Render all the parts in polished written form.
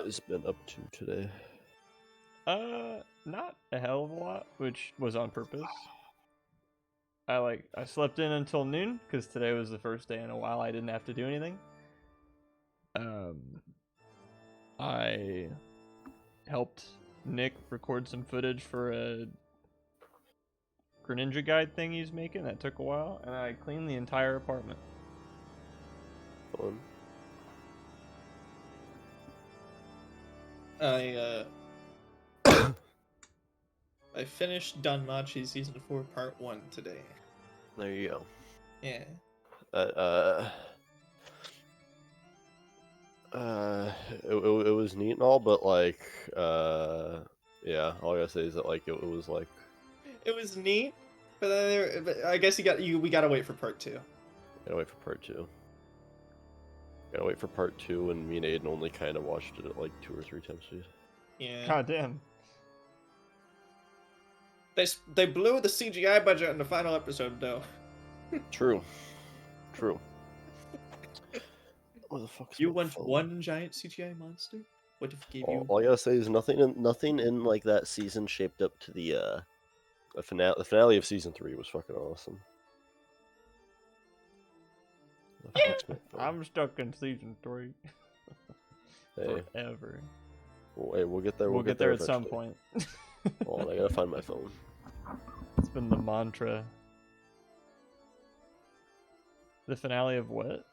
guys been up to today? Not a hell of a lot, which was on purpose. I slept in until noon because today was the first day in a while I didn't have to do anything. I helped Nick record some footage for a Greninja guide thing he's making. That took a while, and I cleaned the entire apartment. Fun. I finished Danmachi Season 4 Part 1 today. There you go. Yeah. It was neat and all, but like, yeah, all I gotta say is that like it was like It was neat, but then I guess we gotta wait for Part 2. gotta wait for part two. Gotta wait for part two, and me and Aiden only kind of watched it like 2 or 3 times. Yeah. God damn. They blew the CGI budget in the final episode though. True. What the fuck? You want one giant CGI monster? What if he gave you? All I gotta say is nothing in like that season shaped up to the finale. The finale of season 3 was fucking awesome. I'm stuck in season 3. Hey, Forever. we'll get there. We'll get there at eventually. some point. Hold on, I gotta find my phone. It's been the mantra. The finale of what?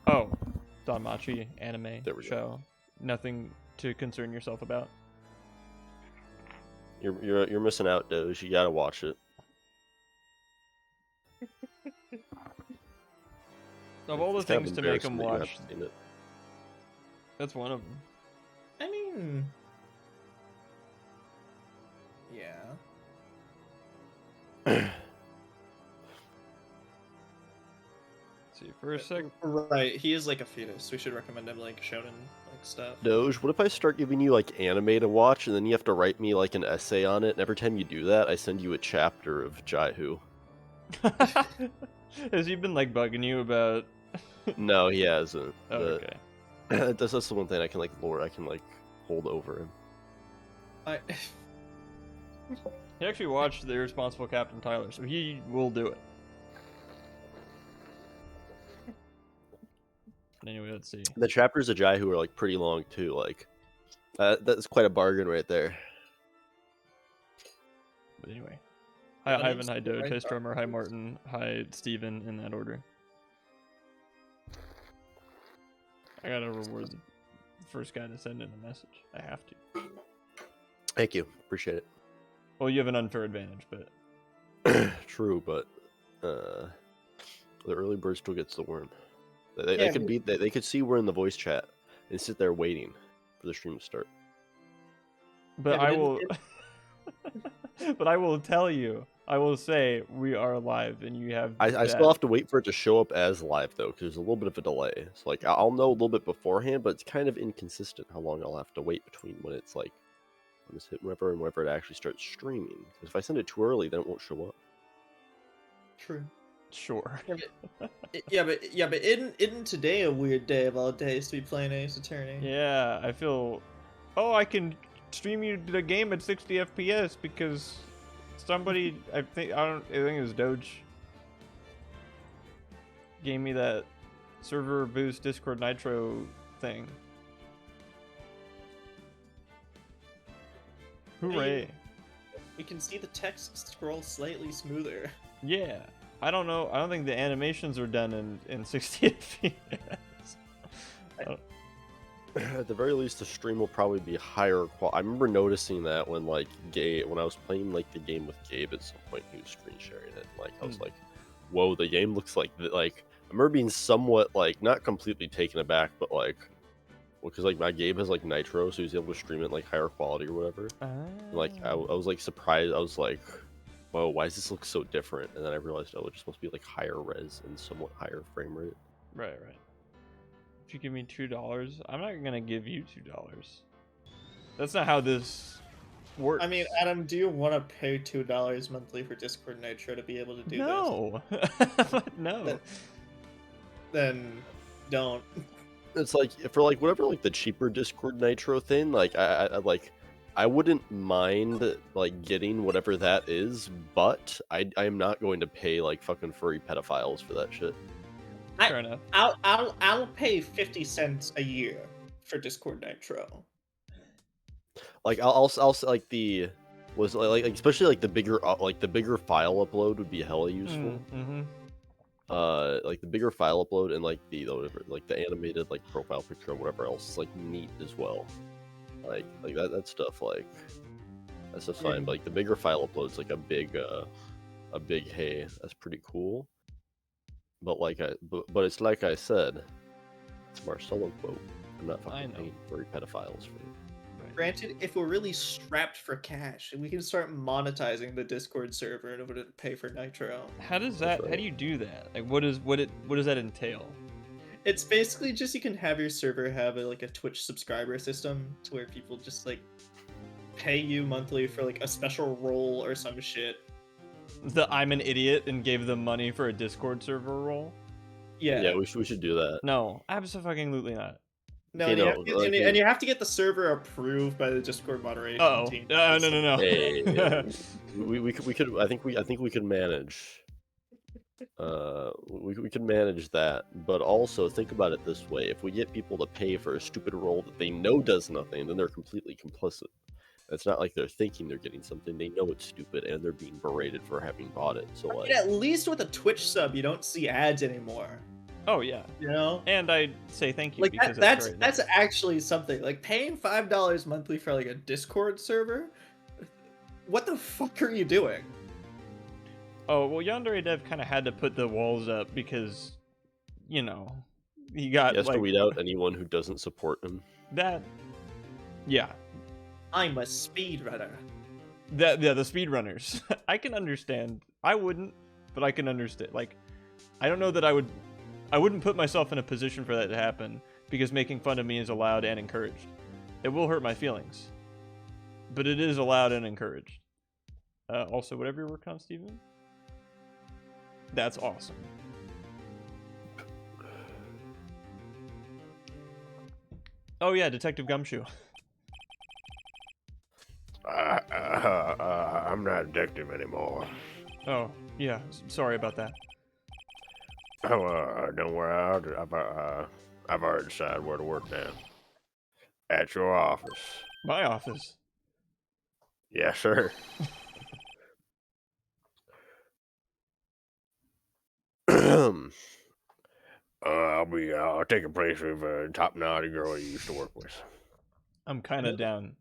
Oh, Danmachi anime There we go. show. Nothing to concern yourself about. You're missing out, Doge. You gotta watch it. Of all the It's kind of things to make embarrassing them that you watch, haven't seen it. that's one of them. I mean, yeah. See, for a sec. Right, he is like a fetus. We should recommend him like shonen like stuff. Doge, what if I start giving you like anime to watch, and then you have to write me like an essay on it, and every time you do that, I send you a chapter of Jaihu? Has he been like bugging you about? No, he hasn't. Oh, but okay. that's the one thing I can like hold over him. I He actually watched The Irresponsible Captain Tyler, so he will do it. Anyway, let's see. The chapters of Jaihu are like pretty long too. Like, that's quite a bargain right there. But anyway. Hi Ivan, hi Doge, hi Strummer, hi Martin, hi Steven, in that order. I gotta reward the first guy to send in a message. I have to. Thank you, appreciate it. Well, you have an unfair advantage, but... True, but the early bird still gets the worm. They could see we're in the voice chat and sit there waiting for the stream to start. But Yeah, I will... But I will tell you, I will say we are live, and you have... I still have to wait for it to show up as live, though, because there's a little bit of a delay. So, like, I'll know a little bit beforehand, but it's kind of inconsistent how long I'll have to wait between when it's, like, when it's hit whenever it actually starts streaming. Because if I send it too early, then it won't show up. True. Sure. Yeah, but isn't today a weird day of all days to be playing Ace Attorney? Yeah, I feel... Oh, I can stream you the game at 60 FPS because somebody, I think it was Doge, gave me that server boost Discord Nitro thing. Hooray. We can see the text scroll slightly smoother. Yeah. I don't know. I don't think the animations are done in 60 FPS. At the very least, the stream will probably be higher quality. I remember noticing that when like when I was playing like the game with Gabe at some point, he was screen sharing it. Like I was like, "Whoa, the game looks like." I remember being somewhat like not completely taken aback, but like, because like my Gabe has like Nitro, so he's able to stream it like higher quality or whatever. And, like I was like surprised. I was like, "Whoa, why does this look so different?" And then I realized, oh, it just must be like higher res and somewhat higher frame rate. Right. If you give me $2, I'm not gonna give you $2. That's not how this works. I mean, Adam, do you want to pay $2 monthly for Discord Nitro to be able to do no. this? No. Then don't. It's like for like whatever like the cheaper Discord Nitro thing, like I wouldn't mind like getting whatever that is, but I'm not going to pay like fucking furry pedophiles for that shit. Fair enough. I'll pay 50 cents a year for Discord Nitro. Like I'll like the was like especially like the bigger file upload would be hella useful. Mm-hmm. Like the bigger file upload and like the whatever, like the animated like profile picture or whatever else is like neat as well. Like that stuff like that's just fine. But like the bigger file upload's like a big hey, that's pretty cool. But like but it's like I said, it's Marcelo quote. I'm not fucking paying furry pedophiles for you. Granted, if we're really strapped for cash, we can start monetizing the Discord server in order to pay for Nitro. How does that? How do you do that? Like, what does that entail? It's basically just you can have your server have like a Twitch subscriber system to where people just like pay you monthly for like a special role or some shit. The I'm an idiot and gave them money for a Discord server role? Yeah, we should do that. No, absolutely not. No, okay, and you have to get the server approved by the Discord moderation team. No. Hey, we could. I think we could manage. We could manage that, but also think about it this way: if we get people to pay for a stupid role that they know does nothing, then they're completely complicit. It's not like they're thinking they're getting something; they know it's stupid, and they're being berated for having bought it. So, like, at least with a Twitch sub, you don't see ads anymore. Oh yeah, you know, and I say thank you like because that's actually something. Like paying $5 monthly for like a Discord server. What the fuck are you doing? Oh well, Yandere Dev kind of had to put the walls up because, you know, he got has to weed out anyone who doesn't support him. That, yeah. I'm a speedrunner. The speedrunners. I can understand. I wouldn't, but I can understand. Like, I don't know that I wouldn't put myself in a position for that to happen because making fun of me is allowed and encouraged. It will hurt my feelings, but it is allowed and encouraged. Also, whatever you're working on, Steven, that's awesome. Oh yeah, Detective Gumshoe. I'm not a detective anymore. Oh yeah, sorry about that. Oh, don't worry. I've already decided where to work now. At your office. My office. Yes, sir. I'll take a place with a top naughty girl you used to work with. I'm kind of down.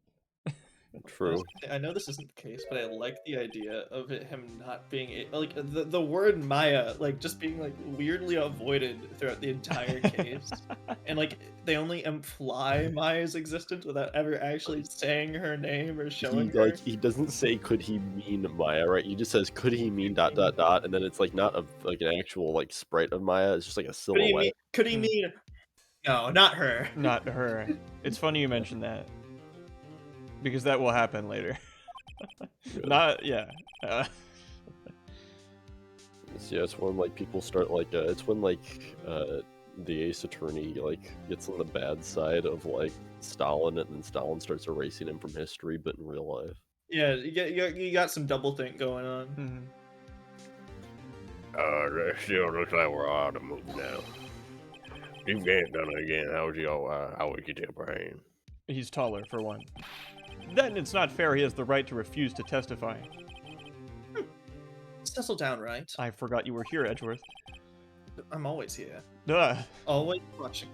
True. I know this isn't the case, but I like the idea of him not being like the word Maya like just being like weirdly avoided throughout the entire case, and like they only imply Maya's existence without ever actually saying her name or showing her. Like he doesn't say could he mean Maya, right? He just says could he mean ... and then it's like not like an actual like sprite of Maya. It's just like a silhouette. Could he mean? No, not her. Not her. It's funny you mentioned that. Because that will happen later. Not, yeah. It's when like people start like it's when like the Ace Attorney like gets on the bad side of like Stalin, and then Stalin starts erasing him from history, but in real life. Yeah, you got some double think going on. It still looks like we're all to move now. You ain't done it again. How was your temper hand? He's taller, for one. Then it's not fair he has the right to refuse to testify. Settle down, right? I forgot you were here, Edgeworth. I'm always here. Always watching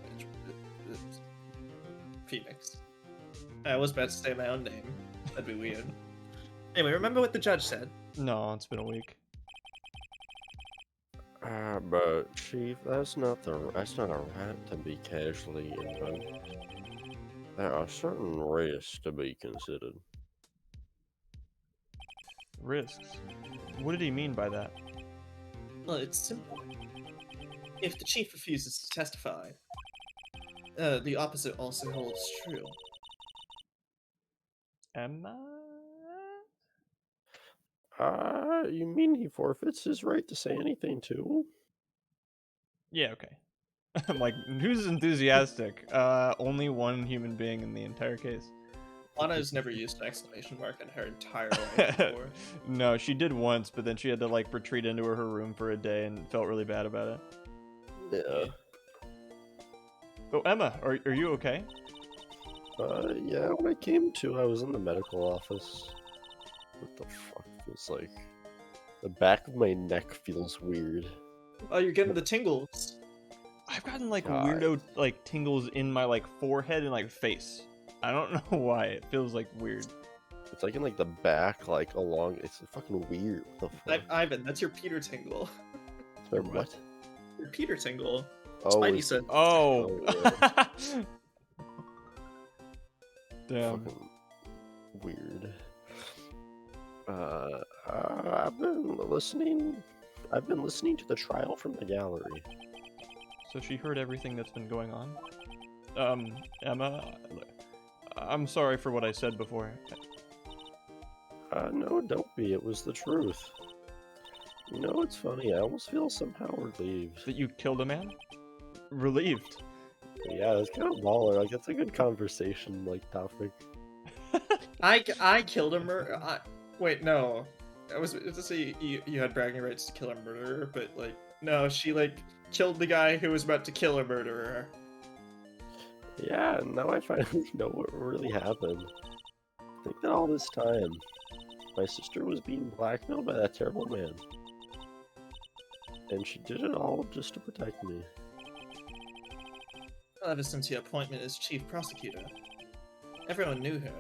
Phoenix. I was about to say my own name. That'd be weird. Anyway, remember what the judge said? No, it's been a week. But Chief, that's not a right to be casually invoked. There are certain risks to be considered. Risks? What did he mean by that? Well, it's simple. If the chief refuses to testify, the opposite also holds true. Am I? You mean he forfeits his right to say anything too? Yeah, okay. I'm like, who's enthusiastic? Only one human being in the entire case. Lana's never used an exclamation mark in her entire life before. No, she did once, but then she had to like retreat into her room for a day and felt really bad about it. Yeah. Oh, Emma, are you okay? Yeah, when I came to, I was in the medical office. What the fuck feels like? The back of my neck feels weird. Oh, you're getting the tingles. I've gotten like God. weirdo like tingles in my like forehead and like face. I don't know why. It feels like weird. It's like in like the back, like along. It's fucking weird. What the fuck? Ivan, that's your Peter tingle. Sorry, what? Your Peter tingle. Oh, Spidey it's said. Oh. yeah. Damn. Fucking weird. I've been listening. I've been listening to the trial from the gallery. So she heard everything that's been going on. Emma, I'm sorry for what I said before. No, don't be. It was the truth. You know, it's funny. I almost feel somehow relieved. That you killed a man? Relieved. Yeah, it's kind of baller. Like, it's a good conversation, like, topic. I killed a murderer. Wait, no. I was to say you had bragging rights to kill a murderer, but like no, she like killed the guy who was about to kill a murderer. Yeah, now I finally know what really happened. I think that all this time, my sister was being blackmailed by that terrible man. And she did it all just to protect me. Well, ever since your appointment as chief prosecutor, everyone knew her.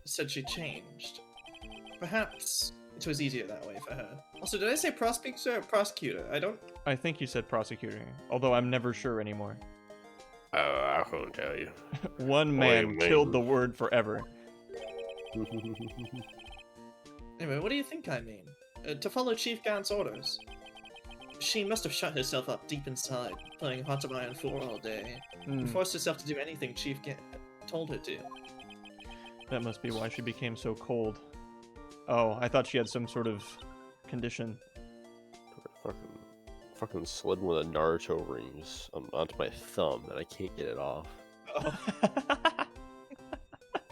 Said she changed. Perhaps it was easier that way for her. Also, did I say prosecutor or prosecutor? I don't. I think you said prosecutor, although I'm never sure anymore. I couldn't tell you. One man killed the word forever. Anyway, what do you think I mean? To follow Chief Gant's orders. She must have shut herself up deep inside, playing Hearts of Iron 4 all day, and forced herself to do anything Chief Gant told her to. That must be why she became so cold. Oh, I thought she had some sort of condition. Fucking slid one of the Naruto rings onto my thumb, and I can't get it off.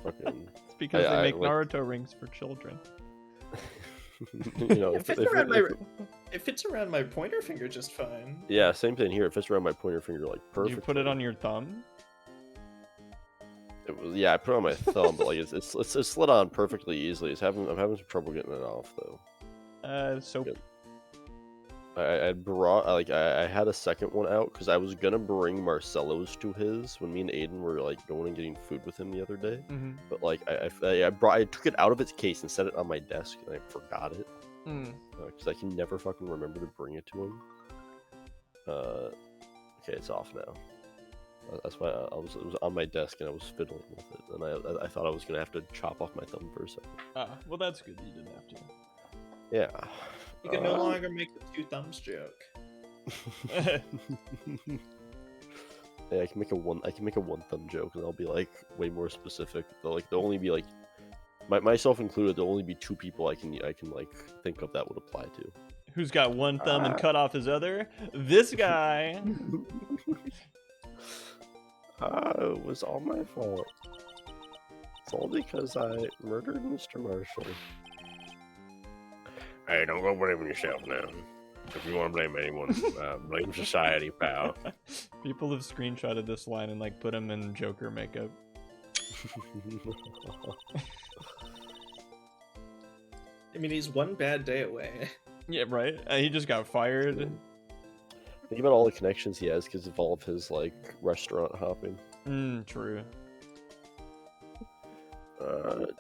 Fucking. It's because they make like... Naruto rings for children. You know, It fits around my pointer finger just fine. Yeah, same thing here. It fits around my pointer finger like perfectly. You put it on your thumb? It was, yeah, I put it on my thumb, but like it's slid on perfectly easily. I'm having some trouble getting it off though. Soap. I had a second one out because I was gonna bring Marcelo's to his when me and Aiden were like going and getting food with him the other day. Mm-hmm. But like I took it out of its case and set it on my desk and I forgot it because I can never fucking remember to bring it to him. Okay, it's off now. That's why it was on my desk and I was fiddling with it, and I thought I was gonna have to chop off my thumb for a second. Well, that's good. You didn't have to. Yeah. You can no longer make the two thumbs joke. Yeah, I can make a one thumb joke, and I'll be like way more specific. There'll only be like myself included. There'll only be two people I can like think of that would apply to. Who's got one thumb and cut off his other? This guy. It was all my fault. It's all because I murdered Mr. Marshall. Hey, don't go blaming yourself now. If you want to blame anyone, blame society, pal. People have screenshotted this line and like put him in Joker makeup. I mean, he's one bad day away. Yeah, right? He just got fired. Think about all the connections he has because of all of his like restaurant hopping. True.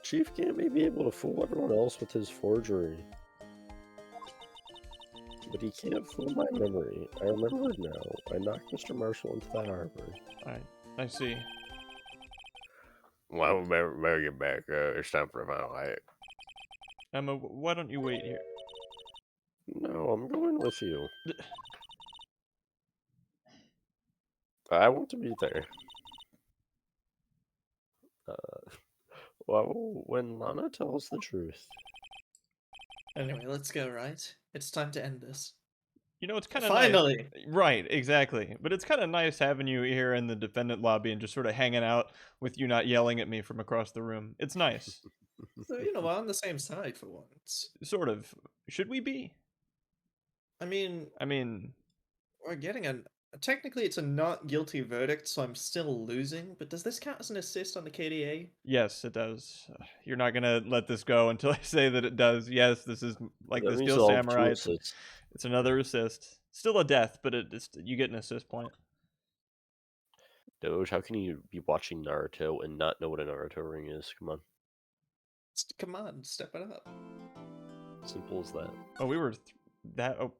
Chief Gant may be able to fool everyone else with his forgery, but he can't fool my memory. I remember it now. I knocked Mr. Marshall into the harbor. I see. Well, we better get back. It's time for a final act. Emma, why don't you wait here? No, I'm going with you. I want to be there. Well, when Lana tells the truth. Anyway, let's go, right? It's time to end this. You know, it's kind of nice. Finally. Right, exactly. But it's kind of nice having you here in the defendant lobby and just sort of hanging out with you not yelling at me from across the room. It's nice. So, you know, we're on the same side for once. Sort of. Should we be? I mean, I mean, we're getting a technically it's a not guilty verdict, so I'm still losing. But does this count as an assist on the KDA? yes, it does. You're not gonna let this go until I say that it does. Yes, this is like That the means Steel I'll have 2 Samurai. assists. It's another assist. Still a death, but you get an assist point. Doge, how can you be watching Naruto and not know what a Naruto ring is? Come on. Come on, step it up. Simple as that. Oh, we were that. Oh,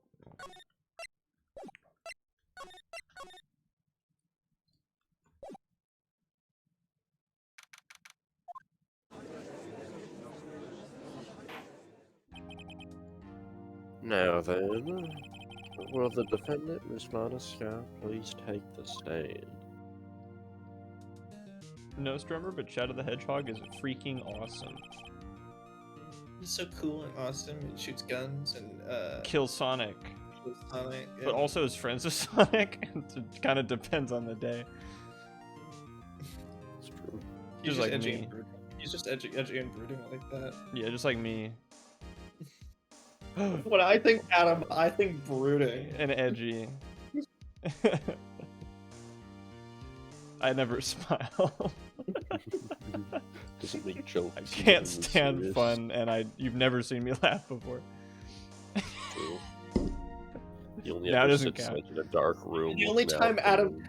Now then, will the defendant, Miss Monaska, please take the stand? no strummer, but Shadow the Hedgehog is freaking awesome. He's so cool and awesome and shoots guns and Kill Sonic, kills Sonic. but also is friends with Sonic. It kind of depends on the day. It's true. He's just just like edgy me. and brooding. He's just edgy and brooding like that. Yeah, just like me. When I think Adam, I think brooding. And edgy. I never smile. Doesn't make jokes. I even can't when you're stand serious. fun, and you've never seen me laugh before. True. He only Now it ever doesn't sits count. like in a dark room. The only looking out time at Adam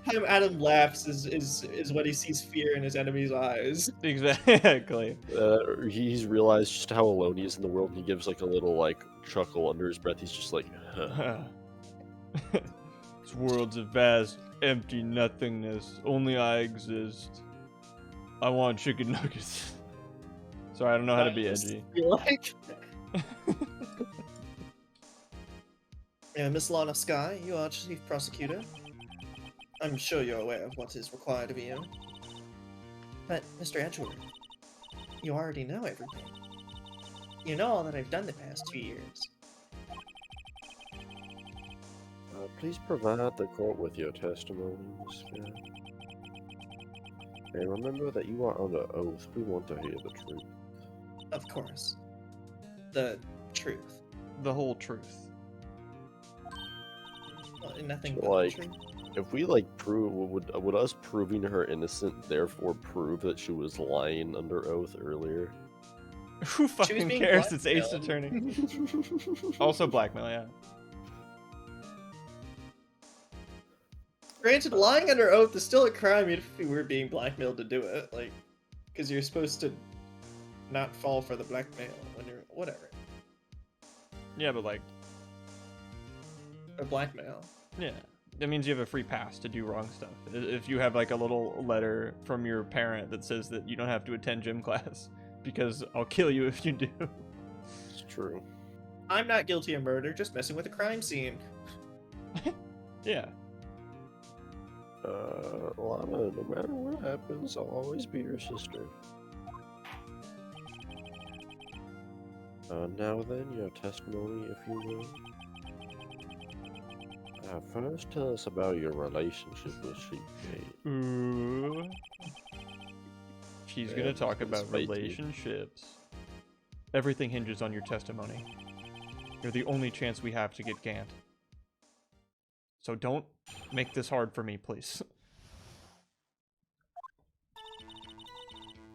the Adam laughs is when he sees fear in his enemy's eyes. Exactly. He's realized just how alone he is in the world. And he gives like a little like chuckle under his breath. He's just like, huh. This world's a vast, empty nothingness. Only I exist. I want chicken nuggets. Sorry, I don't know how to be edgy. You like? Miss Lana Sky, you are Chief Prosecutor. I'm sure you're aware of what is required of you. But, Mr. Edgeworth, you already know everything. You know all that I've done the past 2 years. Please provide the court with your testimony, Miss Scott. And remember that you are under oath. We want to hear the truth. Of course. The truth. The whole truth. Well, nothing So, but like, the truth. if we like prove, would us proving her innocent therefore prove that she was lying under oath earlier? Who fucking being cares? It's Ace blackmailed. Attorney. Also blackmail, yeah. Granted, lying under oath is still a crime if you were being blackmailed to do it, like, because you're supposed to not fall for the blackmail when you're whatever. Yeah, but like, Or blackmail. yeah. That means you have a free pass to do wrong stuff. If you have like a little letter from your parent that says that you don't have to attend gym class because I'll kill you if you do. It's true. I'm not guilty of murder, just messing with a crime scene. Yeah. Lana, no matter what happens, I'll always be your sister. Now then, your testimony, if you will. First, tell us about your relationship with Sheepgate. Ooh. She's Yeah, gonna talk it's about spicy. relationships. Everything hinges on your testimony. You're the only chance we have to get Gant. So don't make this hard for me, please.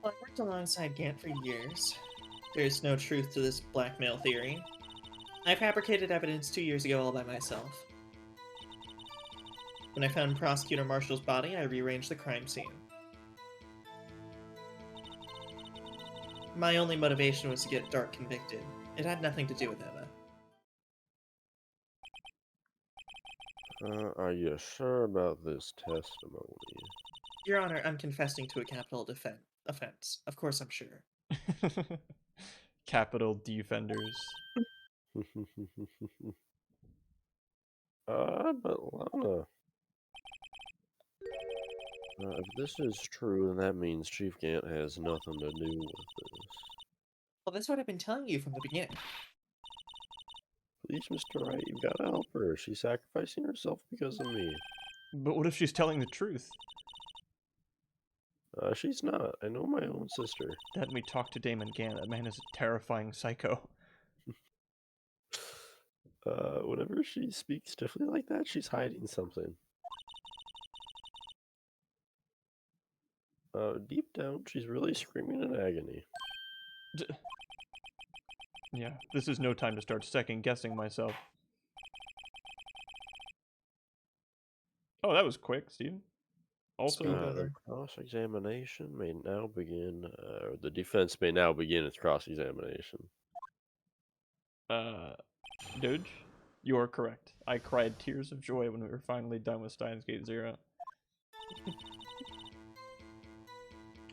Well, I worked alongside Gant for years. There's no truth to this blackmail theory. I fabricated evidence 2 years ago all by myself. When I found Prosecutor Marshall's body, I rearranged the crime scene. My only motivation was to get Dark convicted. It had nothing to do with Emma. Are you sure about this testimony? Your Honor, I'm confessing to a capital offense. Of course I'm sure. Capital defenders. But Lana. If this is true, then that means Chief Gant has nothing to do with this. Well, that's what I've been telling you from the beginning. Please, Mr. Wright, you've got to help her. She's sacrificing herself because of me. But what if she's telling the truth? She's not. I know my own sister. Let me talk to Damon Gann. That man is a terrifying psycho. Whenever she speaks differently like that, she's hiding something. Deep down, she's really screaming in agony. Yeah, this is no time to start second-guessing myself. Oh, that was quick, Steve. Also, The cross-examination may now begin. The defense may now begin its cross-examination. Doge, you are correct. I cried tears of joy when we were finally done with Steins Gate Zero.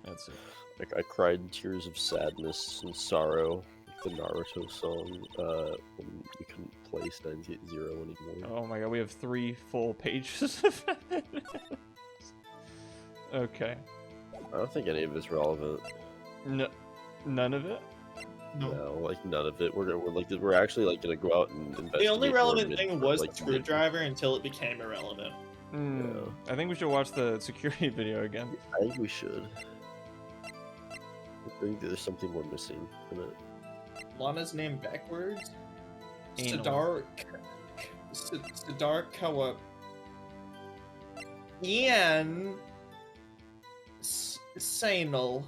That's it. Like I cried tears of sadness and sorrow. The Naruto song when we couldn't play Steins Gate Zero anymore. Oh my god, we have 3 full pages of it. Okay. I don't think any of it's relevant. No, none of it? No, like none of it. We're actually like gonna go out and investigate. The only more relevant mid- thing was like, the screwdriver until it became irrelevant. Yeah. I think we should watch the security video again. I think we should. I think there's something we're missing in it. Lana's name backwards? Anal. Sidar Kawa. Ian. Sanal.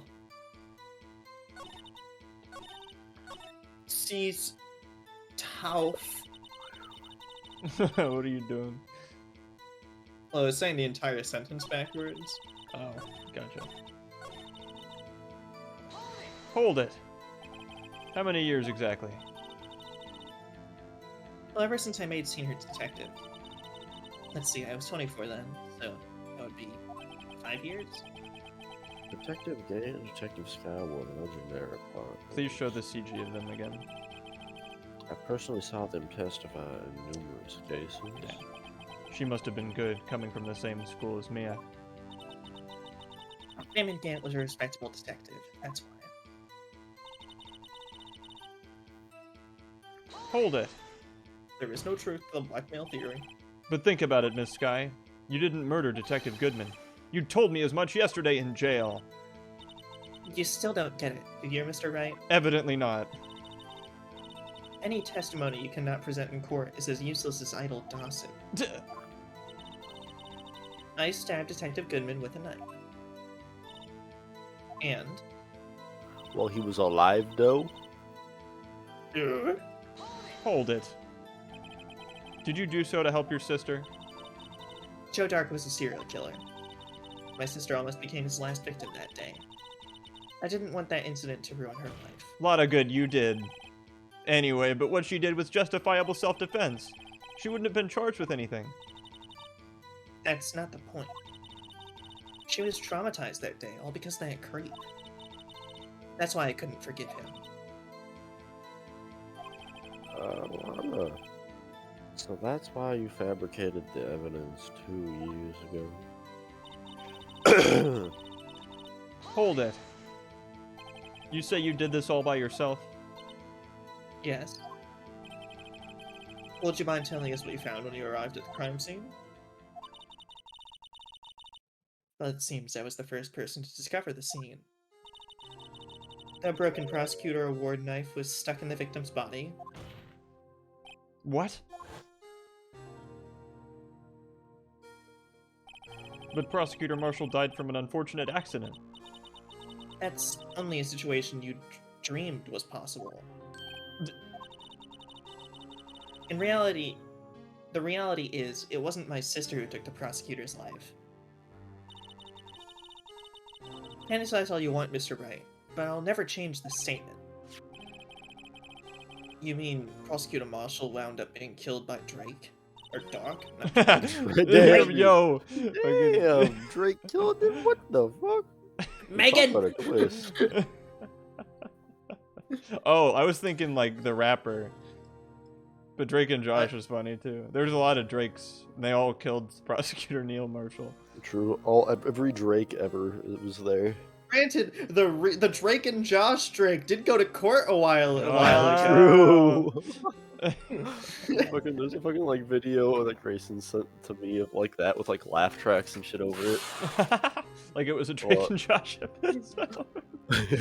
Sees Tauf. What are you doing? Well, I was saying the entire sentence backwards. Oh, gotcha. Hold it. How many years exactly? Well, ever since I made Senior Detective. Let's see, I was 24 then, so that would be 5 years? Detective Gay and Detective Skyward are legendary partners. Please show the CG of them again. I personally saw them testify in numerous cases. She must have been good, coming from the same school as Mia. Damon Gant was a respectable detective, that's why. Hold it. There is no truth to the blackmail theory. But think about it, Miss Sky. You didn't murder Detective Goodman. You told me as much yesterday in jail. You still don't get it, do you, Mr. Wright? Evidently not. Any testimony you cannot present in court is as useless as idle gossip. I stabbed Detective Goodman with a knife. And... Well, he was alive, though. Hold it. Did you do so to help your sister? Joe Dark was a serial killer. My sister almost became his last victim that day. I didn't want that incident to ruin her life. Lot of good you did. Anyway, but what she did was justifiable self-defense. She wouldn't have been charged with anything. That's not the point. She was traumatized that day, all because of that creep. That's why I couldn't forgive him. Lana. So that's why you fabricated the evidence 2 years ago. Hold it. You say you did this all by yourself? Yes. Would you mind telling us what you found when you arrived at the crime scene? Well, it seems I was the first person to discover the scene. A broken prosecutor award knife was stuck in the victim's body. What? But Prosecutor Marshall died from an unfortunate accident. That's only a situation you dreamed was possible. In reality, the reality is, it wasn't my sister who took the prosecutor's life. Fantasize all you want, Mr. Wright, but I'll never change this statement. You mean Prosecutor Marshall wound up being killed by Drake? Or Doc? Damn, yo! Damn, Drake killed him? What the fuck? Megan! Talk about a twist. Oh, I was thinking like the rapper. But Drake and Josh was funny too. There's a lot of Drakes, and they all killed Prosecutor Neil Marshall. True. Every Drake ever was there. Granted, the Drake and Josh Drake did go to court a while Ah. ago. True. There's a fucking like video that Grayson sent to me of like that with like laugh tracks and shit over it. Like it was a Drake Well, and Josh episode.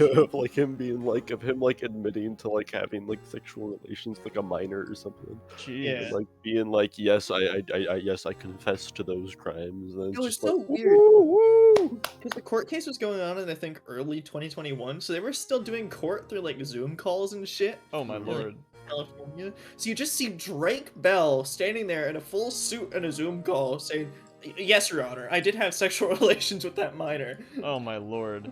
of like him being like of him like admitting to like having like sexual relations with like a minor or something. Jeez. Yeah. And, like being like, yes, I confess to those crimes. And It it's was just so like, weird. woo. Because the court case was going on in, I think, early 2021, so they were still doing court through, like, Zoom calls and shit. Oh my in, lord. California. So you just see Drake Bell standing there in a full suit and a Zoom call saying, yes, Your Honor, I did have sexual relations with that minor. Oh my lord.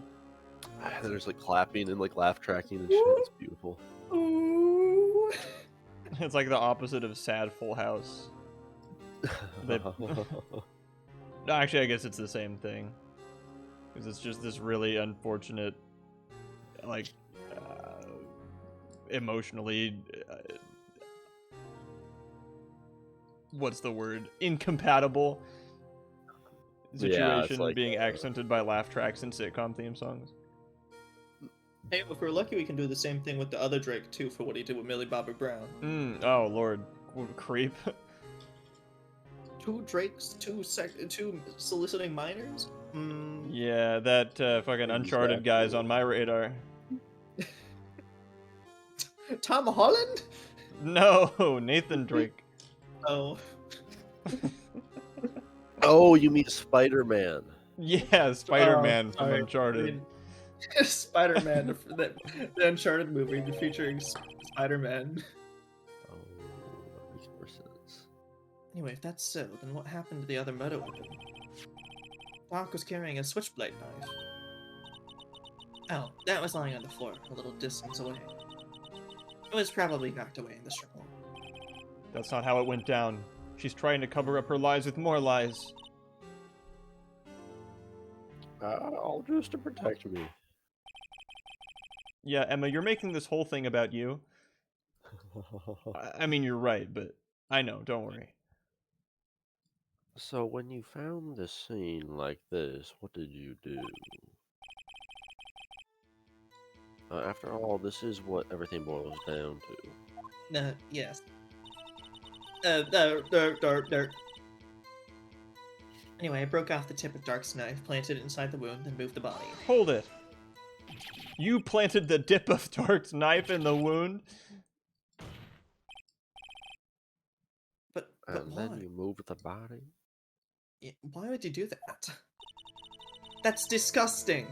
And there's like clapping and like laugh tracking and shit. It's beautiful. Ooh. It's like the opposite of sad Full House. They- No, actually, I guess it's the same thing. Because it's just this really unfortunate, like, emotionally, what's the word? Incompatible Yeah, it's situation like, being accented by laugh tracks and sitcom theme songs. Hey, if we're lucky, we can do the same thing with the other Drake, too, for what he did with Millie Bobby Brown. Oh, lord. Creep. Two Drakes, two soliciting minors? Yeah, that fucking Uncharted guy's on my radar. Tom Holland? No, Nathan Drake. Oh. Oh, you mean Spider-Man? Yeah, Spider-Man from sorry. Uncharted. I mean, Spider-Man, the Uncharted movie featuring Spider-Man. Oh, that makes more sense. Anyway, if that's so, then what happened to the other murder weapon? Doc was carrying a switchblade knife. Oh, that was lying on the floor, a little distance away. It was probably knocked away in the struggle. That's not how it went down. She's trying to cover up her lies with more lies. All just to protect me. Yeah, Emma, you're making this whole thing about you. I mean, you're right, but I know, don't worry. So when you found the scene like this, what did you do? After all, this is what everything boils down to. Yes. There. Anyway, I broke off the tip of Dark's knife, planted it inside the wound, and moved the body. Hold it. You planted the dip of Dark's knife in the wound? But And why? then you moved the body? Yeah, why would you do that? That's disgusting.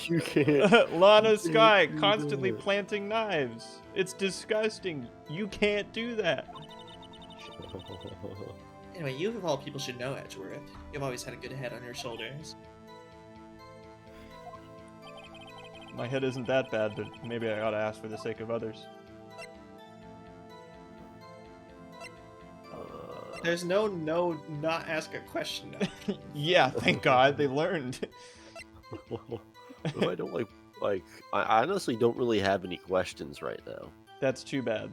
You can't. Lana Sky do constantly that. planting knives. It's disgusting. You can't do that. Anyway, you of all people should know Edgeworth. You've always had a good head on your shoulders. My head isn't that bad, but maybe I ought to ask for the sake of others. There's no not ask a question now. Yeah, thank God they learned. If I don't like, I honestly don't really have any questions right now. That's too bad.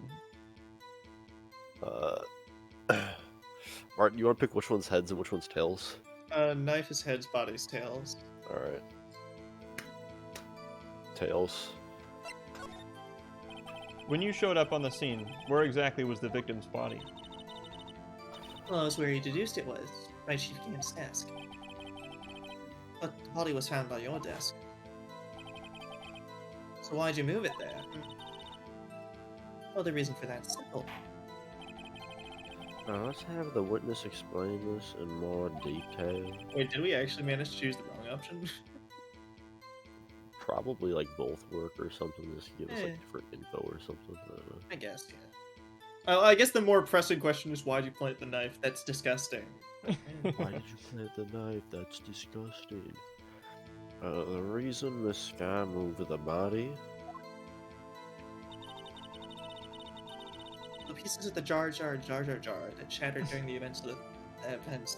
Martin, you want to pick which one's heads and which one's tails? Knife is heads, body's tails. All right. Tails. When you showed up on the scene, where exactly was the victim's body? Well, that's where you deduced it was, by Chief Cam's desk. But the body was found by your desk. So why'd you move it there? Well, the reason for that's simple. Let's have the witness explain this in more detail. Wait, did we actually manage to choose the wrong option? Probably like both work or something. Just give us Eh. like different info or something. I don't know. I guess, yeah. I guess the more pressing question is why'd you plant the knife? That's disgusting. Why did you plant the knife? That's disgusting. The reason Miss Sky moved the body. The pieces of the jar that shattered during the events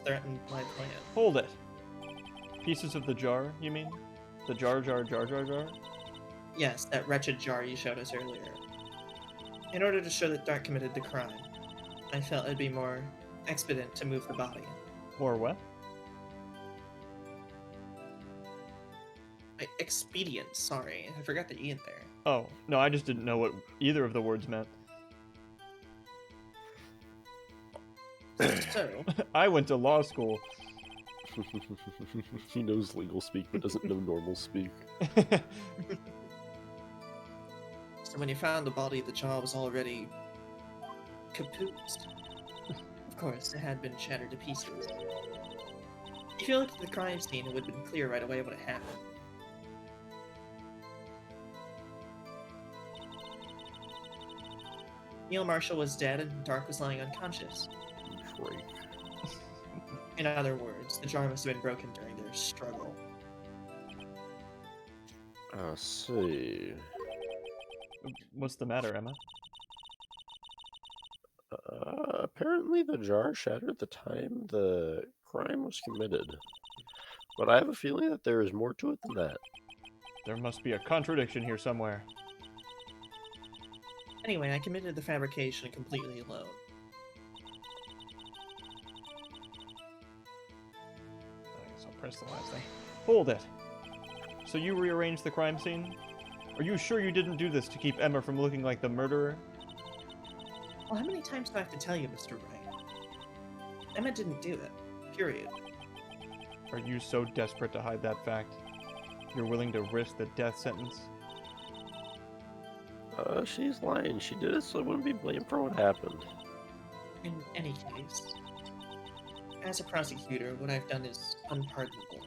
threatened my plan. Hold it. Pieces of the jar, you mean? The jar? Yes, that wretched jar you showed us earlier. In order to show that Dark committed the crime, I felt it'd be more expedient to move the body. Or what? expedient. Sorry, I forgot the E in there. Oh, no, I just didn't know what either of the words meant. So, I went to law school. He knows legal speak, but doesn't know normal speak. so when you found the body, the jaw was already kaput. Of course, it had been shattered to pieces. If you looked at the crime scene, it would have been clear right away what had happened. Neil Marshall was dead and Dark was lying unconscious. Drake. In other words, the jar must have been broken during their struggle. I see. What's the matter, Emma? Apparently the jar shattered at the time the crime was committed. But I have a feeling that there is more to it than that. There must be a contradiction here somewhere. Anyway, I committed the fabrication completely alone. I guess I'll press the last thing. Hold it! So you rearranged the crime scene? Are you sure you didn't do this to keep Emma from looking like the murderer? Well, how many times do I have to tell you, Mr. Wright? Emma didn't do it. Period. Are you so desperate to hide that fact? You're willing to risk the death sentence? She's lying. She did it so it wouldn't be blamed for what happened. In any case, as a prosecutor, what I've done is unpardonable.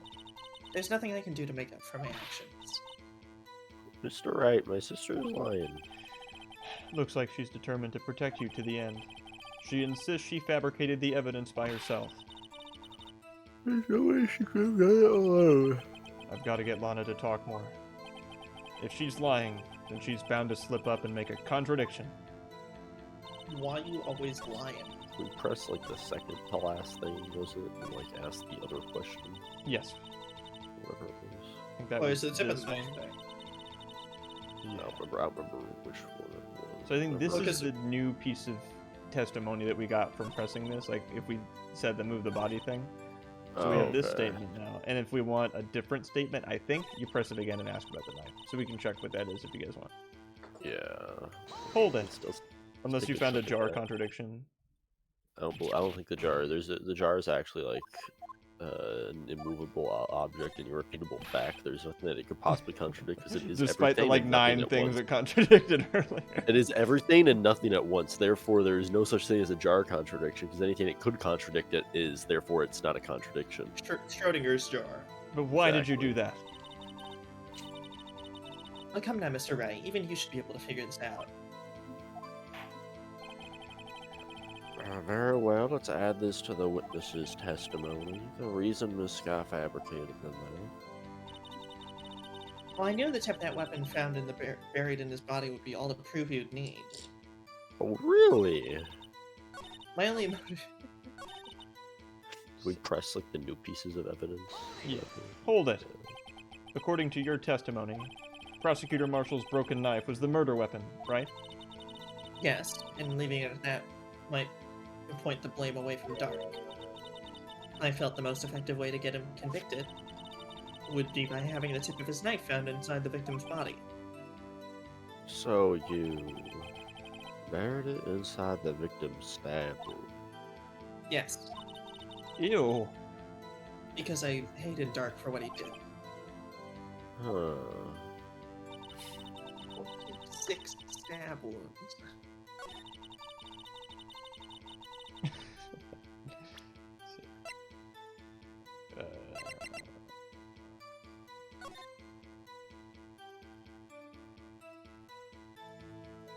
There's nothing I can do to make up for my actions. Mr. Wright, my sister is lying. Looks like she's determined to protect you to the end. She insists she fabricated the evidence by herself. There's no way she could have done it alone. I've got to get Lana to talk more. If she's lying, then she's bound to slip up and make a contradiction. Why you always lying? We press like the second to last thing, was it? And like ask the other question. Yes. Whatever it was. I think that Oh, was is it this Timothy? thing. I don't remember which one it was. So I think this Look, is the new piece of testimony that we got from pressing this. Like, if we said the move the body thing. So we have this okay. statement now. And if we want a different statement, I think you press it again and ask about the knife. So we can check what that is if you guys want. Yeah. Hold it. It's still, Unless think you it's found a like jar that. contradiction. I don't think the jar. The jar is actually like an immovable object and irrepeatable fact. There's nothing that it could possibly contradict because it is Despite the everything like and nothing 9 at things once. that contradicted earlier. It is everything and nothing at once. Therefore, there is no such thing as a jar contradiction because anything that could contradict it is. Therefore, it's not a contradiction. Schrodinger's jar. But why did you Exactly. do that? Oh, come now, Mr. Wright. Even you should be able to figure this out. Very well. Let's add this to the witness's testimony. The reason Miss Scott fabricated the knife. Well, I knew the tip that weapon found in the buried in his body would be all the proof you'd need. Oh, really? My only motive... We press like the new pieces of evidence. Yeah. Hold it. According to your testimony, Prosecutor Marshall's broken knife was the murder weapon, right? Yes, and leaving it at that might point the blame away from Dark. I felt the most effective way to get him convicted would be by having the tip of his knife found inside the victim's body. So you buried it inside the victim's stab wound. Yes, Ew. because I hated Dark for what he did. Huh. 6 stab wounds.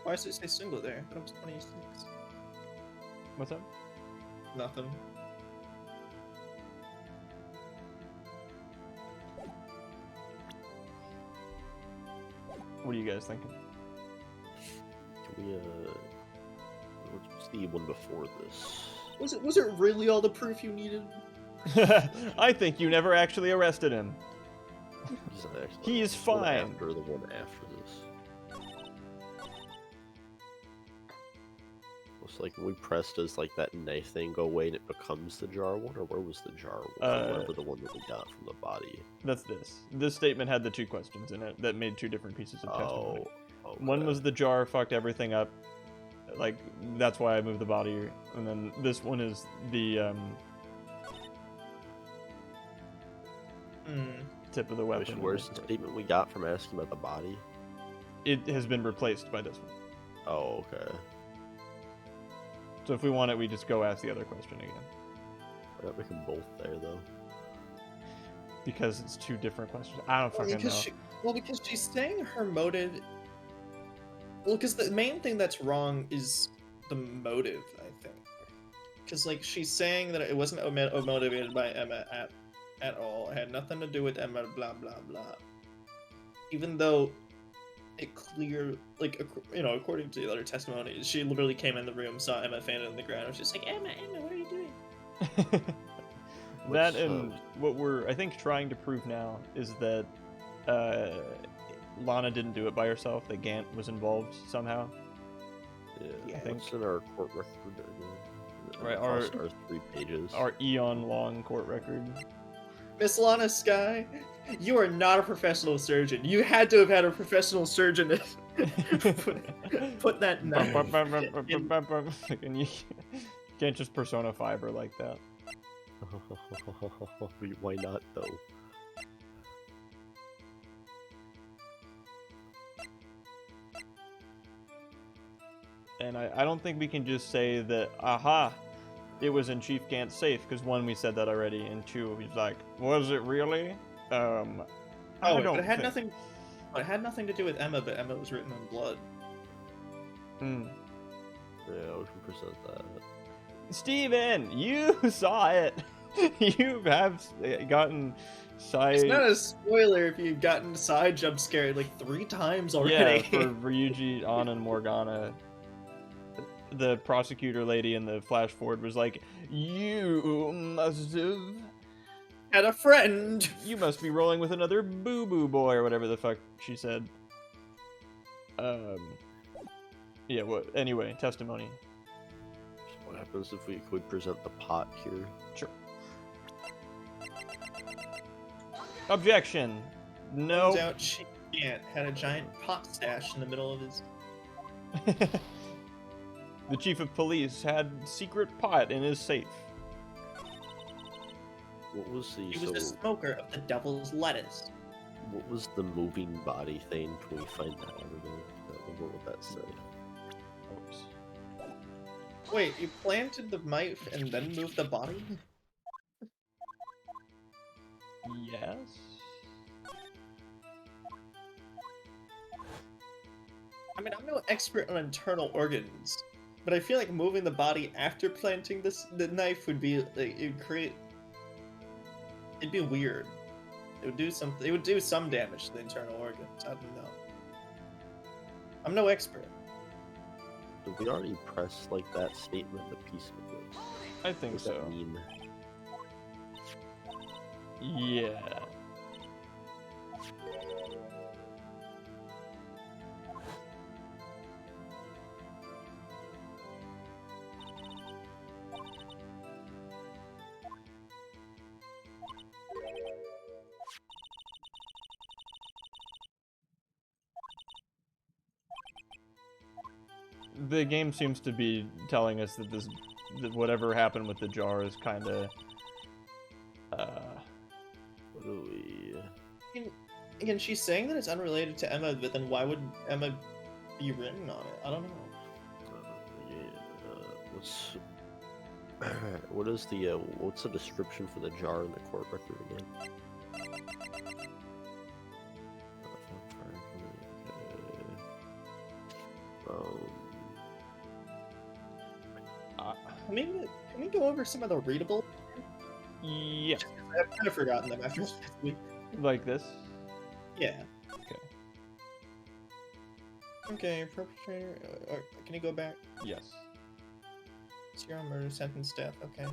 Why does it say single there? That was 26. What's up? Nothing. What are you guys thinking? Can we what's the one before this? Was it really all the proof you needed? I think you never actually arrested him. He's not actually. He's the one fine. After the one after this. What's So like when we press, does like that knife thing go away and it becomes the jar one, or where was the jar one? Whatever the one that we got from the body. That's this. This statement had the two questions in it that made two different pieces of testimony. Oh, okay. One was the jar fucked everything up. Like, that's why I moved the body. And then this one is the tip of the weapon. Where's the statement we got from asking about the body? It has been replaced by this one. Oh, okay. So if we want it, we just go ask the other question again. Why not make them both there, though? Because it's two different questions. I don't fucking know. Because she's saying her motive. Well, because the main thing that's wrong is the motive, I think. Because, like, she's saying that it wasn't motivated by Emma at all. It had nothing to do with Emma, blah, blah, blah. Even though it clear, like, you know, according to the other testimonies, she literally came in the room, saw Emma fainted on the ground, and was just like, Emma, what are you doing? That and what we're, I think, trying to prove now is that Lana didn't do it by herself, that Gant was involved somehow. Yeah, I think. what's in our court record? Right, our 3 pages. Our eon-long court record. Miss Lana Sky, you are not a professional surgeon. You had to have had a professional surgeon put that knife in. And you can't just Persona 5 her like that. Why not, though? And I don't think we can just say that, aha, it was in Chief Gant's safe, because one, we said that already, and two, he's like, was it really? I but don't it had think... nothing. It had nothing to do with Emma, but Emma was written in blood. Yeah, we can present that. Steven, you saw it. You have gotten side. It's not a spoiler if you've gotten side jump scared like 3 times already. Yeah, for Ryuji, Anna, and Morgana. The prosecutor lady in the flash forward was like, you must have had a friend. You must be rolling with another boo-boo boy, or whatever the fuck she said. Yeah, what? Anyway, testimony. What happens if we could present the pot here? Sure. Objection. No. Turns out Chief Gant had a giant pot stash in the middle of his. The chief of police had secret pot in his safe. What was the? He was the smoker of the devil's lettuce. What was the moving body thing? Can we find that out? What would that say? Oops. Wait, you planted the knife and then moved the body? Yes. I mean, I'm no expert on internal organs, but I feel like moving the body after planting the knife would be like it'd be weird. It would do something. It would do some damage to the internal organs. I don't know. I'm no expert. Did we already press like that statement the piece of it? I think What does so. that mean? Yeah. The game seems to be telling us that that whatever happened with the jar is kind of, What do we? Again, she's saying that it's unrelated to Emma, but then why would Emma be written on it? I don't know. What's what is the what's the description for the jar in the court record again? Can we go over some of the readable? yeah, I've kind of forgotten them after last week. like this. Yeah. Okay. Okay, perpetrator. Can you go back? Yes. Serial murder sentence death. Okay.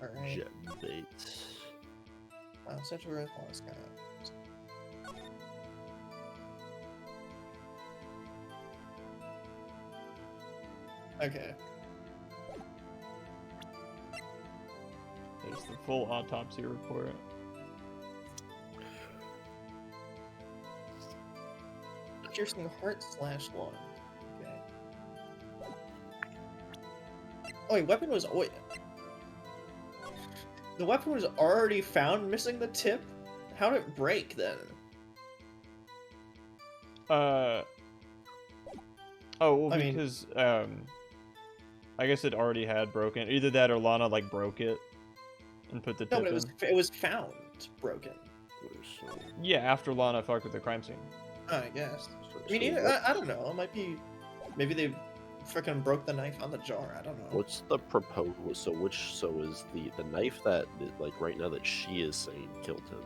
All right. Jet bait. Wow, such a worthwhile guy. Okay. There's the full autopsy report. Piercing heart / lung. Okay. Oh, wait, weapon was. Wait. The weapon was already found missing the tip? How did it break then? Oh, well, I mean- because I guess it already had broken. Either that or Lana like broke it and put the No, tip but in. it was found broken. Yeah, after Lana fucked with the crime scene. I guess. So- I mean, so either, what- I don't know. It might be. Maybe they freaking broke the knife on the jar. I don't know. What's the proposed? So is the knife that like right now that she is saying killed him?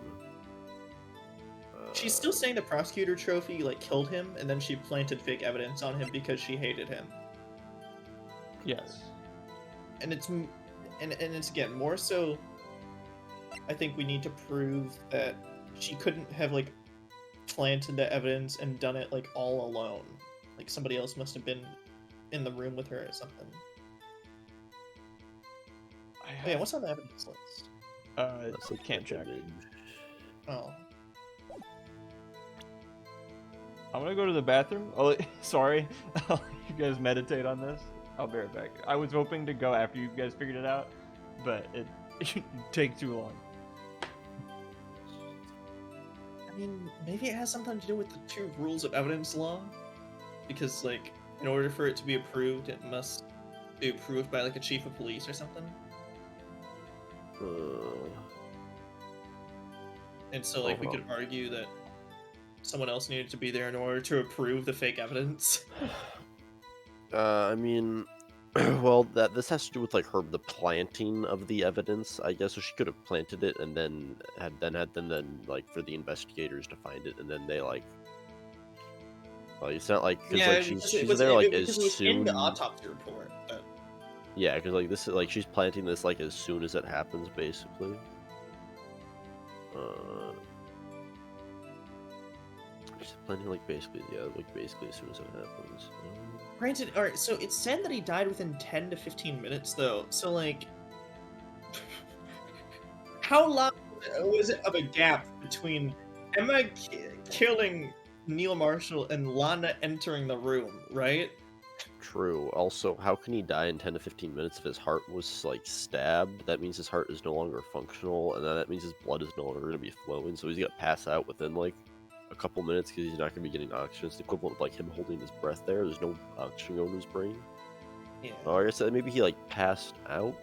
She's still saying the prosecutor trophy like killed him, and then she planted fake evidence on him because she hated him. Yes. And it's again more so. I think we need to prove that she couldn't have like planted the evidence and done it like all alone. Like somebody else must have been in the room with her or something. Oh, yeah, what's on the evidence list? That's like can't the check. image. Oh, I'm gonna go to the bathroom. Oh, sorry. I'll let you guys meditate on this. I'll be right back. I was hoping to go after you guys figured it out, but it take too long. I mean, maybe it has something to do with the 2 rules of evidence law, because like in order for it to be approved, it must be approved by like a chief of police or something. And so like we could argue that someone else needed to be there in order to approve the fake evidence. I mean, well, this has to do with like the planting of the evidence, I guess. So she could have planted it and then had like for the investigators to find it, and then they like it's not like because like she's there like as because it was in soon. the autopsy report. But... Yeah, because like this is like she's planting this like as soon as it happens, basically. She's planting like basically as soon as it happens. Granted, all right. So it said that he died within 10 to 15 minutes, though. So like, how long was it of a gap between Emma killing Neil Marshall and Lana entering the room? Right. True. Also, how can he die in 10 to 15 minutes if his heart was like stabbed? That means his heart is no longer functional, and then that means his blood is no longer going to be flowing. So he's gonna pass out within like a couple minutes because he's not going to be getting oxygen. It's the equivalent of like him holding his breath there. There's no oxygen going to his brain. Yeah. Or I said maybe he like passed out.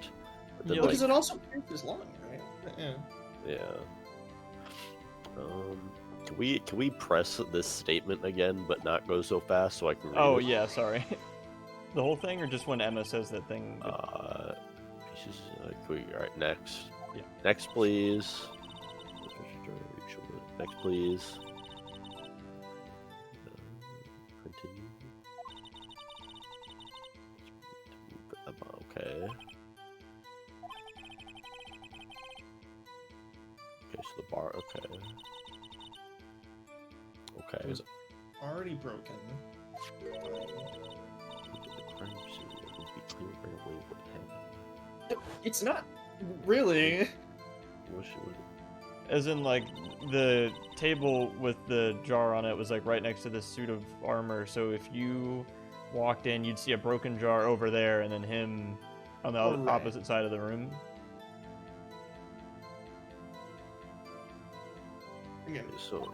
But then, Yeah, Because like, it also pierced his lung, right? Yeah. yeah. Can we press this statement again, but not go so fast so I can read Oh it? yeah, sorry. The whole thing, or just when Emma says that thing? Pieces. All right, next. Yeah. Next, please. Next, please. Continue. Okay. Okay, so the bar. Okay. Okay. It was already broken. It's not really. As in, like, the table with the jar on it was like right next to this suit of armor. So if you walked in, you'd see a broken jar over there, and then him on the Right. opposite side of the room. Yeah. So.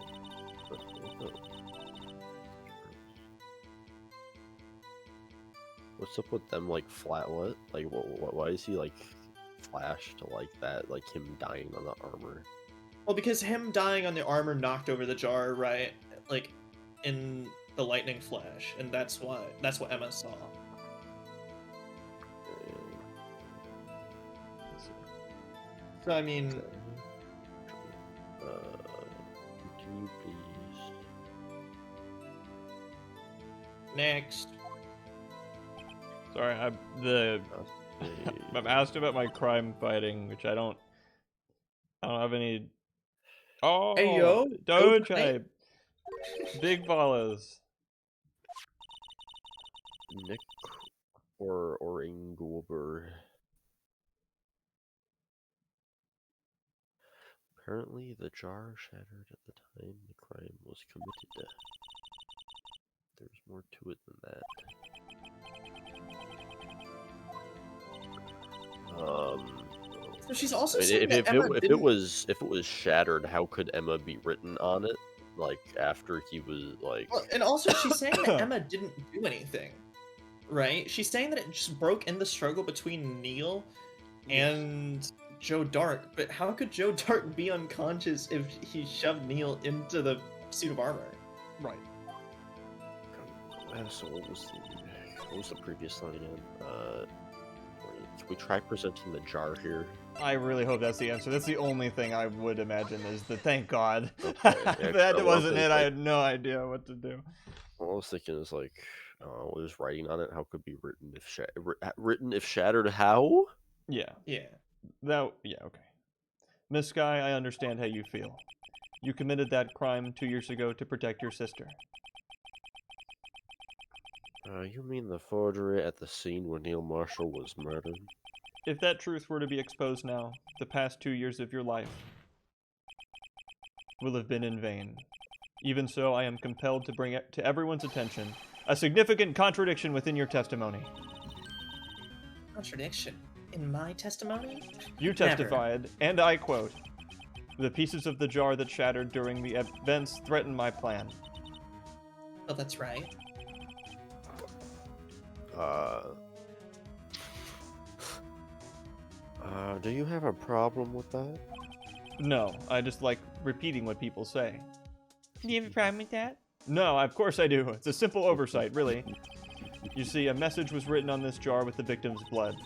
What's up with them like flat? What? Like, why is he like flashed to like that? Like him dying on the armor? Well, because him dying on the armor knocked over the jar, right? Like in the lightning flash, and that's what Emma saw. So I mean, Can you please? next. Sorry, I'm asked about my crime fighting, which I don't have any. Oh, Hey, yo, Doge Doge hype. Big follows. or Ingolber. Apparently, the jar shattered at the time the crime was committed. There's more to it than that. So she's also I mean, saying that Emma if it didn't. was shattered, how could Emma be written on it? Like after he was like, Well, and also she's saying that Emma didn't do anything, right? She's saying that it just broke in the struggle between Neil and Joe Dart. But how could Joe Dart be unconscious if he shoved Neil into the suit of armor? Right. So what was the previous line again? Can we try presenting the jar here? I really hope that's the answer. That's the only thing I would imagine is the thank God. Okay, If that what wasn't I'm it, I like, had no idea what to do. what I was thinking is like, what is writing on it? How could it be written if written if shattered? How? Yeah. Yeah. Yeah, okay. Miss Sky, I understand how you feel. You committed that crime 2 years ago to protect your sister. You mean the forgery at the scene where Neil Marshall was murdered? If that truth were to be exposed now, the past 2 years of your life will have been in vain. Even so, I am compelled to bring it to everyone's attention a significant contradiction within your testimony. Contradiction in my testimony? You testified, and I quote, "The pieces of the jar that shattered during the events threaten my plan." Oh, that's right. Do you have a problem with that? No, I just like repeating what people say. Do you have a problem with that? No, of course I do. It's a simple oversight, really. You see, a message was written on this jar with the victim's blood.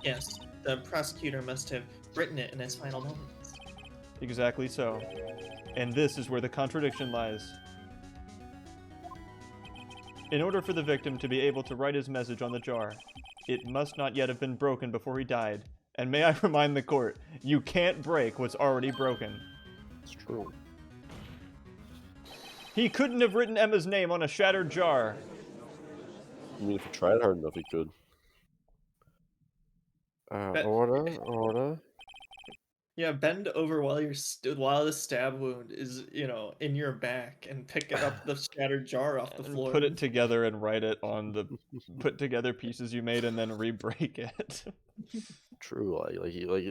Yes, the prosecutor must have written it in his final moments. Exactly so. And this is where the contradiction lies. In order for the victim to be able to write his message on the jar, it must not yet have been broken before he died. And may I remind the court, you can't break what's already broken. It's true. He couldn't have written Emma's name on a shattered jar. I mean, if he tried hard enough, he could. Order. Yeah, bend over while you're while the stab wound is, in your back, and pick it up the shattered jar off the And floor. put it together and write it on the put together pieces you made and then re-break it. True,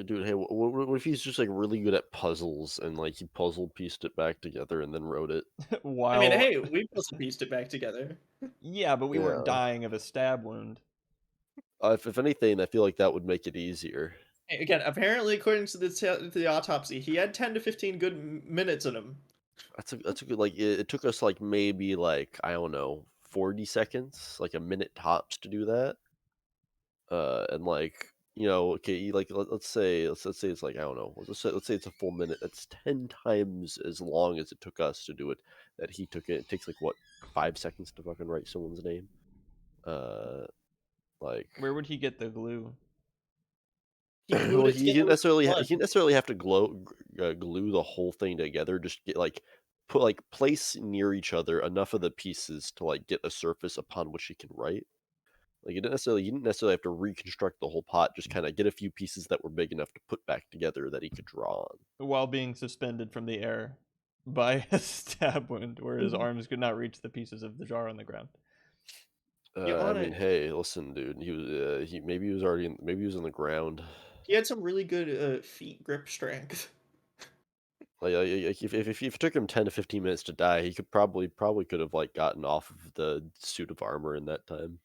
dude. Hey, what if he's just like really good at puzzles and like he puzzle pieced it back together and then wrote it? Wow. I mean, hey, we puzzle pieced it back together. Yeah, but we weren't Yeah. dying of a stab wound. If anything, I feel like that would make it easier. Again, apparently, according to the autopsy, he had 10 to 15 good minutes in him. That's a good like. It took us like maybe like I don't know 40 seconds, like a minute tops to do that. And like okay, like let's say it's like I don't know. Let's say it's a full minute. That's 10 times as long as it took us to do it. That he took it. It takes like what 5 seconds to fucking write someone's name. Like Where would he get the glue? He well, glued it he together didn't with necessarily blood. he didn't necessarily have to glue the whole thing together. Just get like put like place near each other enough of the pieces to like get a surface upon which he can write. Like you didn't necessarily have to reconstruct the whole pot. Just kind of get a few pieces that were big enough to put back together that he could draw on. While being suspended from the air by a stab wound where his arms could not reach the pieces of the jar on the ground. I mean, hey, listen, dude. Maybe he was maybe he was on the ground. He had some really good feet grip strength. If it took him 10 to 15 minutes to die, he could probably could have like gotten off of the suit of armor in that time.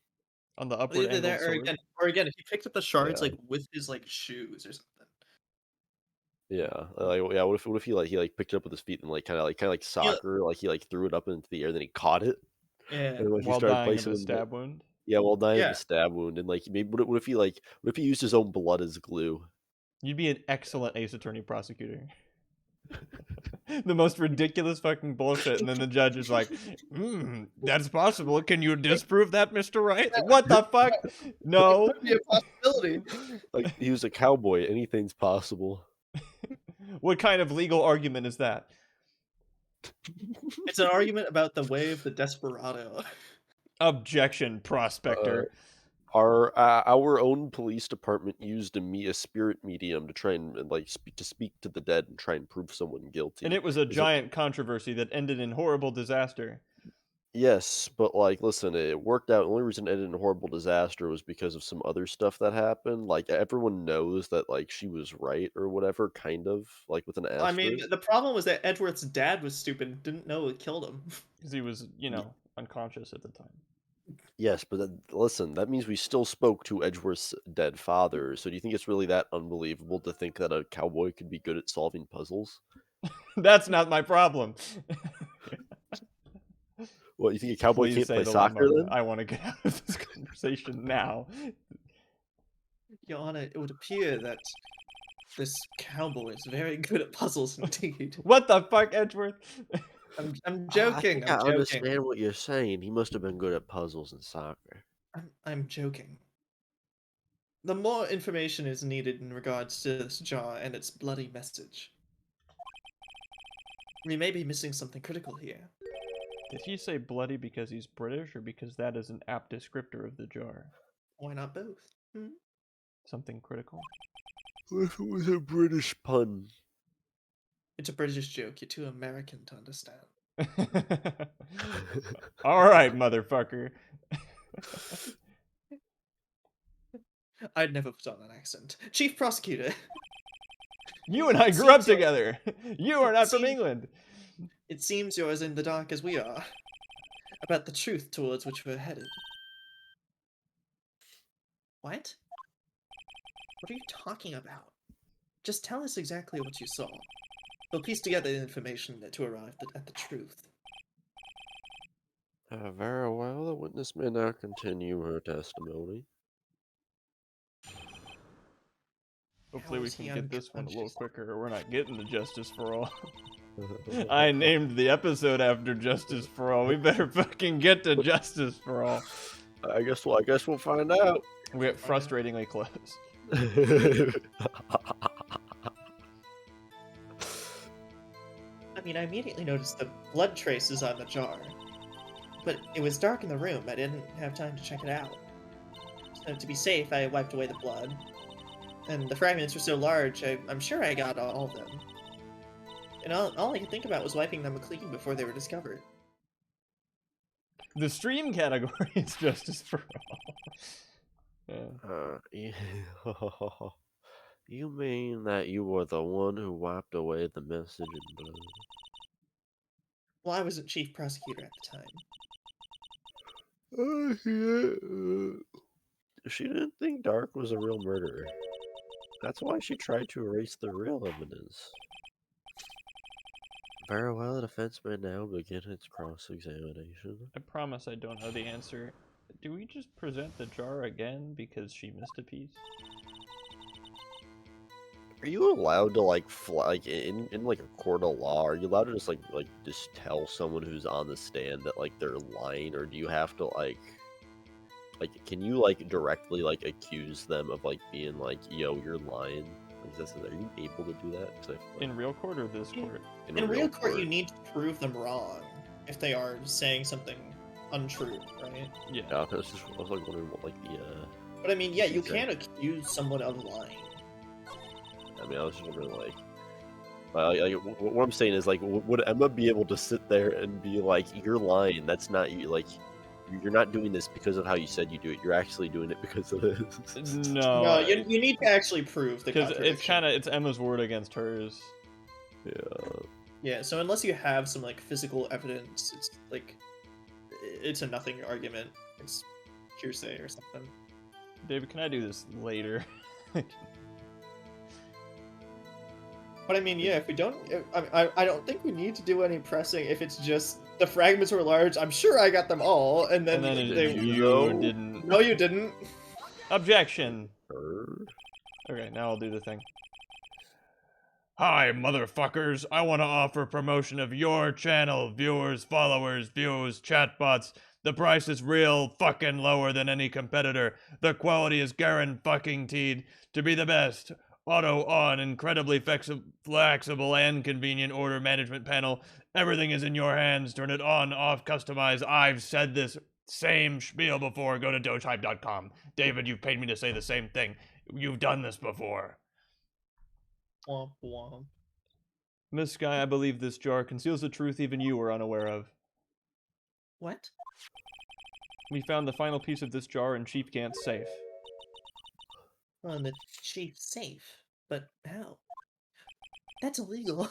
On the upward Either angled that, sword. or again, if he picked up the shards Yeah. like with his like shoes or something. Yeah, yeah. What if he picked it up with his feet and kind of like soccer, like he like threw it up into the air, then he caught it, Yeah. and like he While started dying of placing a it. stab wound. Yeah, while dying of Yeah. a stab wound, and like maybe what if he used his own blood as glue? You'd be an excellent Ace Attorney prosecutor. The most ridiculous fucking bullshit, and then the judge is like, that's possible. Can you disprove that, Mr. Wright? What the fuck? No. Could be a possibility. Like he was a cowboy, anything's possible. What kind of legal argument is that? It's an argument about the way of the desperado. Objection, prospector. Our own police department used a spirit medium to try and like speak to the dead and try and prove someone And guilty. it was a Is it? giant controversy that ended in horrible disaster. Yes, but like, listen, it worked out. The only reason it ended in a horrible disaster was because of some other stuff that happened. Like everyone knows that like she was right or whatever, kind of like with an I mean, asterisk. the problem was that Edward's dad was stupid and didn't know it killed him. Because he was, Y- unconscious at the time. Yes, but listen, that means we still spoke to Edgeworth's dead father. So do you think it's really that unbelievable to think that a cowboy could be good at solving puzzles? That's not my problem. What, you think a cowboy Please can't say play the line, soccer Marta. then? I want to get out of this conversation now. Your Honor, it would appear that this cowboy is very good at puzzles indeed. What the fuck, Edgeworth? I'm I joking. think I'm I joking. understand what you're saying. He must have been good at puzzles and soccer. I'm joking. The more information is needed in regards to this jar and its bloody message. We may be missing something critical here. Did he say bloody because he's British or because that is an apt descriptor of the jar? Why not both? Hmm? Something critical? What if it was a British pun? It's a British joke. You're too American to understand. Alright, motherfucker. I'd never put on an accent. Chief Prosecutor. You and I grew Seems up like- together. You are not from seems- England. It seems you're as in the dark as we are. About the truth towards which we're headed. What? What are you talking about? Just tell us exactly what you saw. We'll piece together the information to arrive at the truth. Very well, the witness may now continue her testimony. Hopefully How we is can he get this one a little unconscious? quicker or we're not getting the Justice for All. I named the episode after Justice for All. We better fucking get to Justice for All. I guess we'll find out. We get frustratingly close. I mean, I immediately noticed the blood traces on the jar. But it was dark in the room. I didn't have time to check it out. So to be safe, I wiped away the blood. And the fragments were so large, I'm sure I got all of them. And all I could think about was wiping them clean before they were discovered. The stream category is Justice for All. Yeah. You mean that you were the one who wiped away the message in blood? Well, I wasn't chief prosecutor at the time. She didn't think Dark was a real murderer. That's why she tried to erase the real evidence. Very well, the defense may now begin its cross-examination. I promise I don't know the answer. Do we just present the jar again because she missed a piece? Are you allowed to like in like a court of law? Are you allowed to just tell someone who's on the stand that like they're lying, or do you have to like can you like directly like accuse them of like being like, yo, you're lying? Like, are you able to do that? 'Cause I feel like In real court or this court? In real court, you need to prove them wrong if they are saying something untrue, right? Yeah. Yeah, I was like wondering what like the But I mean, yeah, you Okay. can't accuse someone of lying. I mean, I was just wondering what I'm saying is like, would Emma be able to sit there and be like, you're lying? That's not you. Like, you're not doing this because of how you said you do it. You're actually doing it because of this. No. No, you need to actually prove the Because it's contradiction. it's Emma's word against hers. Yeah. Yeah, so unless you have some like physical evidence, it's like it's a nothing argument. It's hearsay or something. David, can I do this later? But I mean, yeah, if we don't, I don't think we need to do any pressing. If it's just the fragments were large, I'm sure I got them all, and then And then they. you know? didn't. No, you didn't. Objection. Heard? Okay, now I'll do the thing. Hi, motherfuckers. I want to offer promotion of your channel. Viewers, followers, views, chatbots. The price is real fucking lower than any competitor. The quality is guaranteed to be the best. Auto on, incredibly flexible and convenient order management panel. Everything is in your hands. Turn it on, off, customize. I've said this Same spiel before. Go to dogehype.com. David, you've paid me to say the same thing. You've done this before. Womp womp. Miss Sky, I believe this jar conceals a truth even you were unaware of. What? We found the final piece of this jar in Chief Gant's safe. On the chief's safe. But how? That's illegal.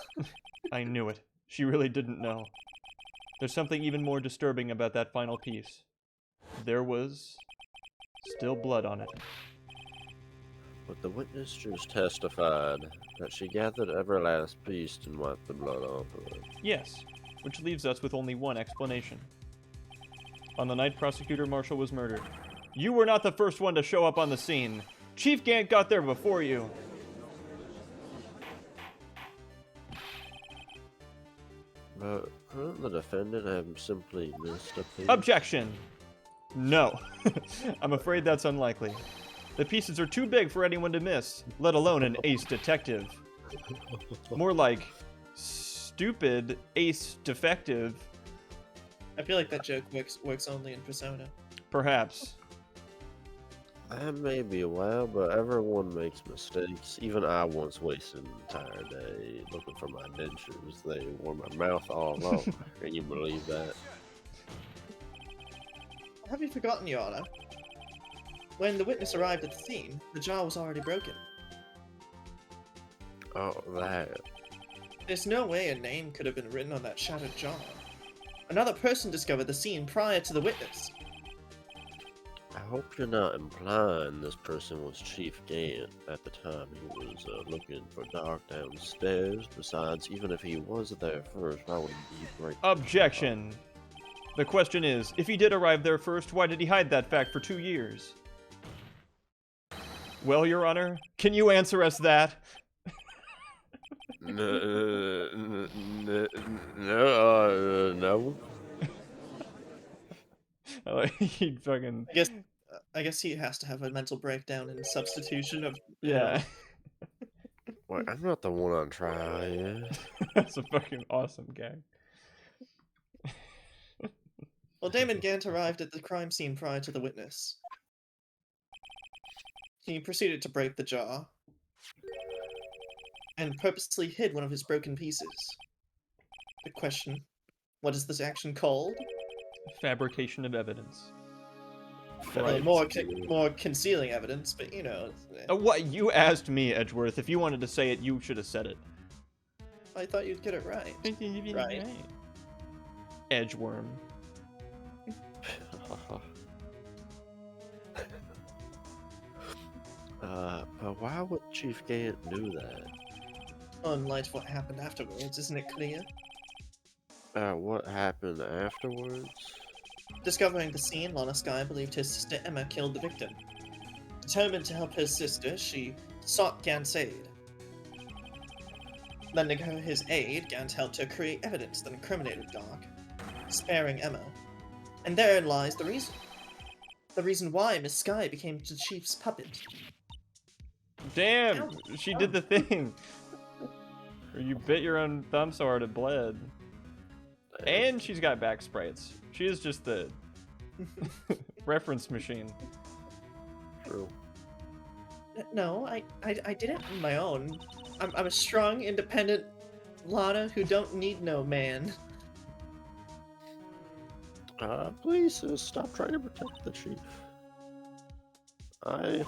I knew it. She really didn't know. There's something even more disturbing about that final piece. There was still blood on it. But the witness just testified that she gathered every last piece and wiped the blood off of it. Yes, which leaves us with only one explanation. On the night Prosecutor Marshall was murdered, you were not the first one to show up on the scene. Chief Gant got there before you. But couldn't the defendant have simply missed a piece? Objection! No. I'm afraid that's unlikely. The pieces are too big for anyone to miss, let alone an ace detective. More like stupid ace defective. I feel like that joke works only in Persona. Perhaps. That may be well, but everyone makes mistakes. Even I once wasted an entire day looking for my dentures. They wore my mouth all off. Can you believe that? Have you forgotten, Your Honor? When the witness arrived at the scene, the jar was already broken. Oh, that. There's no way a name could have been written on that shattered jar. Another person discovered the scene prior to the witness. I hope you're not implying this person was Chief Gant at the time he was looking for Dark downstairs. Besides, even if he was there first, why would he break? Objection. The question is, if he did arrive there first, why did he hide that fact for 2 years? Well, Your Honor, can you answer us that? No. He'd fucking... I guess he has to have a mental breakdown in substitution of... Yeah. Wait, I'm not the one on trial here. That's a fucking awesome gag. Well, Damon Gant arrived at the crime scene prior to the witness. He proceeded to break the jar and purposely hid one of his broken pieces. The question, what is this action called? Fabrication of evidence. More concealing evidence, but you know. What? You asked me, Edgeworth. If you wanted to say it, you should have said it. I thought you'd get it right. Right. Edgeworm. But why would Chief Gant do that? In light of what happened afterwards, isn't it clear? What happened afterwards? Discovering the scene, Lana Skye believed his sister Emma killed the victim. Determined to help his sister, she sought Gant's aid. Lending her his aid, Gant helped her create evidence that incriminated Doc, sparing Emma. And therein lies the reason. The reason why Miss Skye became the Chief's puppet. Damn! She did the thing! Or you bit your own thumb so hard it bled. And she's got back sprites. She is just the reference machine. True. No, I did it on my own. I'm a strong, independent Lana who don't need no man. Please stop trying to protect the chief. I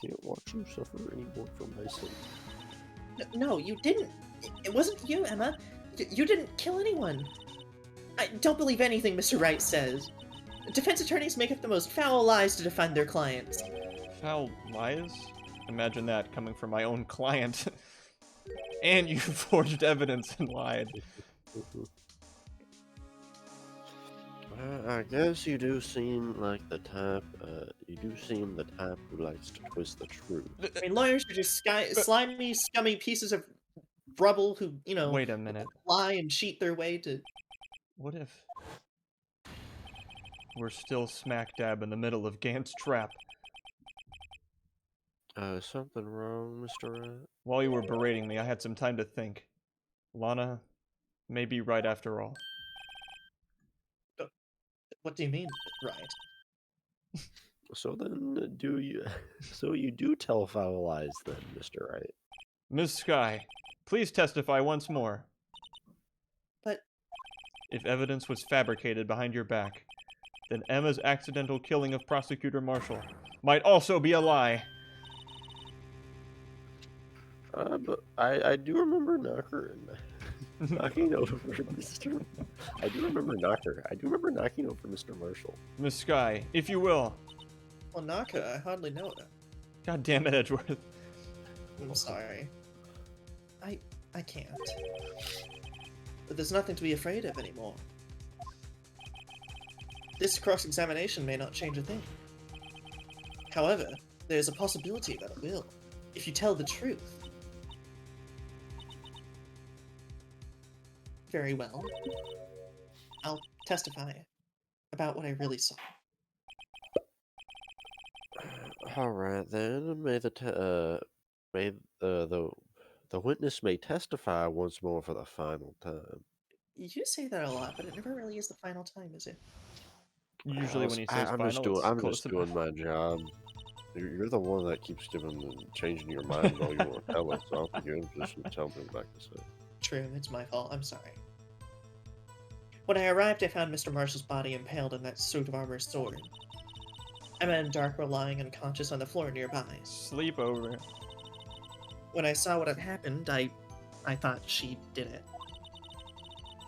can't watch you suffer anymore from my sin. No, you didn't. It wasn't you, Emma. You didn't kill anyone. I don't believe anything Mr. Wright says. Defense attorneys make up the most foul lies to defend their clients. Foul lies? Imagine that coming from my own client. And you forged evidence and lied. I guess you do seem like the type. You do seem the type who likes to twist the truth. I mean, lawyers are just slimy, scummy pieces of rubble who, you know, Wait a minute. lie and cheat their way to... What if we're still smack dab in the middle of Gant's trap? Something wrong, Mr. Wright? While you were berating me, I had some time to think. Lana may be right after all. What do you mean, right? So then, do you? So you do tell foul lies, then, Mr. Wright? Ms. Sky, please testify once more. But If evidence was fabricated behind your back, then Emma's accidental killing of Prosecutor Marshall might also be a lie. But I do remember knocking over Mr. I do remember knocking over Mr. Marshall. Miss Sky, if you will. well, Naka, I hardly know her. God damn it, Edgeworth. I'm sorry. I can't. But there's nothing to be afraid of anymore. This cross-examination may not change a thing. However, there's a possibility that it will, if you tell the truth. Very well. I'll testify about what I really saw. All right then. May the witness may testify once more for the final time. You say that a lot, but it never really is the final time, is it? Usually when he says I'm final, it's I'm close just enough. doing my job. You're the one that keeps changing your mind while you want to tell us. So I don't think you're in a position to tell me what to say. True, it's my fault. I'm sorry. When I arrived, I found Mr. Marshall's body impaled on that suit of armor sword. Emma and Dark were lying unconscious on the floor nearby. Sleepover. When I saw what had happened, I thought she did it.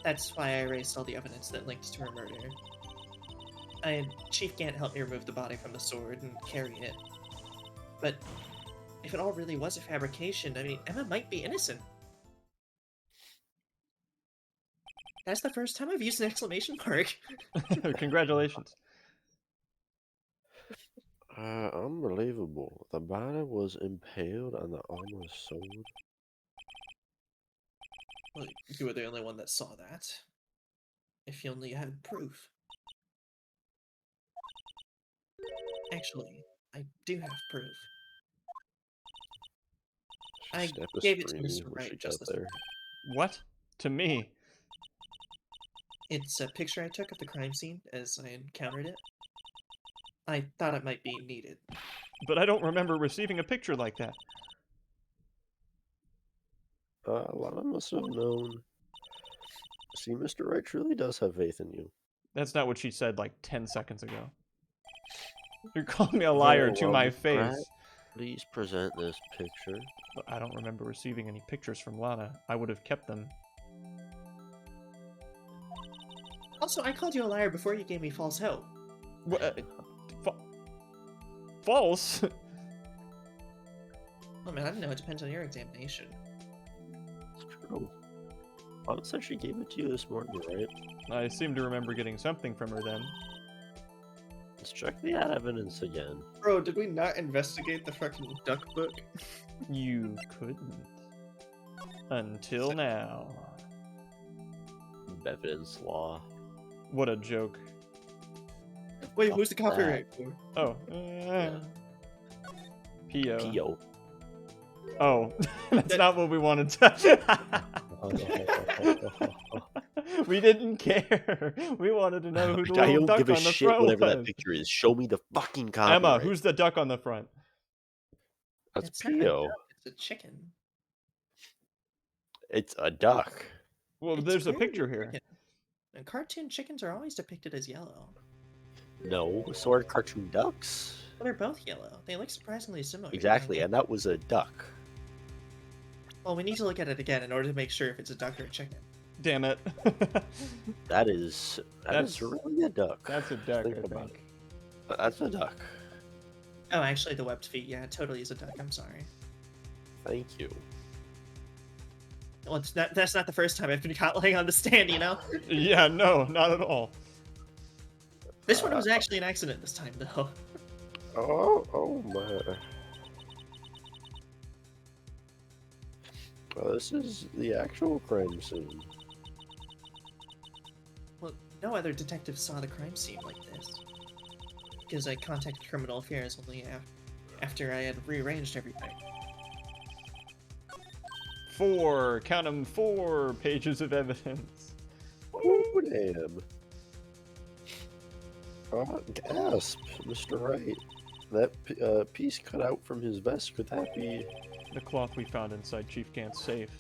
That's why I erased all the evidence that linked to her murder. Chief can't help me remove the body from the sword and carry it. But if it all really was a fabrication, I mean, Emma might be innocent. That's the first time I've used an exclamation mark. Congratulations. Unbelievable. The body was impaled on the armor sword. Well, you were the only one that saw that. If you only had proof. Actually, I do have proof. I Snap a gave it to screen Mr. when Wright she just got this there. morning. What? To me? It's a picture I took of the crime scene as I encountered it. I thought it might be needed. But I don't remember receiving a picture like that. Lana must have known. See, Mr. Wright truly does have faith in you. That's not what she said like 10 seconds ago. You're calling me a liar to my Mr. Wright, face. please present this picture. But I don't remember receiving any pictures from Lana. I would have kept them. Also, I called you a liar before you gave me false hope. What? False? Oh man, I don't know, it depends on your examination. It's true. Mama said she gave it to you this morning, right? I seem to remember getting something from her then. Let's check the evidence again. Bro, did we not investigate the fucking duck book? You couldn't. Until now. Evidence law. What a joke. Wait, who's the copyright for? Oh. P.O. P.O. Oh, that's not what we wanted to. We didn't care. We wanted to know who the I little don't duck give a on the shit front whatever that was. picture is. Show me the fucking copyright. Emma, who's the duck on the front? That's It's not a P.O. duck, it's a chicken. It's a duck. Well, It's there's a very picture here. chicken. And cartoon chickens are always depicted as yellow. No, so are cartoon ducks. Well, they're both yellow. They look surprisingly similar. Exactly, and that was a duck. Well, we need to look at it again in order to make sure if it's a duck or a chicken. Damn it. That is That's- really a duck. That's a duck, Think I about think. That's a duck. Oh, actually, the webbed feet. Yeah, it totally is a duck. I'm sorry. Thank you. Well, that's not the first time I've been caught laying on the stand, you know? Yeah, no, not at all. This one was actually an accident this time, though. Oh my. Well, this is the actual crime scene. Well, no other detective saw the crime scene like this. Because I contacted Criminal Affairs only after I had rearranged everything. 4, count 'em, 4 pages of evidence. Oh damn. Gasp, Mr. Wright. That piece cut out from his vest, could that be... The cloth we found inside Chief Gant's safe.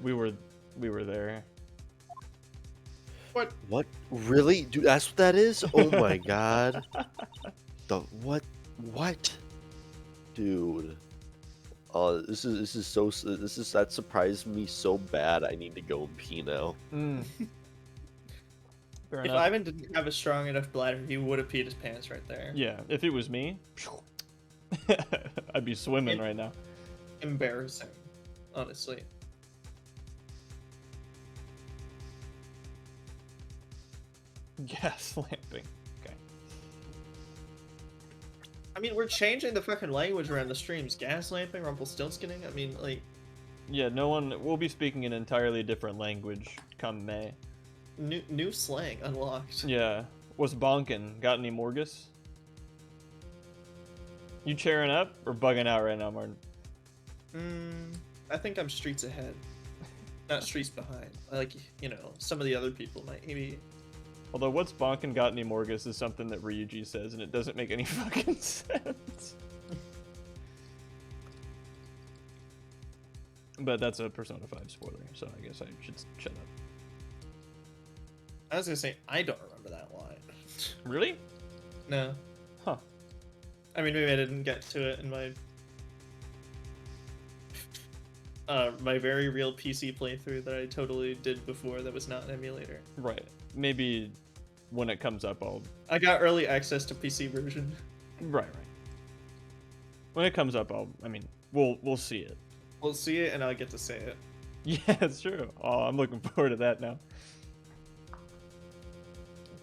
We were there. What? Really? Dude, that's what that is? Oh my god. What? What? Dude. That surprised me so bad. I need to go and pee now. Fair If enough. Ivan didn't have a strong enough bladder, he would have peed his pants right there. Yeah, if it was me, I'd be swimming right now. Embarrassing, honestly. Gas lamping. Okay. I mean, we're changing the fucking language around the streams. Gaslamping, Rumpelstiltskinning. I mean, like, Yeah, no one. We'll be speaking an entirely different language come May. new slang unlocked. Yeah. What's bonkin'? Got any Morgus? You cheering up or bugging out right now, Martin? I think I'm streets ahead, not streets behind. Like, you know, some of the other people might maybe. Although, what's bonkin' got any Morgus is something that Ryuji says, and it doesn't make any fucking sense. But that's a Persona 5 spoiler, so I guess I should shut up. I was gonna say I don't remember that line. Really? No. Huh. I mean, maybe I didn't get to it in my my very real PC playthrough that I totally did before that was not an emulator. Right. Maybe when it comes up, I'll... I got early access to PC version. Right. When it comes up, I mean, we'll see it. We'll see it and I'll get to say it. Yeah, it's true. Oh, I'm looking forward to that now.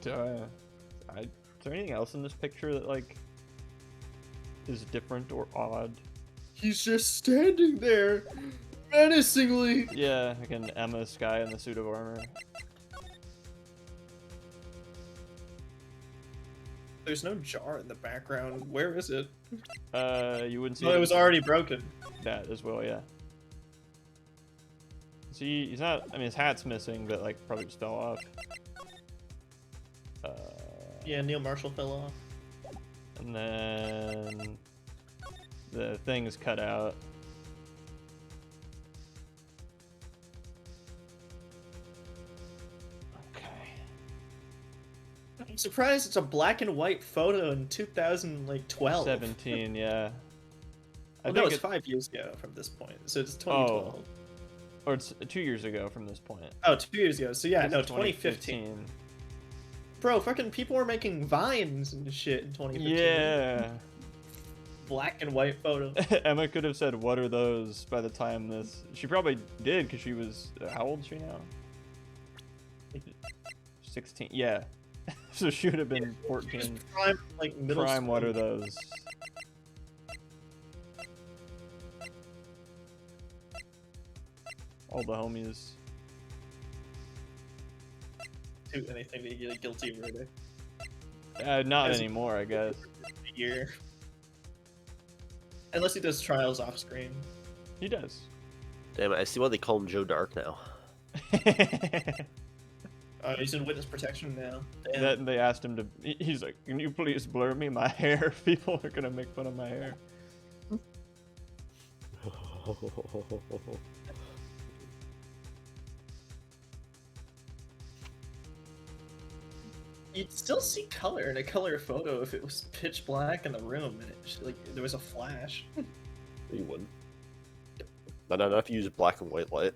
Is there anything else in this picture that, like, is different or odd? He's just standing there, menacingly. Yeah, like an Emma's guy in the suit of armor. There's no jar in the background. Where is it? You wouldn't see Oh, it was already broken. that as well, yeah. See, he's not... I mean, his hat's missing, but, like, probably just fell off. Yeah, Neil Marshall fell off. And then... the thing's cut out. Okay. I'm surprised it's a black and white photo in 2012. 17, yeah. No, it's 5 years ago from this point, so it's 2012. Or it's 2 years ago from this point. Oh, 2 years ago. So yeah, It's no, 2015. Bro, fucking people were making vines and shit in 2015. Yeah. Black and white photo. Emma could have said, "What are those?" by the time this. She probably did because she was. How old is she now? 16. Yeah. So she would have been 14. Prime, like middle Prime. school. What are those? All the homies. Do anything to get a guilty verdict. Not As- anymore, I guess. A year. Unless he does trials off screen. He does. Damn it, I see why they call him Joe Dark now. He's in witness protection now. Damn. That they asked him to. He's like, "Can you please blur me my hair? People are gonna make fun of my hair." You'd still see color in a color photo if it was pitch black in the room and it just, like there was a flash. You wouldn't. Not if you use black and white light.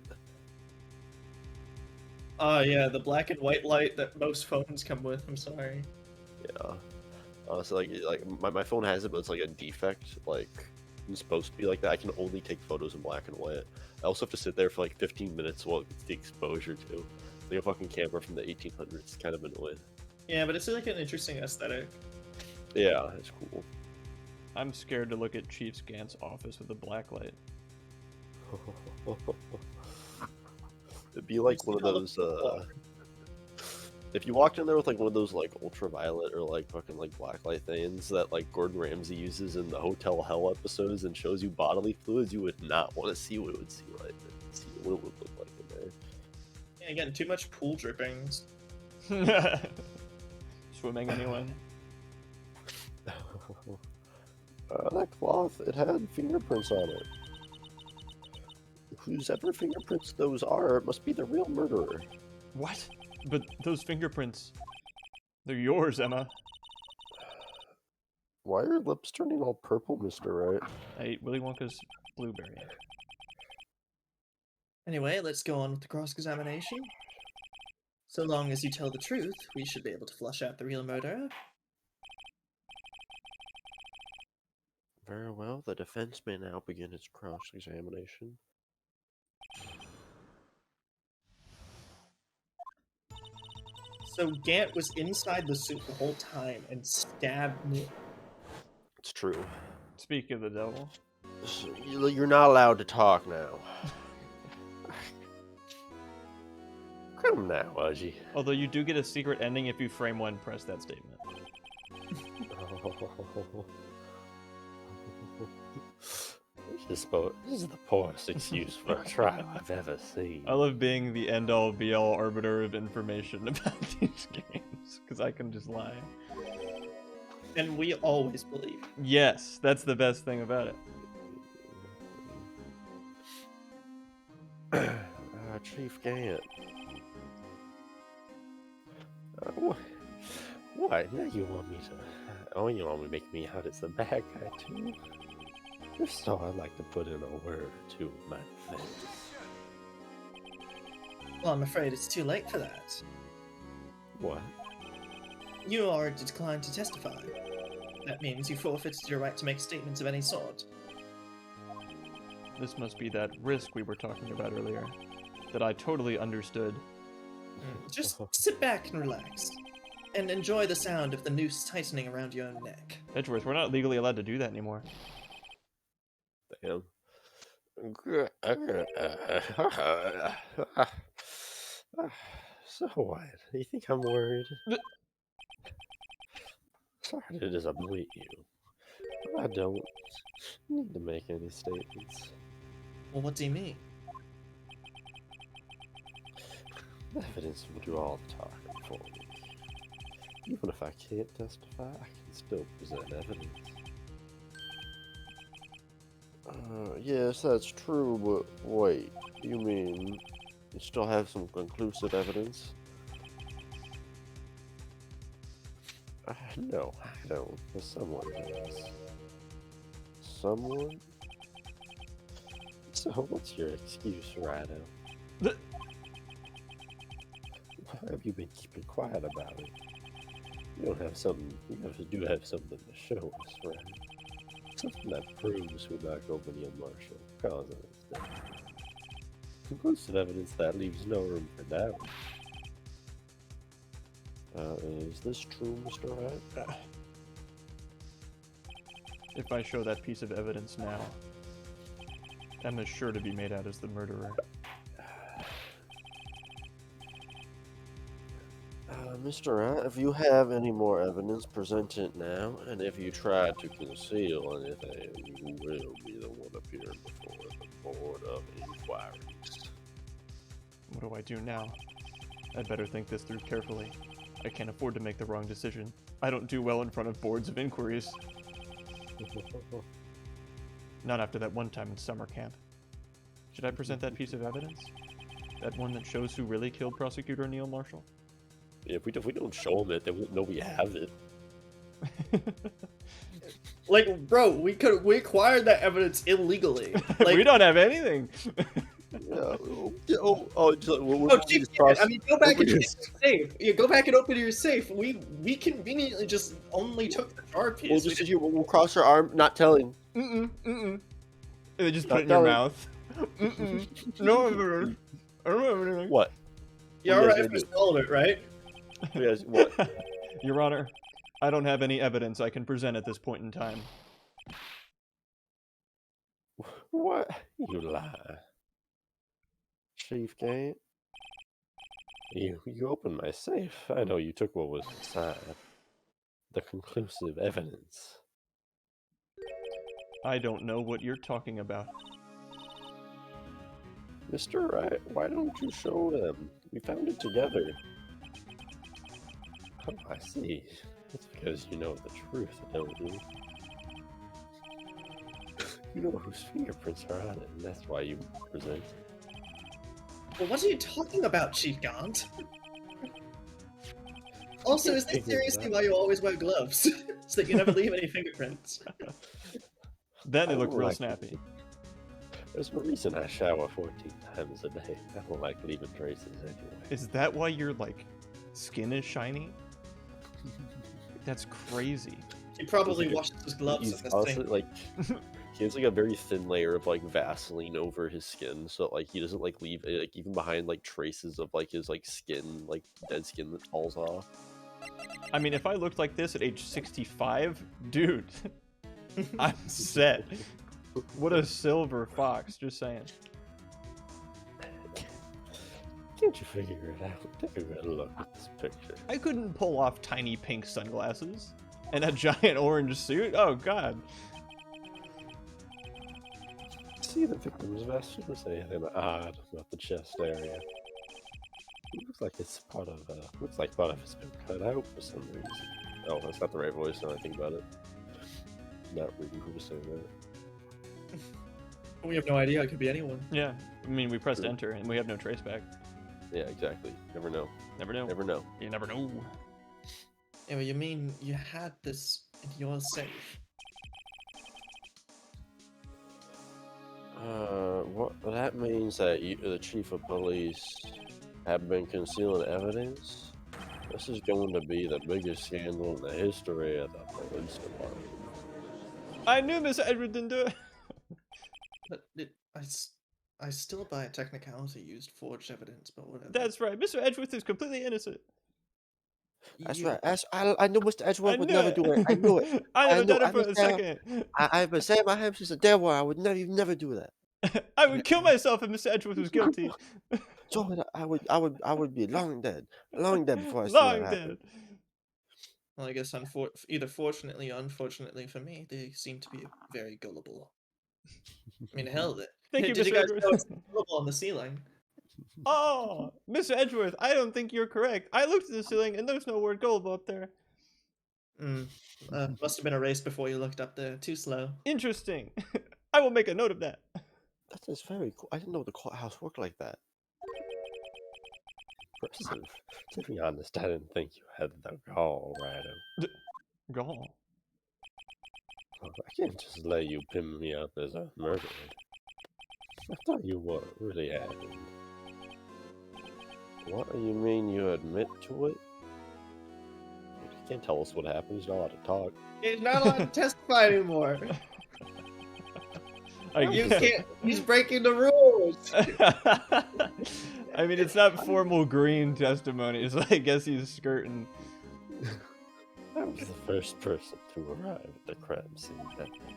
Oh yeah, the black and white light that most phones come with. I'm sorry. Yeah. Honestly, like my phone has it, but it's like a defect. Like it's supposed to be like that. I can only take photos in black and white. I also have to sit there for like 15 minutes while it gets the exposure too. Like a fucking camera from the 1800s. It's kind of annoying. Yeah, but it's like an interesting aesthetic. Yeah, it's cool. I'm scared to look at Chief Gant's office with a black light. It'd be like one of those. If you walked in there with like one of those like ultraviolet or like fucking like blacklight things that like Gordon Ramsay uses in the Hotel Hell episodes and shows you bodily fluids, you would not want to see what it would see like. See what it would look like in there. Again, too much pool drippings. Swimming, anyone? That cloth, it had fingerprints on it. Whosever fingerprints those are must be the real murderer. What? But those fingerprints, they're yours, Emma. Why are your lips turning all purple, Mr. Wright? I ate Willy Wonka's blueberry. Anyway, let's go on with the cross-examination. So long as you tell the truth, we should be able to flush out the real murderer. Very well, the defense may now begin its cross-examination. So Gant was inside the suit the whole time and stabbed me. It's true. Speak of the devil. So you're not allowed to talk now. Come now, Udgy. Although you do get a secret ending if you frame one press that statement. This is the poorest excuse for a trial I've ever seen. I love being the end-all be-all arbiter of information about these games, because I can just lie. And we always believe. Yes, that's the best thing about it. Chief Gant. What? Now you want me to... Oh, you want me to make me out as the bad guy, too? If so, I'd like to put in a word or two of my defense. Well, I'm afraid it's too late for that. What? You are declined to testify. That means you forfeited your right to make statements of any sort. This must be that risk we were talking about earlier, that I totally understood. Just sit back and relax, and enjoy the sound of the noose tightening around your neck. Edgeworth, we're not legally allowed to do that anymore. Damn. So what? You think I'm worried? Sorry to disappoint you. I don't need to make any statements. Well, what do you mean? Evidence will do all the talking for me. Even if I can't testify, I can still present evidence. Yes, that's true, but wait, you mean you still have some conclusive evidence? No, I don't, but someone does. Someone? So what's your excuse, Rhino? Why have you been keeping quiet about it? You don't have something, you do have something to show us, right? Something that proves who knocked over Neil Marshall, cause of his death. Conclusive evidence that leaves no room for doubt. Is this true, Mr. Wright? If I show that piece of evidence now, Emma's sure to be made out as the murderer. Mr. Wright, if you have any more evidence, present it now, and if you try to conceal anything, you will be the one appearing before the Board of Inquiries. What do I do now? I'd better think this through carefully. I can't afford to make the wrong decision. I don't do well in front of boards of inquiries. Not after that one time in summer camp. Should I present that piece of evidence? That one that shows who really killed Prosecutor Neil Marshall? If we don't show them it, they won't know we have it. Like, bro, we acquired that evidence illegally. Like, We don't have anything. Chief, I mean, go back and open your safe. Yeah, go back and open your safe. We conveniently just only took the jar piece. We'll just we'll cross our arm, not telling. And they just put it in Not your telling. mouth. No evidence. I don't have anything. What? You're alright if we swallowed it, right? Yes, what? Your Honor, I don't have any evidence I can present at this point in time. What? You lie. Chief Gant? You opened my safe. I know you took what was inside. The conclusive evidence. I don't know what you're talking about. Mister, why don't you show them? We found it together. Oh, I see. It's because you know the truth, don't you? You know whose fingerprints are on it, and that's why you present. Well, what are you talking about, Chief Gaunt? Also, is this seriously why you always wear gloves? So that you never leave any fingerprints? Then I they look don't real like snappy. There's a reason I shower 14 times a day. I don't like leaving traces anyway. Is that why your like skin is shiny? That's crazy. He probably He's like washes his gloves He's at this constantly thing. like he has like a very thin layer of like Vaseline over his skin, so like he doesn't like leave like even behind like traces of like his like skin, like dead skin that falls off. I mean, if I looked like this at age 65, dude, I'm set. What a silver fox, just saying. Can't you figure it out? Take a good look at this picture. I couldn't pull off tiny pink sunglasses and a giant orange suit. Oh god. See the victim's vest? There's anything odd about the chest area. It looks like it's part of it's been cut out for some reason. Oh, that's not the right voice now I think about it. Not really who to say that. We have no idea. It could be anyone. Yeah, I mean, we pressed True. enter and we have no trace back. Yeah, exactly. Never know. Never know. Never know. You never know. Yeah, well, you mean you had this in your safe? What? That means that you, the chief of police, have been concealing evidence? This is going to be the biggest scandal in the history of the police department. I knew Miss Edward didn't do it. But I still, by a technicality, used forged evidence, but whatever. That's right. Mr. Edgeworth is completely innocent. That's You- right. I knew Mr. I Edgeworth would knew never it. do it. I knew it. I never knew- done I it for a understand. second. I've been saying my hand since the day one. I would never do that. I would kill myself if Mr. Edgeworth was guilty. So I would be long dead before I see Long that happen. dead. Well, I guess either fortunately or unfortunately for me, they seem to be very gullible. I mean, hell, Thank you, did you Mr. guys Edgeworth. know it's gullible on the ceiling? Oh, Mr. Edgeworth, I don't think you're correct. I looked at the ceiling and there's no word gullible up there. Must have been erased before you looked up there. Too slow. Interesting. I will make a note of that. That is very cool. I didn't know the courthouse worked like that. Impressive. To be honest, I didn't think you had the gall, Ryder. Gall. I can't just let you pin me up as a murderer. I thought you were really happened. What do you mean you admit to it? You can't tell us what happened. He's not allowed to talk. He's not allowed to testify anymore. You can't. He's breaking the rules. I mean, it's not formal green testimony, so I guess he's skirting. I was the first person to arrive at the crime scene that day.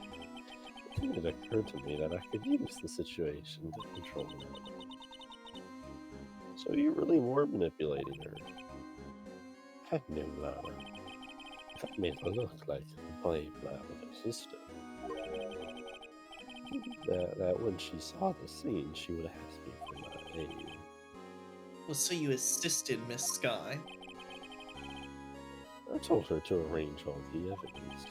It occurred to me that I could use the situation to control it. So you really were manipulating her. I knew Lana. That made her look like a blame my older sister. That when she saw the scene, she would ask me for my aid. Well, so you assisted Miss Sky. I told her to arrange all the evidence.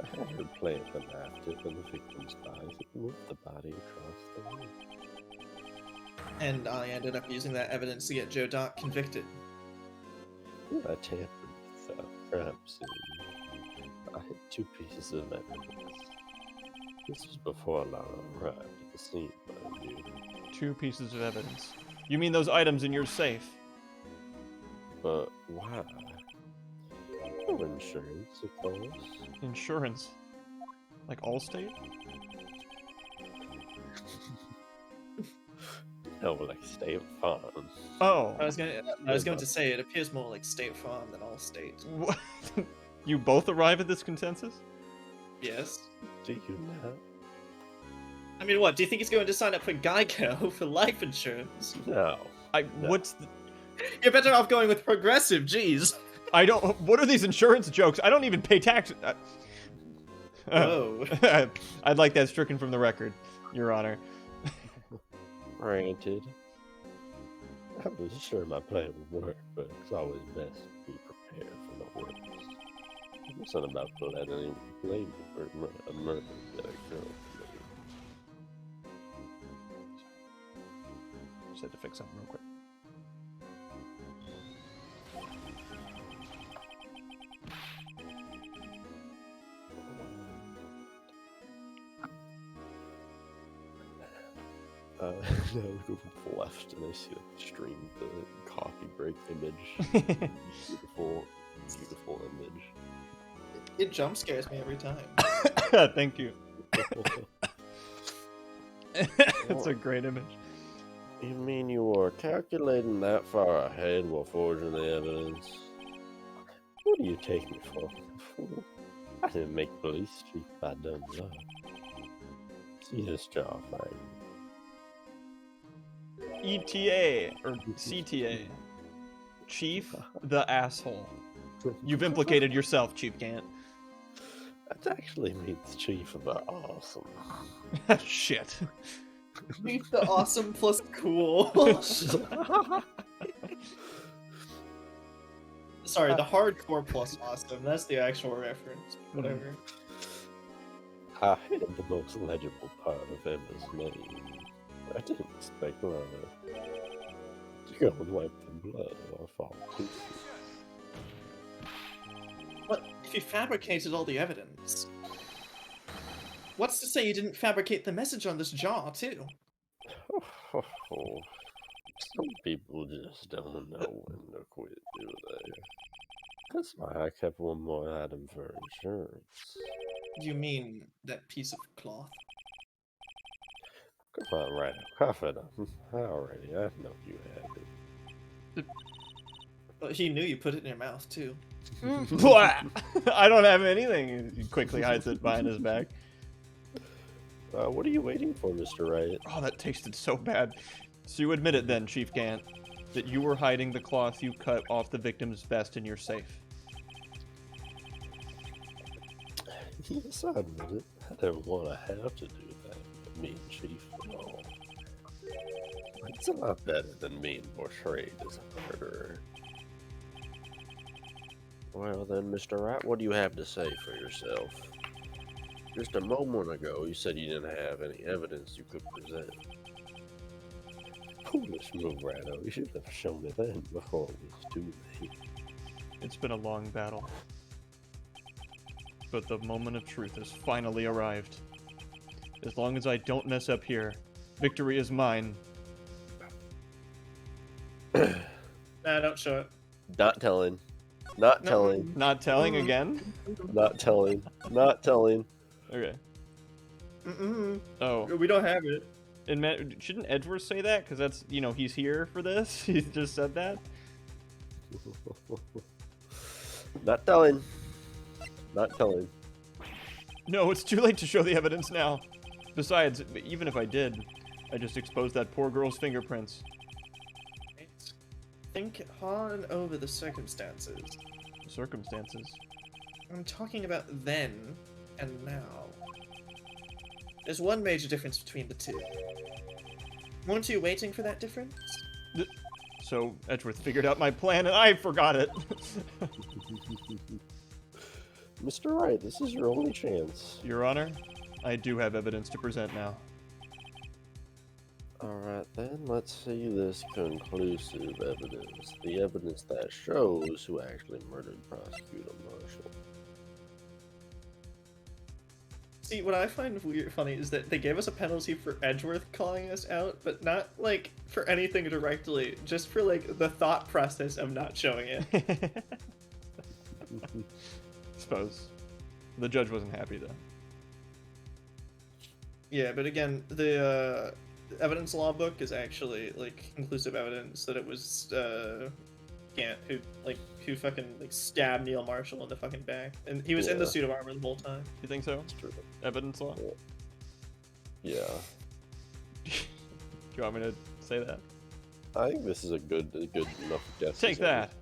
I had her plant them after the victim's bodies and move the body across the room. And I ended up using that evidence to get Joe Doc convicted. I tampered with the crime scene. I had 2 pieces of evidence. This was before Lara arrived at the scene, mind you. 2 pieces of evidence. You mean those items in your safe? But why? For insurance, of course. Insurance? Like Allstate? No, like State Farm. Oh. I was going to say it appears more like State Farm than Allstate. What? You both arrive at this consensus? Yes. Do you not? I mean, what? Do you think he's going to sign up for Geico for life insurance? No. No. No. You're better off going with Progressive. Jeez. I don't. What are these insurance jokes? I don't even pay tax. Whoa. I'd like that stricken from the record, Your Honor. Granted, I was sure my plan would work, but it's always best to be prepared for the worst. I wasn't about to let anyone blame me for a murder that a girl committed. Just had to fix something real quick. Now I go left and I see the stream, the coffee break image. Beautiful, beautiful image. It jump scares me every time. Thank you. It's a great image. You mean you were calculating that far ahead while forging the evidence? What do you take me for? Fool? I didn't make police chief by dumb luck. See this jaw fight. ETA or CTA. Chief the asshole. You've implicated yourself, Chief Gant. That actually means chief of the awesome. Shit. Meet the awesome plus cool. Sorry, the hardcore plus awesome. That's the actual reference. Whatever. I had the most legible part of Emma's name. I didn't expect Lana to go and wipe the blood off all pieces. But if you fabricated all the evidence, what's to say you didn't fabricate the message on this jar too? Some people just don't know when to quit, do they? That's why I kept one more item for insurance. You mean that piece of cloth? Come on, right, cough it up. Alrighty, I know you had it. Well, he knew you put it in your mouth too. I don't have anything. He quickly hides it behind his back. What are you waiting for, Mr. Wright? Oh, that tasted so bad. So you admit it then, Chief Gant, that you were hiding the cloth you cut off the victim's vest in your safe. Yes, I admit it. I didn't want to have to do that. But me and Chief and all. It's a lot better than being portrayed as a murderer. Well then, Mr. Wright, what do you have to say for yourself? Just a moment ago, you said you didn't have any evidence you could present. Foolish move, Rado. You should have shown it then before it was too late. It's been a long battle. But the moment of truth has finally arrived. As long as I don't mess up here, victory is mine. Nah, don't show it. Not telling. Not No. telling. Not telling again? Not telling. Not telling. Okay. Mm-mm. Oh. We don't have it. And shouldn't Edgeworth say that? Because that's, you know, he's here for this. He just said that. Not telling. Not telling. No, it's too late to show the evidence now. Besides, even if I did, I just exposed that poor girl's fingerprints. Think on over the circumstances. Circumstances. I'm talking about then and now. There's one major difference between the two. Weren't you waiting for that difference? So Edgeworth figured out my plan and I forgot it. Mr. Wright, this is your only chance. Your Honor, I do have evidence to present now. Alright then, let's see this conclusive evidence. The evidence that shows who actually murdered Prosecutor Marshall. See, what I find weird funny is that they gave us a penalty for Edgeworth calling us out, but not, like, for anything directly, just for, like, the thought process of not showing it. Suppose. The judge wasn't happy, though. Yeah, but again, the evidence law book is actually, like, conclusive evidence that it was, Gant who fucking, like, stabbed Neil Marshall in the fucking back. And he was in the Yeah. suit of armor the whole time. You think so? It's true. Evidence law? Yeah. Do you want me to say that? I think this is a good enough guess. Take that!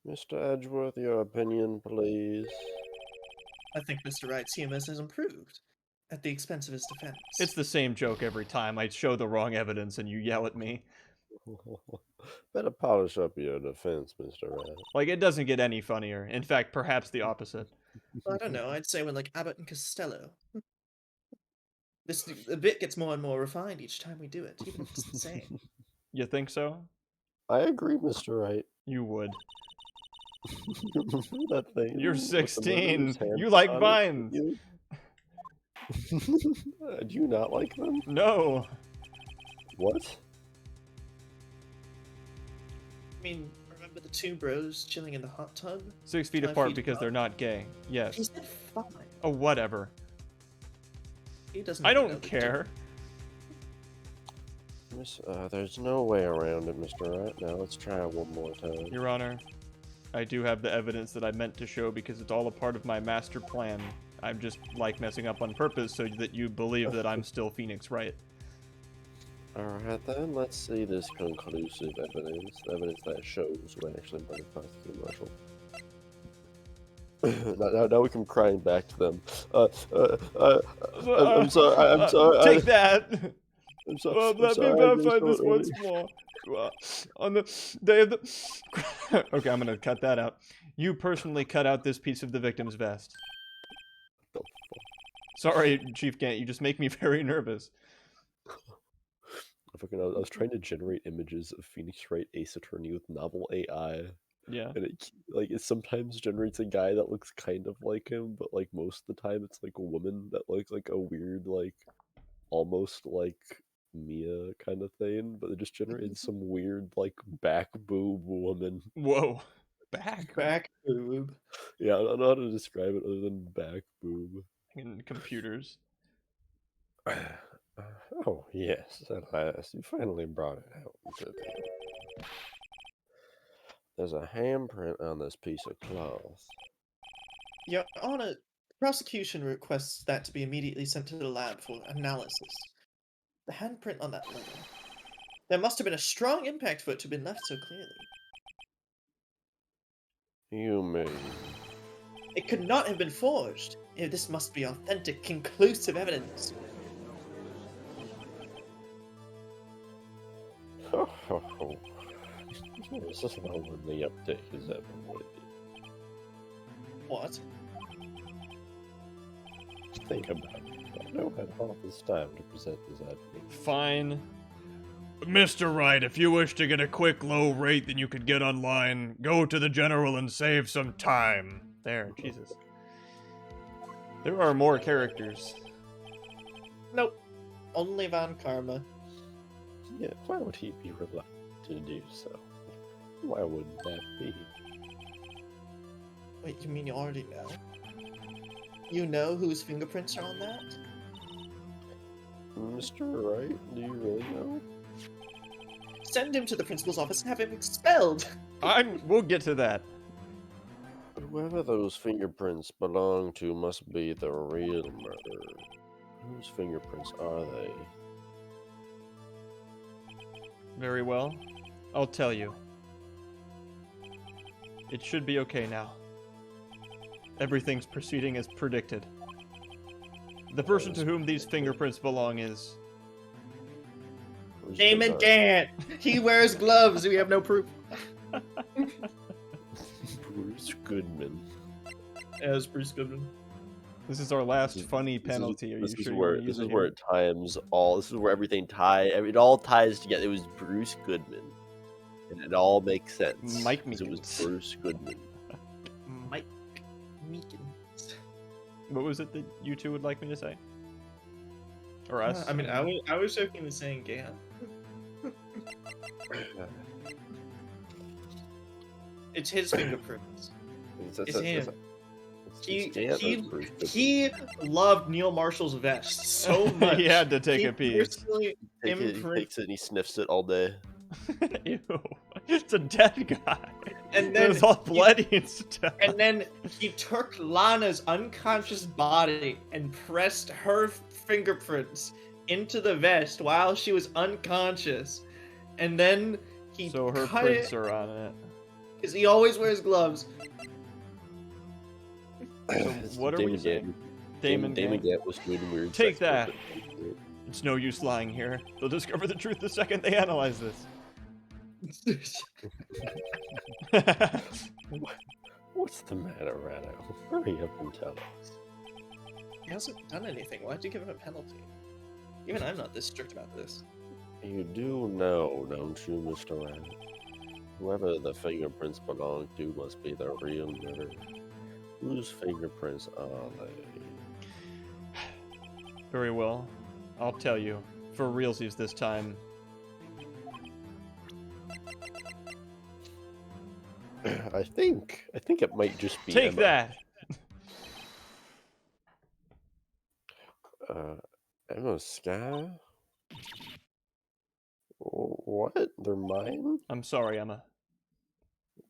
Mr. Edgeworth, your opinion, please. I think Mr. Wright's humus has improved. at the expense of his defense. It's the same joke every time. I show the wrong evidence and you yell at me. Better polish up your defense, Mr. Rat. Like, it doesn't get any funnier. In fact, perhaps the opposite. Well, I don't know. I'd say when like Abbott and Costello. The bit gets more and more refined each time we do it, even if it's the same. You think so? I agree, Mr. Wright. You would. That thing. You're with the 16. murderous hand You like on it, vines. you- Do you not like them? No. What? I mean, remember the two bros chilling in the hot tub? 6 feet 5 apart feet because apart? they're not gay. He Yes. said 5. Oh, whatever. He doesn't. I even know don't the care. There's no way around it, Mr. Rat. Now let's try it one more time. Your Honor, I do have the evidence that I meant to show because it's all a part of my master plan. I'm just like messing up on purpose so that you believe that I'm still Phoenix Wright. Alright then, let's see this conclusive evidence. Evidence that shows when actually running past the commercial. now we come crying back to them. I'm sorry, I'm sorry. Take that! I'm sorry. Well, I'm let me sorry, I verify missed this it once earlier. more. On the day of the... Okay, I'm gonna cut that out. You personally cut out this piece of the victim's vest. The Sorry, Chief Gant, you just make me very nervous. I was trying to generate images of Phoenix Wright Ace Attorney with novel AI, Yeah. and it sometimes generates a guy that looks kind of like him, but like most of the time it's like a woman that looks like a weird, like almost like Mia kind of thing, but it just generated some weird like back boob woman. Whoa. Back? Back boob. Yeah, I don't know how to describe it other than back boob. In computers. Oh yes, at last you finally brought it out to me. There's a handprint on this piece of cloth. Your Honor, the prosecution requests that to be immediately sent to the lab for analysis. The handprint on that leather. There must have been a strong impact for it to have been left so clearly. You mean? It could not have been forged. This must be authentic, conclusive evidence. This is not when the update is ever ready. What? Think about it. I know I had all this time to present this evidence. Fine. Mr. Wright, if you wish to get a quick low rate that you could get online, go to the general and save some time. There, Jesus. There are more characters. Nope. Only Von Karma. Yeah, why would he be reluctant to do so? Why wouldn't that be? Wait, you mean you already know? You know whose fingerprints are on that? Mr. Wright, do you really know? Send him to the principal's office and have him expelled! We'll get to that. Whoever those fingerprints belong to must be the real murderer. Whose fingerprints are they? Very well. I'll tell you. It should be okay now. Everything's proceeding as predicted. The person to whom these fingerprints belong is... Who's Damon the- Gant! He wears gloves, we have no proof. Bruce Goodman. As Bruce Goodman. This is our last This is- funny This is- penalty. Are you this is sure where you want to use this it is where here? it times all. This is where everything it all ties together. It was Bruce Goodman, and it all makes sense. Mike 'cause it was Meekins. Bruce Goodman. Mike Meekins. What was it that you two would like me to say? Or us? I mean, I was jokingly saying Gant. It's his fingerprints. It's him. He loved Neil Marshall's vest so much. He had to take he a piece. personally He imprint- takes it and he sniffs it all day. Ew. It's a dead guy. And then It was all he- bloody and stuff. And then he took Lana's unconscious body and pressed her fingerprints into the vest while she was unconscious. And then he So her cut prints it, are on it. because he always wears gloves. So It's what are we Damon saying? Gant. Damon Damon gang. Gant was doing weird Take sex that. work. It's no use lying here. They'll discover the truth the second they analyze this. What's the matter, Rado? Hurry up and tell us. He hasn't done anything. Why'd you give him a penalty? Even I'm not this strict about this. You do know, don't you, Mr. Rado? Whoever the fingerprints belong to must be the real murderer. Whose fingerprints are they? Very well. I'll tell you. For realsies this time. I think it might just be Take Emma. that! Emma Sky? What? They're mine? I'm sorry, Emma.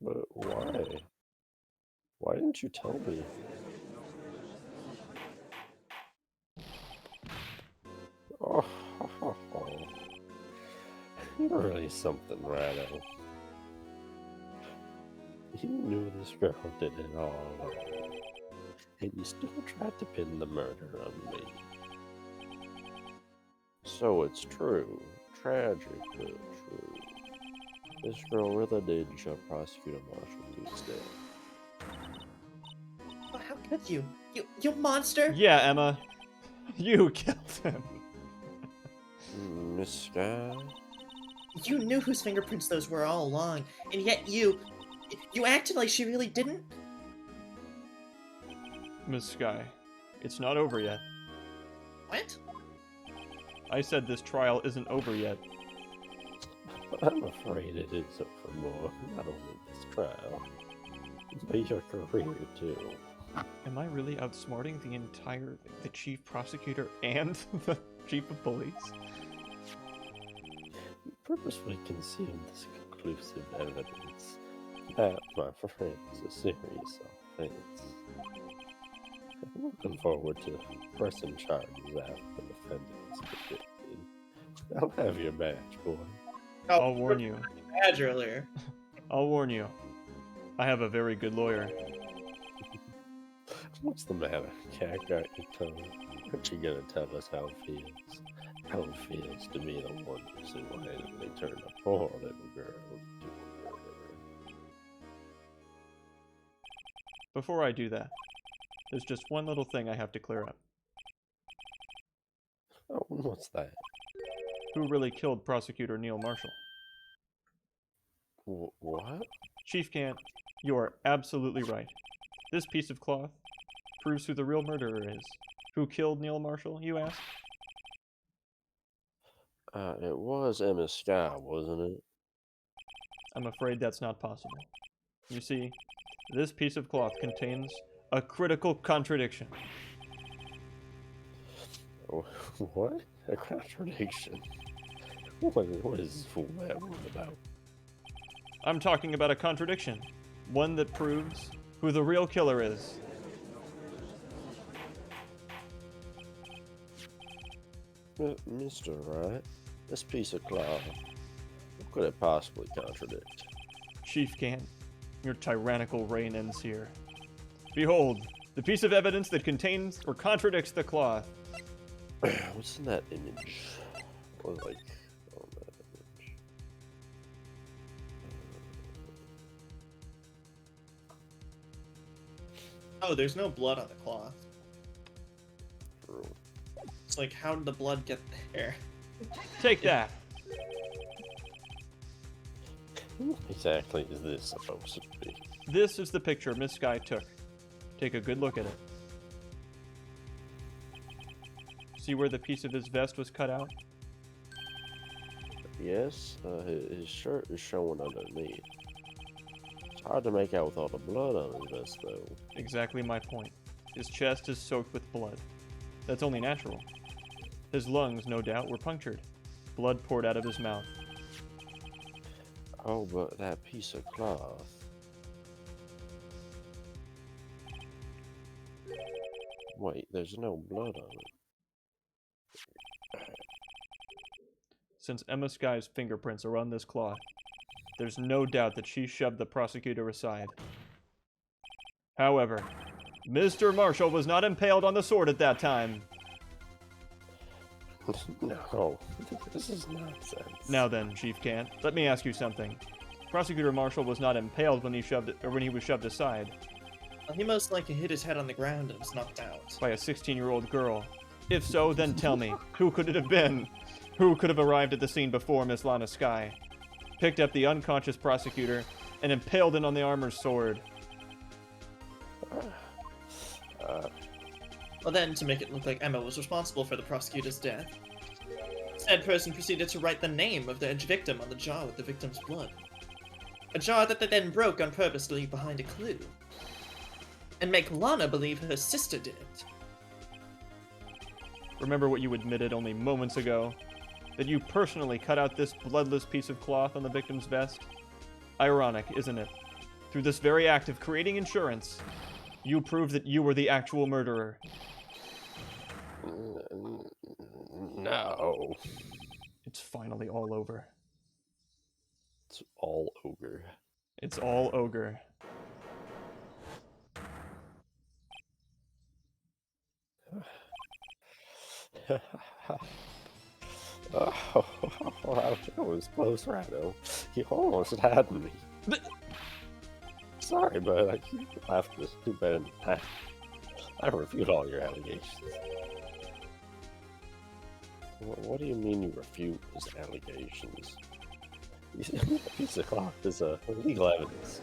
But why? Why didn't you tell me? Oh, you're really something, Rado. You knew this girl did it all, and you still tried to pin the murder on me. So it's true. Tragic, but true. This girl really did shove Prosecutor Marshall to his death. Oh, how could you? You monster! Yeah, Emma. You killed him. Miss Sky? You knew whose fingerprints those were all along, and yet you acted like she really didn't. Miss Sky, it's not over yet. What? I said this trial isn't over yet. I'm afraid it is up for more. Not only this trial, but your career too. Am I really outsmarting the chief prosecutor and the chief of police? You purposefully concealed this conclusive evidence. That, my friend, is a serious offense. I'm looking forward to pressing charges after the defendant is convicted. I'll have your badge, boy. I'll warn you. Badge earlier. I'll warn you. I have a very good lawyer. What's the matter? Cat got your tongue? Aren't you gonna tell us how it feels? How it feels to be the one who single-handedly turned a poor little girl into a murderer. Before I do that, there's just one little thing I have to clear up. Oh, what's that? Who really killed Prosecutor Neil Marshall? What? Chief Gant, you are absolutely right. This piece of cloth proves who the real murderer is. Who killed Neil Marshall, you ask? It was Emma Sky, wasn't it? I'm afraid that's not possible. You see, this piece of cloth contains a critical contradiction. What? A contradiction? What is this fool babbling about? I'm talking about a contradiction. One that proves who the real killer is. Mr. Wright, this piece of cloth, what could it possibly contradict? Chief Gant, your tyrannical reign ends here. Behold, the piece of evidence that contains or contradicts the cloth. What's in that image? Or like, on that image? Oh, there's no blood on the cloth. True. It's like, how did the blood get there? Take that. What exactly is this supposed to be? This is the picture Miss Sky took. Take a good look at it. See where the piece of his vest was cut out? Yes, his shirt is showing underneath. It's hard to make out with all the blood on his vest, though. Exactly my point. His chest is soaked with blood. That's only natural. His lungs, no doubt, were punctured. Blood poured out of his mouth. Oh, but that piece of cloth. Wait, there's no blood on it. Since Emma Sky's fingerprints are on this cloth, there's no doubt that she shoved the prosecutor aside. However, Mr. Marshall was not impaled on the sword at that time. No, this is nonsense. Now then, Chief Kant, let me ask you something. Prosecutor Marshall was not impaled when he was shoved aside Well, he most likely hit his head on the ground and was knocked out. by a 16-year-old girl. If so, then tell me, who could it have been? Who could have arrived at the scene before Miss Lana Skye, picked up the unconscious prosecutor, and impaled him on the armor's sword? Well then, to make it look like Emma was responsible for the prosecutor's death, said person proceeded to write the name of the victim on the jar with the victim's blood. A jar that they then broke on purpose to leave behind a clue. And make Lana believe her sister did it. Remember what you admitted only moments ago? That you personally cut out this bloodless piece of cloth on the victim's vest? Ironic, isn't it? Through this very act of creating insurance, you proved that you were the actual murderer. No. It's finally all over. It's all ogre. It's all ogre. Oh, that was close, Rhino. You almost had me. Sorry, but I laughed this too bad. I refute all your allegations. What do you mean you refute his allegations? A piece of cloth is legal evidence.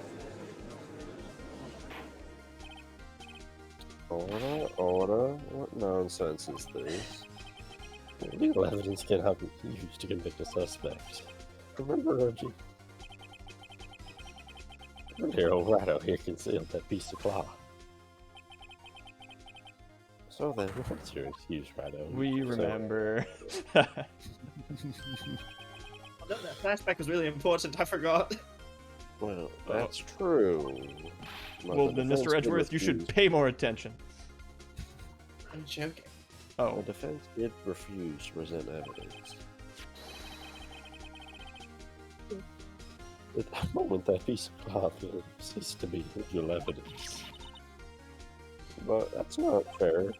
Order? What nonsense is this? Legal evidence cannot be used to convict a suspect. Remember, Reggie? Hero Rado here concealed that piece of cloth. So then, what's your excuse, Rado? We remember. No, that flashback was really important, I forgot. Well, that's true. But Well, the then, defense Mr. did Edgeworth, you should refuse- pay more attention. I'm joking. The Oh, defense did refuse to present evidence. At the moment, that piece of cloth will cease to be legal evidence. But that's not fair.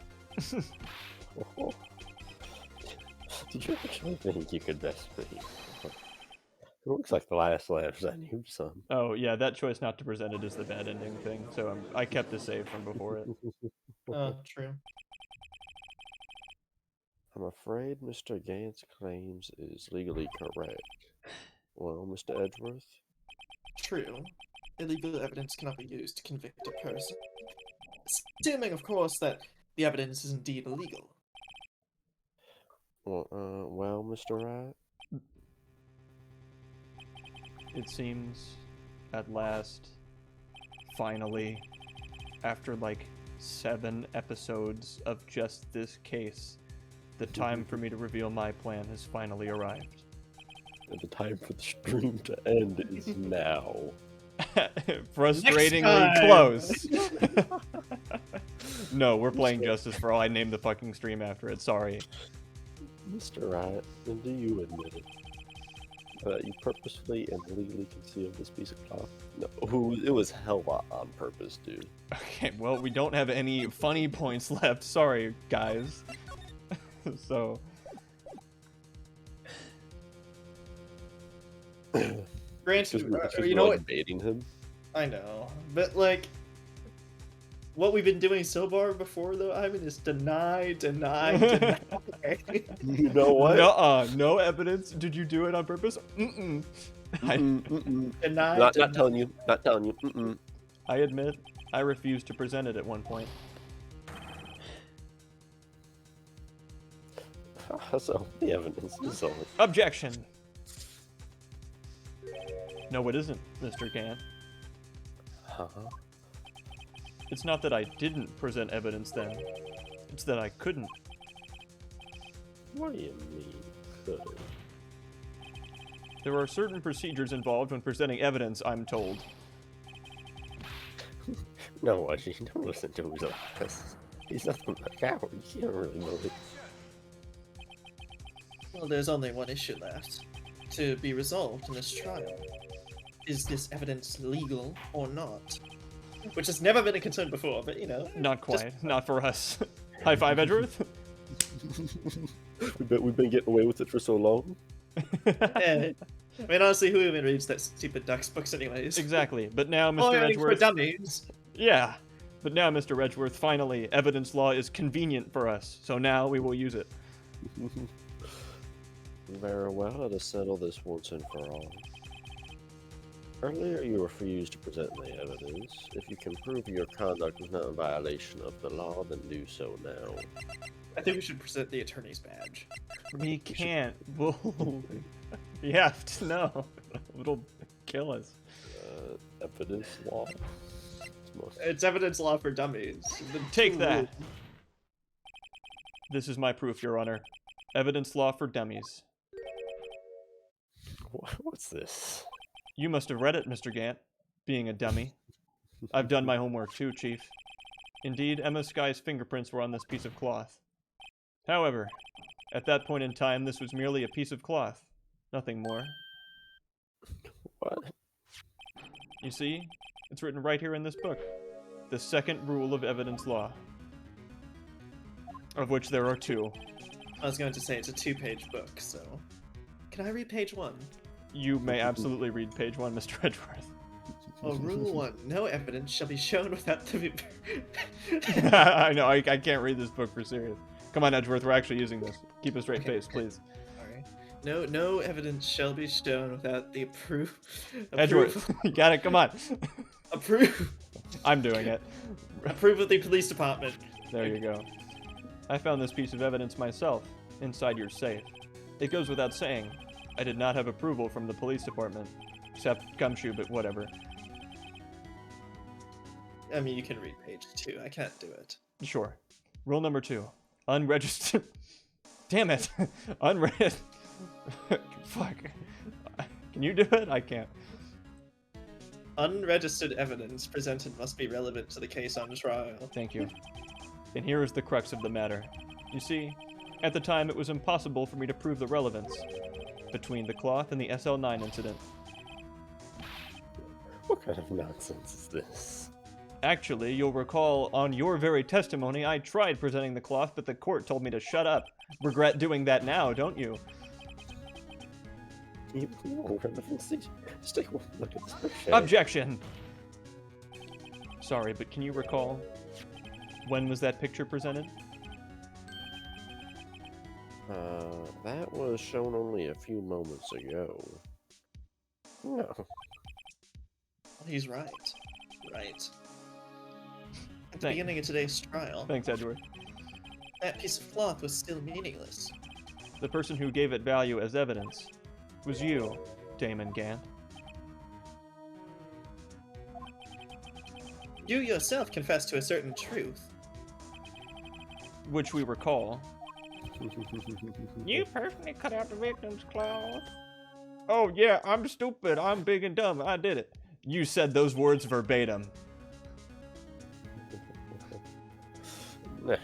Did you actually think you could best me? It looks like the last letters I knew, son. oh yeah, that choice not to present it is the bad ending thing, so I kept the save from before it. True. I'm afraid Mr. Gant's claims is legally correct. Well, Mr. Edgeworth? True. Illegal evidence cannot be used to convict a person. Assuming, of course, that the evidence is indeed illegal. Well, Mr. Wright? It seems, at last, finally, after like 7 episodes of just this case, the time for me to reveal my plan has finally arrived. And the time for the stream to end is now. Frustratingly Next time. close. No, we're playing Justice for All. I named the fucking stream after it. Sorry. Mr. Wright, and do you admit it? You purposefully and legally concealed this piece of cloth? No, it was hella on purpose, dude. Okay, well, we don't have any funny points left. Sorry, guys. So... Granted, Because you know what? baiting him? I know, but like, what we've been doing so far before, though, Ivan, is deny. You know what? Nuh-uh, no evidence. Did you do it on purpose? Mm-mm. Deny. Not telling you. Not telling you. Mm-mm. I admit, I refused to present it at one point. So, the evidence is on. Objection! No, it isn't, Mr. Gant. Huh? It's not that I didn't present evidence then. It's that I couldn't. What do you mean, could? There are certain procedures involved when presenting evidence, I'm told. No, Archie, don't listen to his lies. He's nothing but a coward. You can't really believe. Well, there's only one issue left to be resolved in this trial. Is this evidence legal or not? which has never been a concern before, but you know. Not quite. Not for us. High five, Edgeworth. We've been getting away with it for so long. I mean, honestly, who even reads that stupid Ducks books anyways? Exactly. But now, Oh, Mr. for Edgeworth. dummies. Yeah. But now, Mr. Edgeworth, finally, evidence law is convenient for us. So now we will use it. Very well, to settle this once and for all. Earlier, you refused to present the evidence. If you can prove your conduct was not in violation of the law, then do so now. I think we should present the attorney's badge. We can't. We'll... We have to know. It'll kill us. Evidence law? It's evidence law for dummies. Take that. This is my proof, Your Honor. Evidence law for dummies. What's this? You must have read it, Mr. Gant, being a dummy. I've done my homework too, Chief. Indeed, Emma Sky's fingerprints were on this piece of cloth. However, at that point in time, this was merely a piece of cloth. Nothing more. What? You see, it's written right here in this book. The second rule of evidence law. Of which there are 2. I was going to say it's a 2-page book, so... Can I read page 1? You may absolutely read page 1, Mr. Edgeworth. Oh, rule 1. No evidence shall be shown without the... I know, I can't read this book for serious. Come on, Edgeworth, we're actually using this. Keep a straight face, please. Alright. No evidence shall be shown without the Edgeworth, you got it, come on. Approve. I'm doing it. Approve of the police department. There you go. I found this piece of evidence myself, inside your safe. It goes without saying, I did not have approval from the police department. Except Gumshoe, but whatever. I mean, you can read page 2. I can't do it. Sure. Rule number 2. Unregistered... Damn it! Unread... Fuck. Can you do it? I can't. Unregistered evidence presented must be relevant to the case on trial. Thank you. And here is the crux of the matter. You see, at the time it was impossible for me to prove the relevance between the cloth and the SL9 incident. What kind of nonsense is this? Actually, you'll recall on your very testimony I tried presenting the cloth, but the court told me to shut up. Regret doing that now, don't you? Just take one look at this picture. Objection! Sorry, but can you recall when was that picture presented? That was shown only a few moments ago. No. He's right. Right. At the Thank- beginning of today's trial, Thanks, Edward. that piece of cloth was still meaningless. The person who gave it value as evidence was you, Damon Gant. You yourself confessed to a certain truth. Which we recall. You personally cut out the victim's clothes. Oh yeah, I'm stupid, I'm big and dumb, I did it. You said those words verbatim. Well,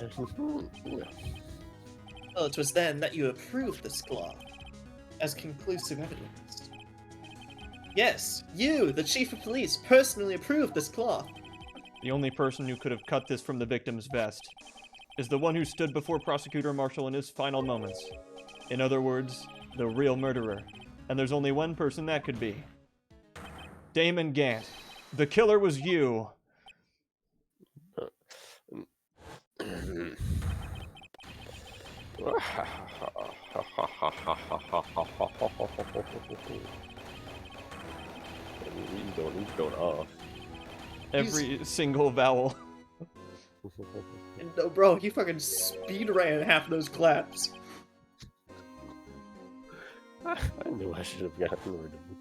it was then that you approved this cloth as conclusive evidence. Yes, you, the chief of police, personally approved this cloth. The only person who could have cut this from the victim's vest is the one who stood before Prosecutor Marshall in his final moments. In other words, the real murderer. And there's only one person that could be. Damon Gant. The killer was you. He's going off. Every single vowel. No, bro, he fucking speed ran half of those claps. I knew I should have gotten rid of him.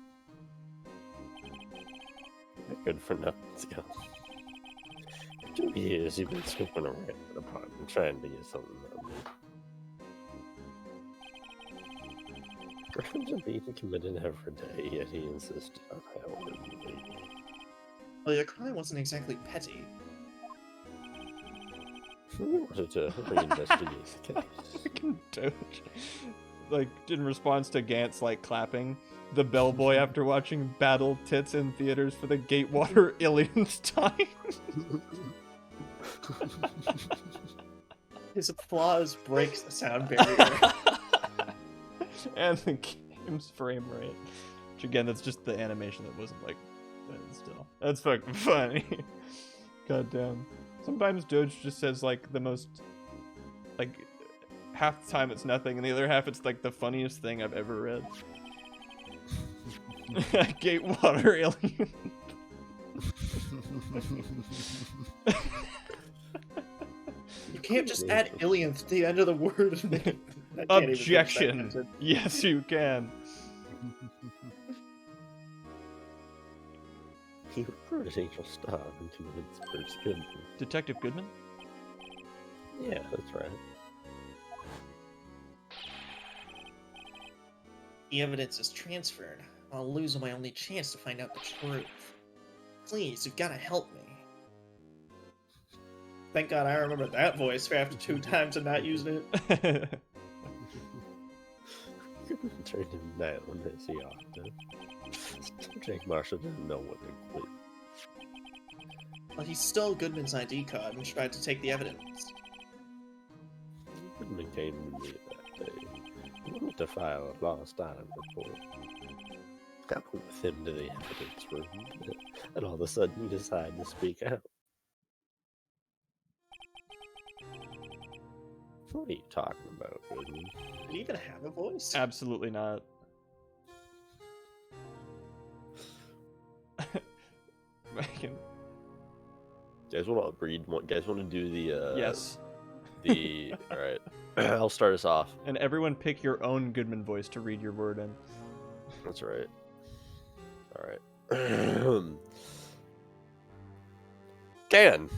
Good for nothing to go. 2 years you've been scooping around the apartment trying to get something out of me. Crimes are being committed every day, yet he insisted on helping me. Well, your crime wasn't exactly petty. We wanted to reinvestigate the case. Fucking Doge. like in response to Gantz like clapping, the bellboy after watching Battle Tits in theaters for the Gatewater illionth time. His applause breaks the sound barrier. And the game's frame rate. Which again, that's just the animation that wasn't like still. That's fucking funny. God damn. Sometimes Doge just says like the most like half the time it's nothing and the other half it's like the funniest thing I've ever read. Gatewater alien. You can't just add illionth to the end of the word. And make it, I can't even finish that Objection. sentence. Yes, you can. He recruited Angel Star into its first good. Detective Goodman? Yeah, that's right. The evidence is transferred. I'll lose my only chance to find out the truth. Please, you've got to help me. Thank God I remember that voice for after 2 times and not using it. Turned him down as he ought to. Jake Marshall didn't know what to quit. Well, he stole Goodman's ID card and tried to take the evidence. Goodman came to me that day. He wanted to file a lost item report. I went with him to the evidence room, and all of a sudden he decided to speak out. What are you talking about, Goodman? Did he even have a voice? Absolutely not. Megan. Guys want to read? Guys want to do the? Yes. The all right. I'll start us off. And everyone pick your own Goodman voice to read your word in. That's right. All right. Dan.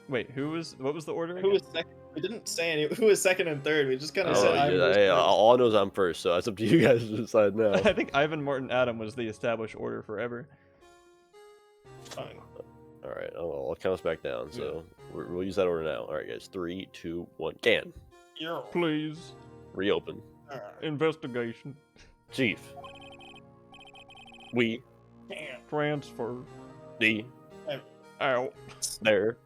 Wait, what was the order Who again? was second? We didn't say any. Who was second and third? We just kind of Oh, said. yeah, all I know is I'm first, so it's up to you guys to decide now. I think Ivan, Martin, Adam was the established order forever. Fine. All right, I'll count us back down. So we'll use that order now. All right, guys. 3, 2, 1. Can Please. reopen. Investigation. Chief. We. Transfer. The. Out. There.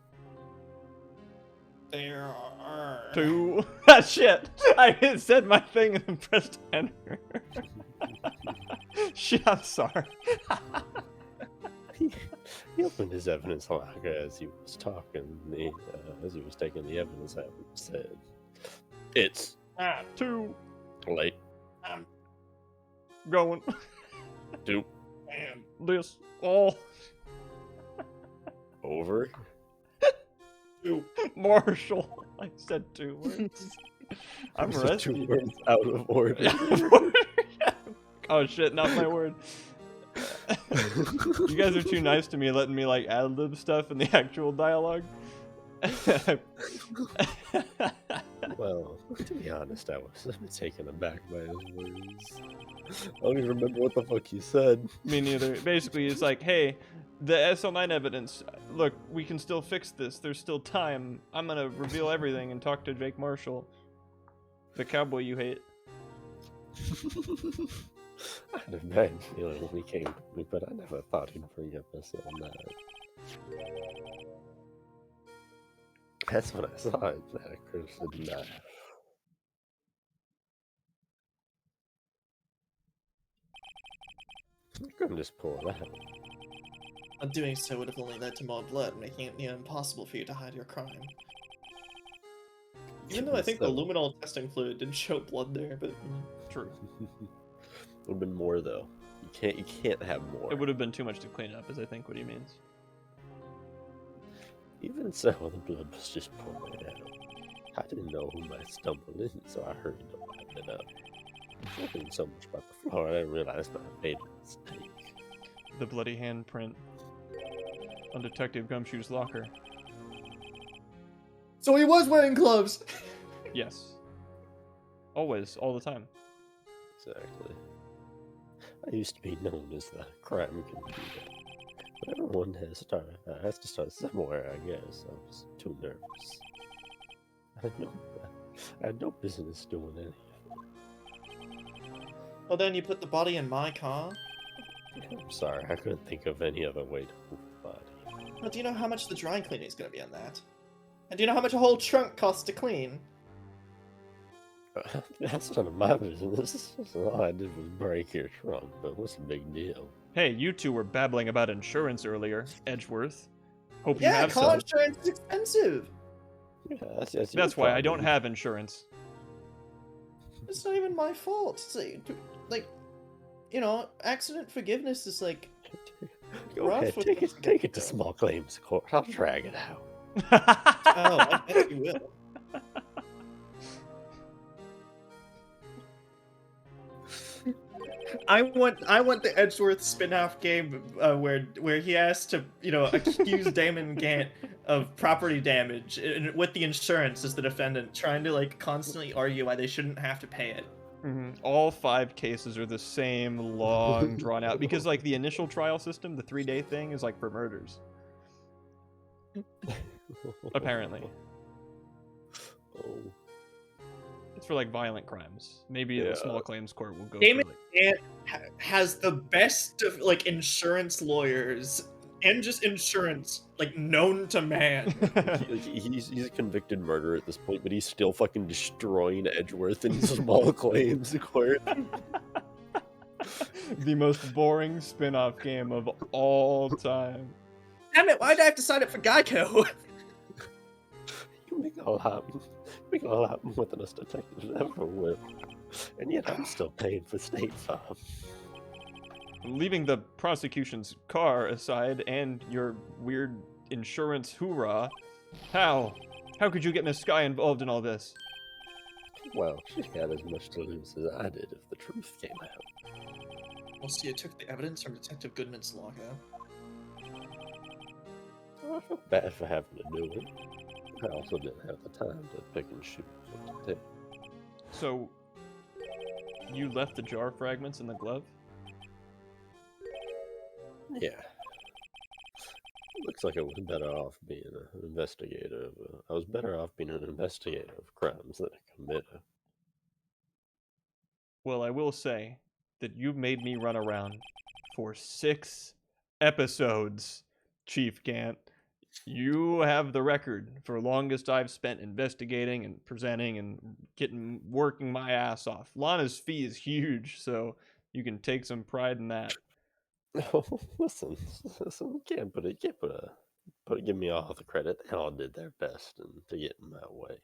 There are. To. Ah, shit! I said my thing and then pressed enter. Shit, I'm sorry. He opened his evidence locker as he was talking. As he was taking the evidence out, and said, "It's Two. late Going. to And This. All. over." Marshall. I said 2 words. I'm So rusty. 2 words out of order. Oh shit, not my word. You guys are too nice to me, letting me like ad-lib stuff in the actual dialogue. Well, to be honest, I was a bit taken aback by his words. I don't even remember what the fuck he said. Me neither. Basically, it's like, hey, the SL9 evidence, look, we can still fix this. There's still time. I'm gonna reveal everything and talk to Jake Marshall, the cowboy you hate. I had a bad feeling when he came to me, but I never thought he'd bring up SL9. That's when I saw it, that accursed knife. You couldn't just pull it out. But doing so would have only led to more blood, making it near impossible for you to hide your crime. Even though I think the luminol testing fluid didn't show blood there, but True. Would have been more though. You can't have more. It would have been too much to clean up, is I think what he means. Even so, the blood was just pouring out. I didn't know who might stumble in, so I hurried to wipe it up. Thinking so much about the floor, I didn't realize my made a mistake. The bloody handprint on Detective Gumshoe's locker. so he was wearing gloves. Yes. Always, all the time. Exactly. I used to be known as the crime computer. But everyone has to start somewhere, I guess. I was too nervous. I didn't know I had no business doing anything. Well, then you put the body in my car. I'm sorry, I couldn't think of any other way to move the body. Well, do you know how much the dry cleaning is going to be on that? And do you know how much a whole trunk costs to clean? That's none of my business. All I did was break your trunk, but what's the big deal? Hey, you two were babbling about insurance earlier, Edgeworth. Hope you Yeah, have car some. insurance is expensive. Yeah, that's your That's why I don't problem. have insurance. It's not even my fault. It's like, you know, accident forgiveness is like. Go rough ahead, with take the it to forgiveness. small claims court. I'll drag it out. Oh, I bet you will. I want the Edgeworth spin-off game where he has to, you know, accuse Damon Gant of property damage with the insurance as the defendant, trying to like constantly argue why they shouldn't have to pay it. All 5 cases are the same long, drawn out. Because, like, the initial trial system, the 3-day thing, is like for murders. Apparently. Oh. It's for, like, violent crimes. Maybe Yeah. the small claims court will go Damon for, like... Gant has the best of like insurance lawyers and just insurance like known to man. He's a convicted murderer at this point, but he's still fucking destroying Edgeworth in small claims court. the most boring spin-off game of all time. Damn it! Why'd I have to sign up for Geico? You make a lot more than us detectives ever will. And yet I'm still paying for State Farm. Leaving the prosecution's car aside and your weird insurance hoorah, how could you get Miss Sky involved in all this? Well, she had as much to lose as I did if the truth came out. Well, see, I took the evidence from Detective Goodman's lockup. I felt bad for having to do it. I also didn't have the time to pick and choose what to take. So, you left the jar fragments in the glove? Yeah. Looks like I was better off being an investigator. I was better off being an investigator of crimes than a committer. Well, I will say that you made me run around for 6 episodes, Chief Gant. You have the record for longest I've spent investigating and presenting and working my ass off. Lana's fee is huge, so you can take some pride in that. Oh, listen, give me all the credit. They all did their best to get in my way.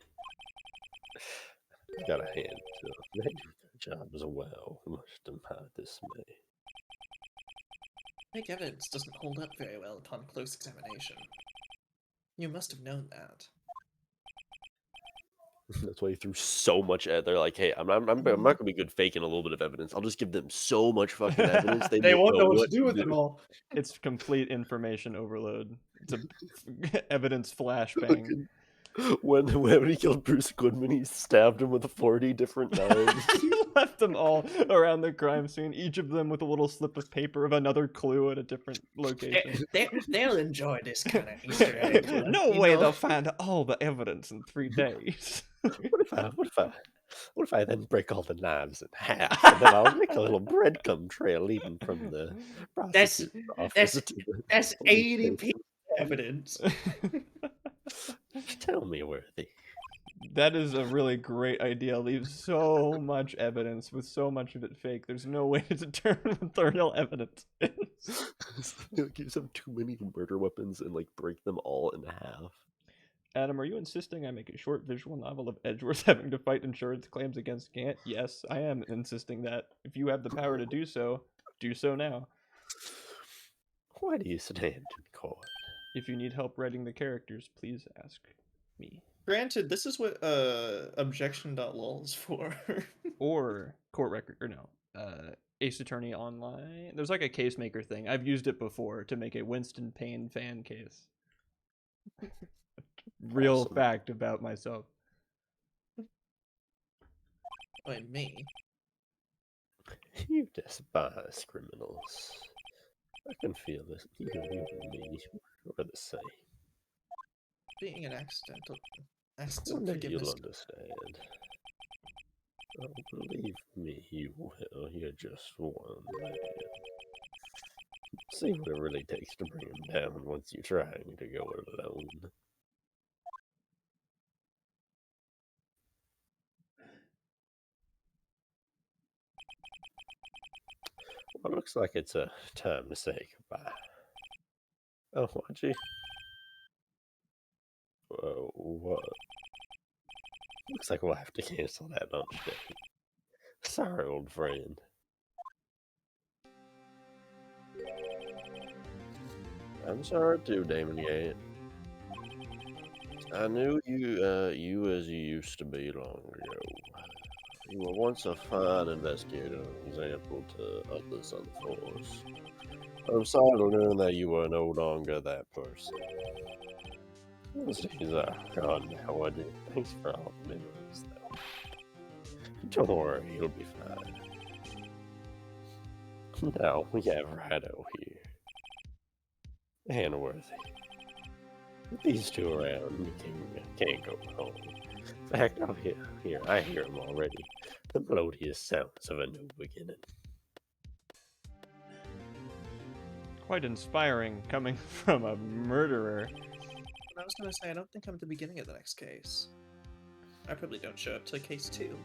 I got a hand to them. They do their job as well, much to my dismay. Fake evidence doesn't hold up very well upon close examination. You must have known that. That's why he threw so much at. They're like, hey, I'm not gonna be good faking a little bit of evidence. I'll just give them so much fucking evidence They won't know what to do with it all. It's complete information overload. It's a evidence flashbang. When he killed Bruce Goodman, he stabbed him with 40 different knives. He left them all around the crime scene, each of them with a little slip of paper of another clue at a different location. They'll enjoy this kind of Easter egg. No way they'll find all the evidence in 3 days. What if I then break all the knives in half, and then I'll make a little breadcrumb trail leading from the prosecutor's office to the That's police 80 station. pieces of evidence. Tell me, Worthy. That is a really great idea. Leave so much evidence with so much of it fake. There's no way to determine what the real evidence is. Use them too many murder weapons and like break them all in half. Adam, are you insisting I make a short visual novel of Edgeworth having to fight insurance claims against Gant? Yes, I am insisting that. If you have the power to do so now. Why do you stand in court? If you need help writing the characters, please ask me. Granted, this is what objection.lol is for. Or court record, or no, Ace Attorney Online. There's like a case maker thing. I've used it before to make a Winston Payne fan case. Real Awesome. fact about myself. By me. You despise criminals. I can feel this. You and me are the same. Being an accidental Ask I some wonder forgiveness. you'll understand. Oh, believe me, you will. You're just one man. See what it really takes to bring him down once you're trying to go it alone. Well, it looks like it's a time to say goodbye. Oh, what'd you? Whoa, what? Looks like we'll have to cancel that lunch date. Sorry, old friend. I'm sorry too, Damon Gate. I knew you as you used to be long ago. You were once a fine investigator, an example to others on the force. I'm sorry to learn that you are no longer that person. Those days are gone now, I do. Thanks for all the memories, though. Don't worry, you'll be fine. Now we have Rado here. And Worthy. With these two around, you can't go wrong. In fact, I hear him already. The melodious sounds of a new beginning. Quite inspiring coming from a murderer. I was gonna say, I don't think I'm at the beginning of the next case. I probably don't show up to case 2.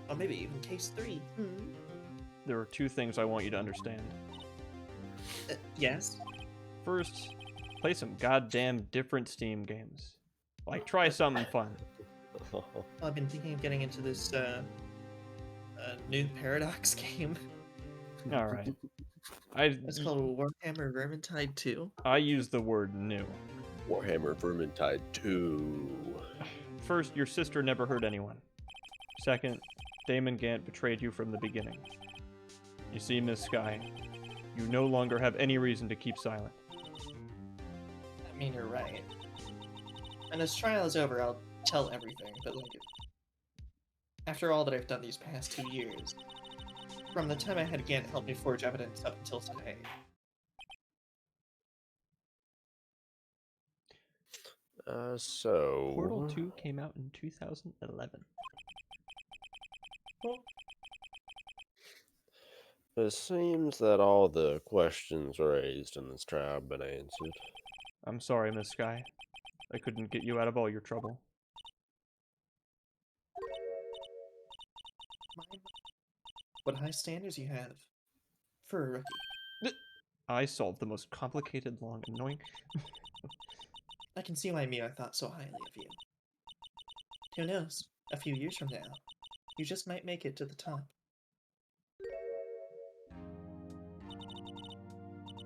Or maybe even case 3. There are two things I want you to understand. Yes? First, play some goddamn different Steam games. Like, try something fun. Well, I've been thinking of getting into this new Paradox game. Alright. It's called Warhammer Vermintide 2. I use the word new. Warhammer Vermintide 2. First, your sister never hurt anyone. Second, Damon Gant betrayed you from the beginning. You see, Miss Sky, you no longer have any reason to keep silent. I mean, you're right. And as trial is over, I'll tell everything, but like, after all that I've done these past 2 years, from the time I had Gant help me forge evidence up until today, So... Portal 2 came out in 2011. It seems that all the questions raised in this trial have been answered. I'm sorry, Miss Sky. I couldn't get you out of all your trouble. what high standards you have for a rookie. I solved the most complicated, long, annoying... I can see why Mia thought so highly of you. Who knows? A few years from now, you just might make it to the top.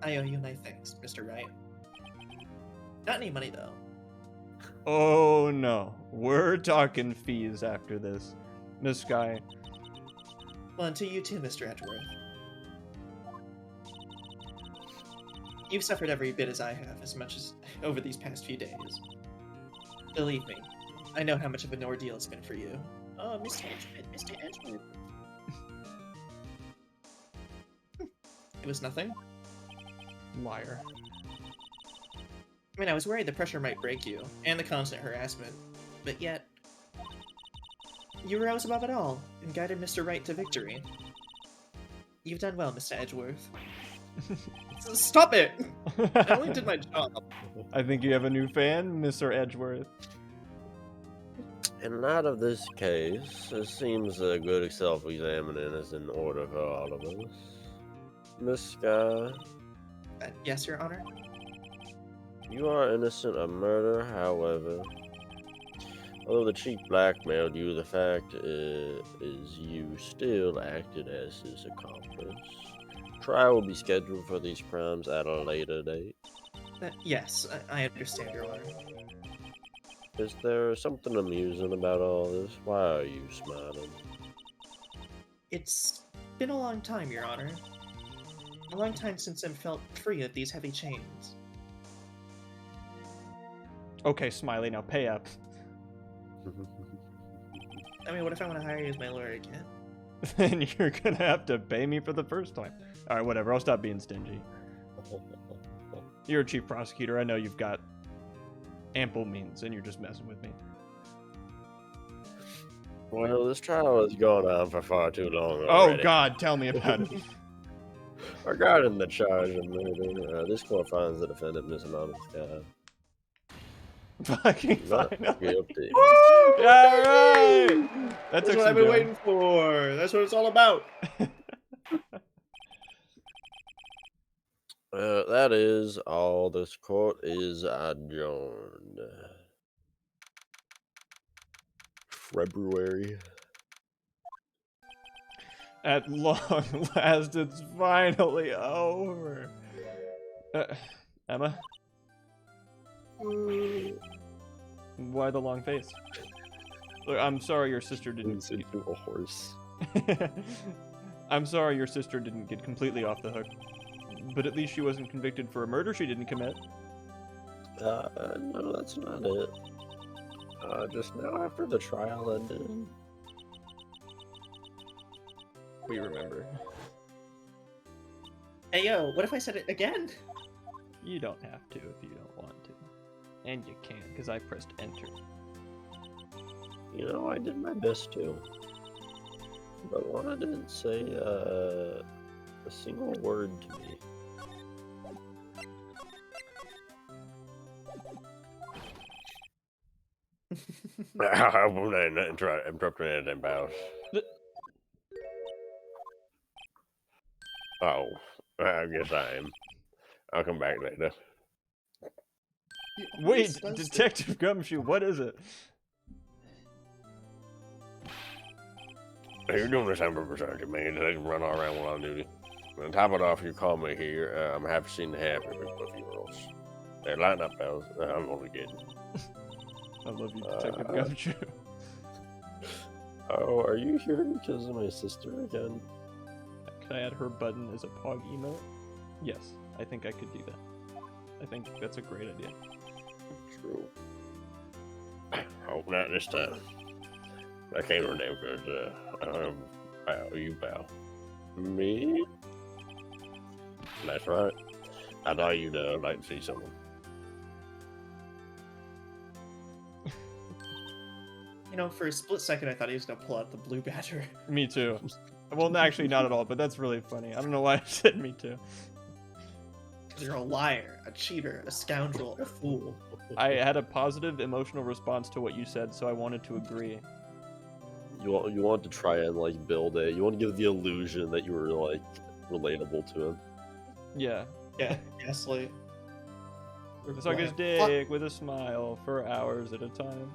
I owe you my thanks, Mr. Wright. Not any money, though. Oh no, we're talking fees after this. Miss Sky, Well, and to you too, Mr. Edgeworth. You've suffered every bit as I have, as much as over these past few days. Believe me, I know how much of an ordeal it's been for you. Oh, Mr. Edgeworth, Mr. Edgeworth. It was nothing. liar. I mean, I was worried the pressure might break you, and the constant harassment, but yet... you rose above it all, and guided Mr. Wright to victory. You've done well, Mr. Edgeworth. Stop it! I only did my job. I think you have a new fan, Mr. Edgeworth. In light of this case, it seems a good self-examining is in order for all of us. Miss Sky, Yes, Your Honor? you are innocent of murder, however. Although the chief blackmailed you, the fact is you still acted as his accomplice. Trial will be scheduled for these crimes at a later date. Yes, I understand, Your Honor. Is there something amusing about all this? Why are you smiling? It's been a long time, Your Honor. A long time since I've felt free of these heavy chains. Okay, Smiley, now pay up. I mean, what if I want to hire you as my lawyer again? Then you're gonna have to pay me for the first time. Alright, whatever, I'll stop being stingy. You're a chief prosecutor, I know you've got ample means, and you're just messing with me. Well, this trial has gone on for far too long Oh already. God, tell me about it. Regarding the charge of murder, this court finds the defendant Miss Amount Fucking not finally. guilty. Yeah, right. That That's took what some I've been doing. waiting for. That's what it's all about. That is all. This court is adjourned. February. At long last, it's finally over. Emma? Why the long face? Look, I'm sorry your sister didn't. Turns into a horse. I'm sorry your sister didn't get completely off the hook. But at least she wasn't convicted for a murder she didn't commit. No, that's not it. Just now after the trial ended. We remember. Hey yo, what if I said it again? You don't have to if you don't want to. And you can, because I pressed enter. You know, I did my best too. But Lana didn't say a single word to me. I won't interrupt anything, pals. Oh, I guess I am. I'll come back later. Wait, Detective Gumshoe, what is it? You're doing this on purpose, aren't you, man? They can run all around while on duty. And to top it off, you call me here. I'm happy seeing the happy with you girls. Hey, lighten up, pals. I'm only kidding. I love you, Detective Gumshoe. Oh, are you here because of my sister again? Can I add her button as a pog emote? Yes, I think I could do that. I think that's a great idea. True. Hope not this time. I can't remember because, pal, you pal. Me? That's right. I thought you'd like to see someone. You know, for a split second, I thought he was gonna pull out the blue badger. Me too. Well, actually, not at all, but that's really funny. I don't know why I said me too. You're a liar, a cheater, a scoundrel, a fool. I had a positive emotional response to what you said, so I wanted to agree. You want to try and like build it. You want to give the illusion that you were like relatable to him. Yeah. Yeah, gaslight. Suck his dick with a smile for hours at a time.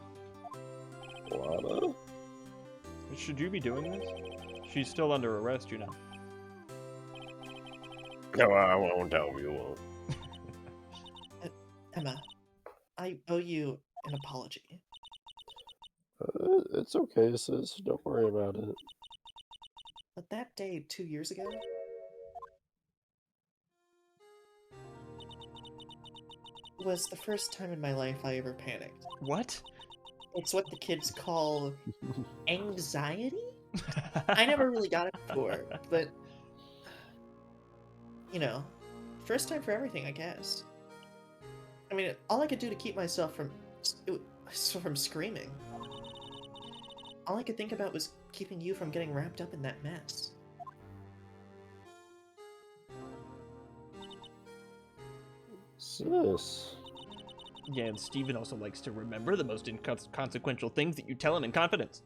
Lana? Should you be doing this? She's still under arrest, you know. No, I won't tell you. Won't. Emma, I owe you an apology. It's okay, sis. Don't worry about it. But that day 2 years ago, was the first time in my life I ever panicked. What? It's what the kids call anxiety? I never really got it before, but you know, first time for everything, I guess. I mean, all I could do to keep myself from screaming. All I could think about was keeping you from getting wrapped up in that mess. Sis. Yeah, and Steven also likes to remember the most inconsequential things that you tell him in confidence.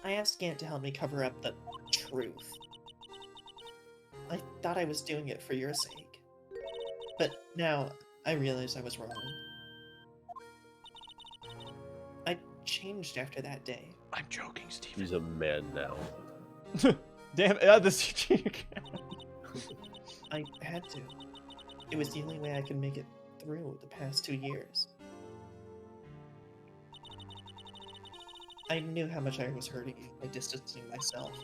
I asked Gant to help me cover up the truth. I thought I was doing it for your sake. But now, I realize I was wrong. I changed after that day. I'm joking, Steven. He's a man now. Damn, the CG again. I had to. It was the only way I could make it through the past 2 years. I knew how much I was hurting you by distancing myself,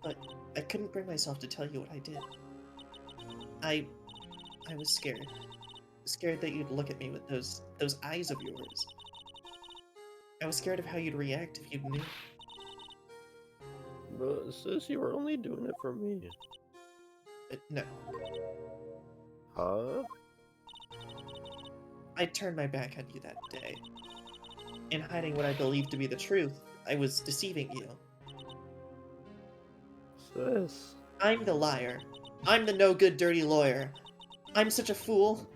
but I couldn't bring myself to tell you what I did. I was scared. Scared that you'd look at me with those eyes of yours. I was scared of how you'd react if you knew. But sis, you were only doing it for me. No. Huh? I turned my back on you that day. in hiding what I believed to be the truth, I was deceiving you. Sis. I'm the liar. I'm the no-good, dirty lawyer. I'm such a fool.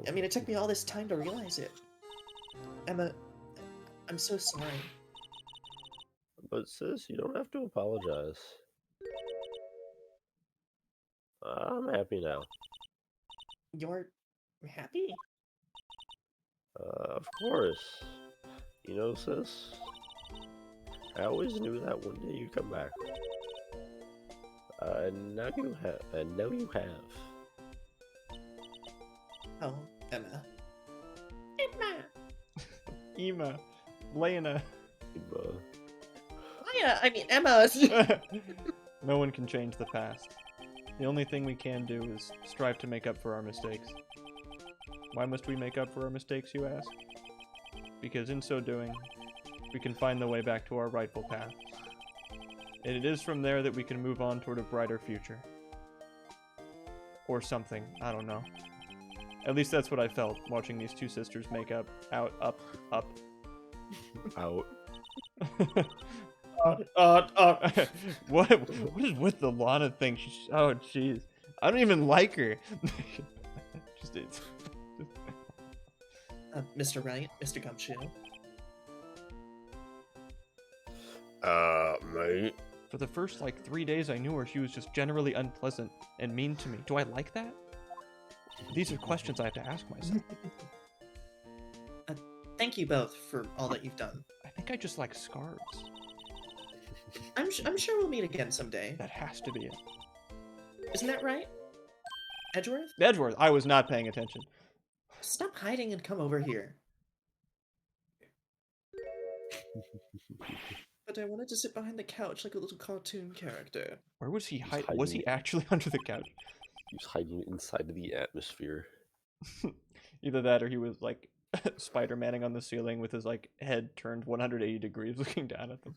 I mean, it took me all this time to realize it. Emma, I'm so sorry. But sis, you don't have to apologize. I'm happy now. You're happy? Of course. You know, sis, I always knew that one day you'd come back. Now you have. And now you have. Oh, Emma. Ema. Lena. I mean, Emma! No one can change the past. The only thing we can do is strive to make up for our mistakes. Why must we make up for our mistakes, you ask? Because in so doing, we can find the way back to our rightful path. And it is from there that we can move on toward a brighter future. Or something, I don't know. At least that's what I felt watching these two sisters make up. Out, up, up. Out. What is with the Lana thing? Oh jeez, I don't even like her. Just it's. Mr. Right, Mr. Gumshoe. Mate. For the first like 3 days I knew her, she was just generally unpleasant and mean to me. Do I like that? These are questions I have to ask myself. Thank you both for all that you've done. I think I just like scarves. I'm sure we'll meet again someday. That has to be it. Isn't that right? Edgeworth? Edgeworth, I was not paying attention. Stop hiding and come over here. But I wanted to sit behind the couch like a little cartoon character. Where was he hiding? hiding Was he it. actually under the couch? He was hiding inside of the atmosphere. Either that or he was like Spider-Manning on the ceiling with his like head turned 180 degrees looking down at them.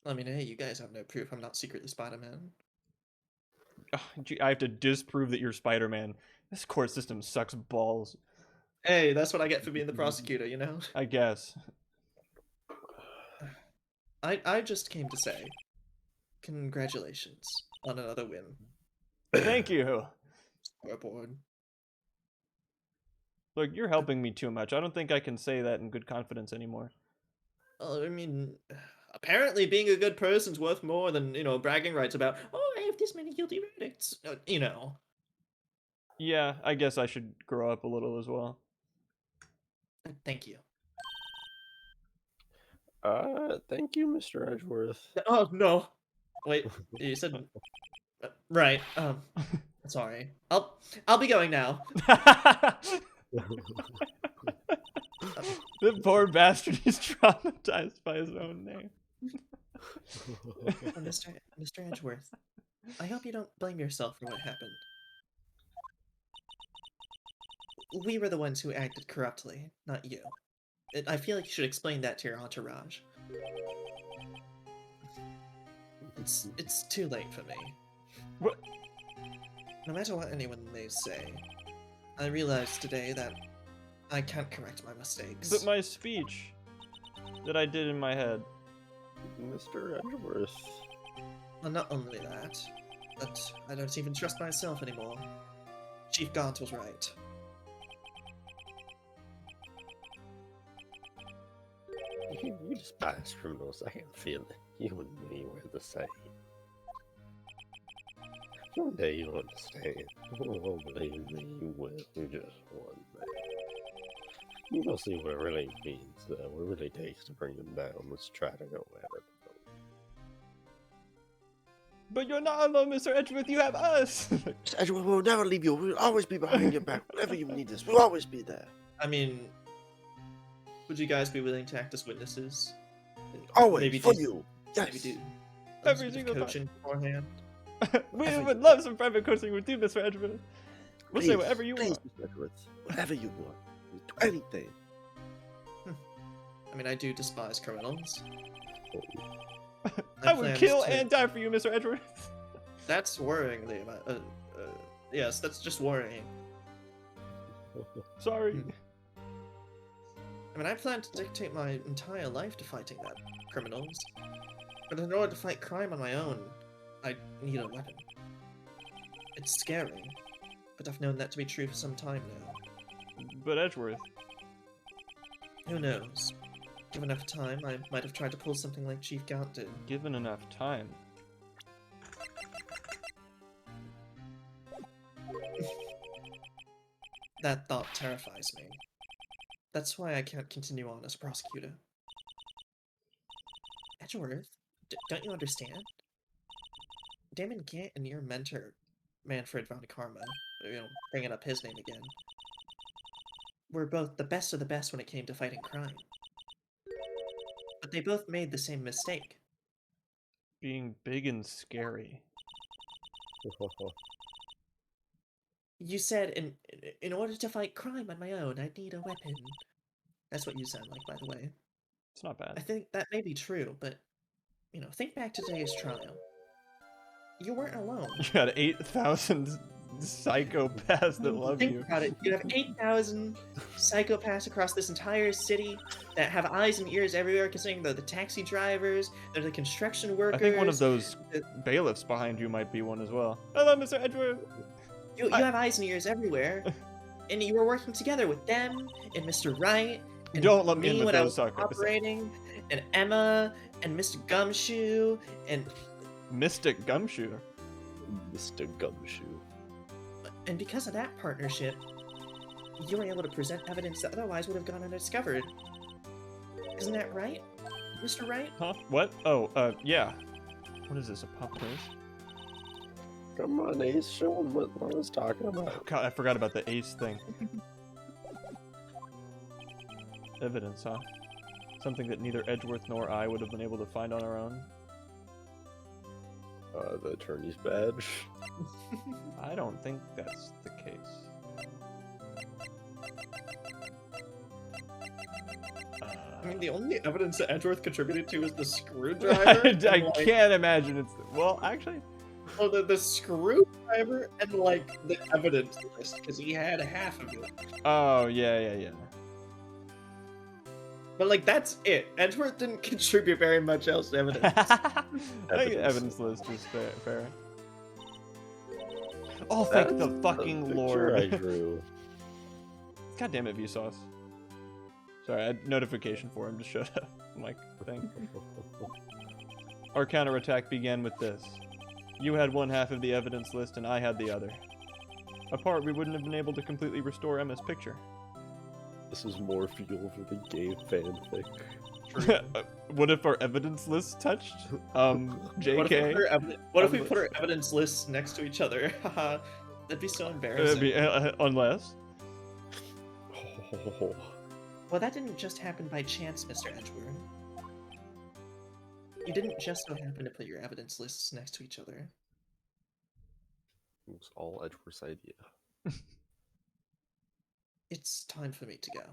I mean, hey, you guys have no proof I'm not secretly Spider-Man. Oh, gee, I have to disprove that you're Spider-Man. This court system sucks balls. Hey, that's what I get for being the prosecutor, you know? I guess. I just came to say, congratulations on another win. Thank you. Scoreboard. Look, you're helping me too much. I don't think I can say that in good confidence anymore. I mean, apparently being a good person's worth more than, you know, bragging rights about, oh, I have this many guilty verdicts. You know. Yeah, I guess I should grow up a little as well. Thank you. Thank you, Mr. Edgeworth. Oh, no. Wait, you said... right, sorry. I'll be going now. The poor bastard is traumatized by his own name. Mr. Edgeworth, I hope you don't blame yourself for what happened. We were the ones who acted corruptly, not you. I feel like you should explain that to your entourage. It's too late for me. What? No matter what anyone may say, I realized today that I can't correct my mistakes. But my speech that I did in my head. Mr. Edgeworth. Well, not only that, but I don't even trust myself anymore. Chief Gaunt was right. You despise criminals. I can feel it. You and me were the same. One day you'll understand. Oh, believe me, you will. You just one day. You'll see what it really means, what it really takes to bring them down. Let's try to go at it. But you're not alone, Mr. Edgeworth. You have us. Mr. Edgeworth, we'll never leave you. We'll always be behind your back. Whenever you need us, we'll always be there. I mean, would you guys be willing to act as witnesses? Always, Maybe for do- you. Maybe Yes. do Every some single coaching beforehand. We would love some private coaching with you, Mr. Edgeworth. We'll say Please, whatever you please, want. Mr. Edgeworth. Whatever you want. Do anything. I mean, I do despise criminals. I would planned kill to- and die for you, Mr. Edgeworth. That's worrying, Liam. Yes, that's just worrying. Sorry. Hmm. I mean, I plan to dedicate my entire life to fighting that criminals. But in order to fight crime on my own, I need a weapon. It's scary, but I've known that to be true for some time now. But Edgeworth, Who knows? Given enough time, I might have tried to pull something like Chief Gaunt did. given enough time. That thought terrifies me. That's why I can't continue on as a prosecutor. Edgeworth, don't you understand? Damon Gant and your mentor, Manfred von Karma, bringing up his name again, were both the best of the best when it came to fighting crime. But they both made the same mistake. Being big and scary. You said, in order to fight crime on my own, I'd need a weapon. That's what you sound like, by the way. It's not I bad. think that may be true, but, think back to today's trial. You weren't alone. You got 8,000 psychopaths that love Think you. about it. You have 8,000 psychopaths across this entire city that have eyes and ears everywhere, considering they're the taxi drivers, they're the construction workers. I think one of those bailiffs behind you might be one as well. Hello, Mr. Edgeworth. You have eyes and ears everywhere, and you were working together with them and Mr. Wright. And Don't let me in with when I those was psychopaths. operating, and Emma and Mr. Gumshoe and Mystic Gumshoe. Mr. Gumshoe. And because of that partnership, you were able to present evidence that otherwise would have gone undiscovered. Isn't that right, Mr. Wright? Huh? What? Oh, yeah. What is this, a pop quiz? Come on, Ace, show him what I was talking about. Oh, God, I forgot about the ace thing. Evidence, huh? Something that neither Edgeworth nor I would have been able to find on our own. The attorney's badge. I don't think that's the case. I mean, the only evidence that Edgeworth contributed to is the screwdriver. I can't imagine it's... Well, actually... Oh, the screwdriver and, the evidence list, because he had half of it. Oh, yeah. But, that's it. Edgeworth didn't contribute very much else to evidence. I think evidence list is fair. Oh, thank the fucking picture Lord. I drew. God damn it, Vsauce. Sorry, I had notification for him to shut up. Like, thing. Our counterattack began with this. You had one half of the evidence list and I had the other. Apart, we wouldn't have been able to completely restore Emma's picture. This is more fuel for the gay fanfic. What if our evidence list touched? JK? What if we put our evidence lists next to each other? Haha, that'd be so embarrassing. Unless? Oh, Well, that didn't just happen by chance, Mr. Edgeworth. You didn't just so happen to put your evidence lists next to each other. it was all Edgeworth's idea. It's time for me to go.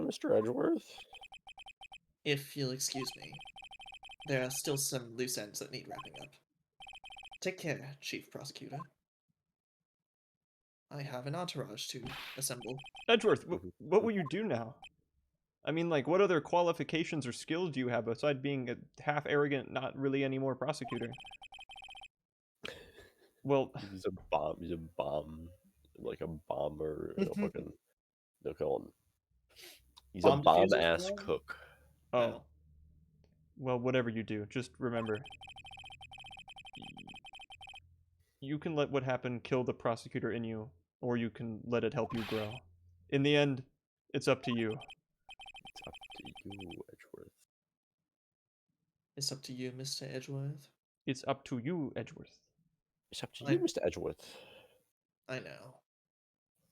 Mr. Edgeworth? If you'll excuse me, there are still some loose ends that need wrapping up. Take care, Chief Prosecutor. I have an entourage to assemble. Edgeworth, what will you do now? I mean, what other qualifications or skills do you have aside being a half arrogant, not really anymore prosecutor? Well, He's a bomb, like a bomber, fucking, they'll call him. He's Bomb a bomb diffuser ass guy? cook. oh. Well, whatever you do, just remember. You can let what happened kill the prosecutor in you, or you can let it help you grow. In the end, it's up to you. It's up to you, Edgeworth. It's up to you, Mr. Edgeworth. It's up to you, Edgeworth. It's up to you, Mr. Edgeworth. I know.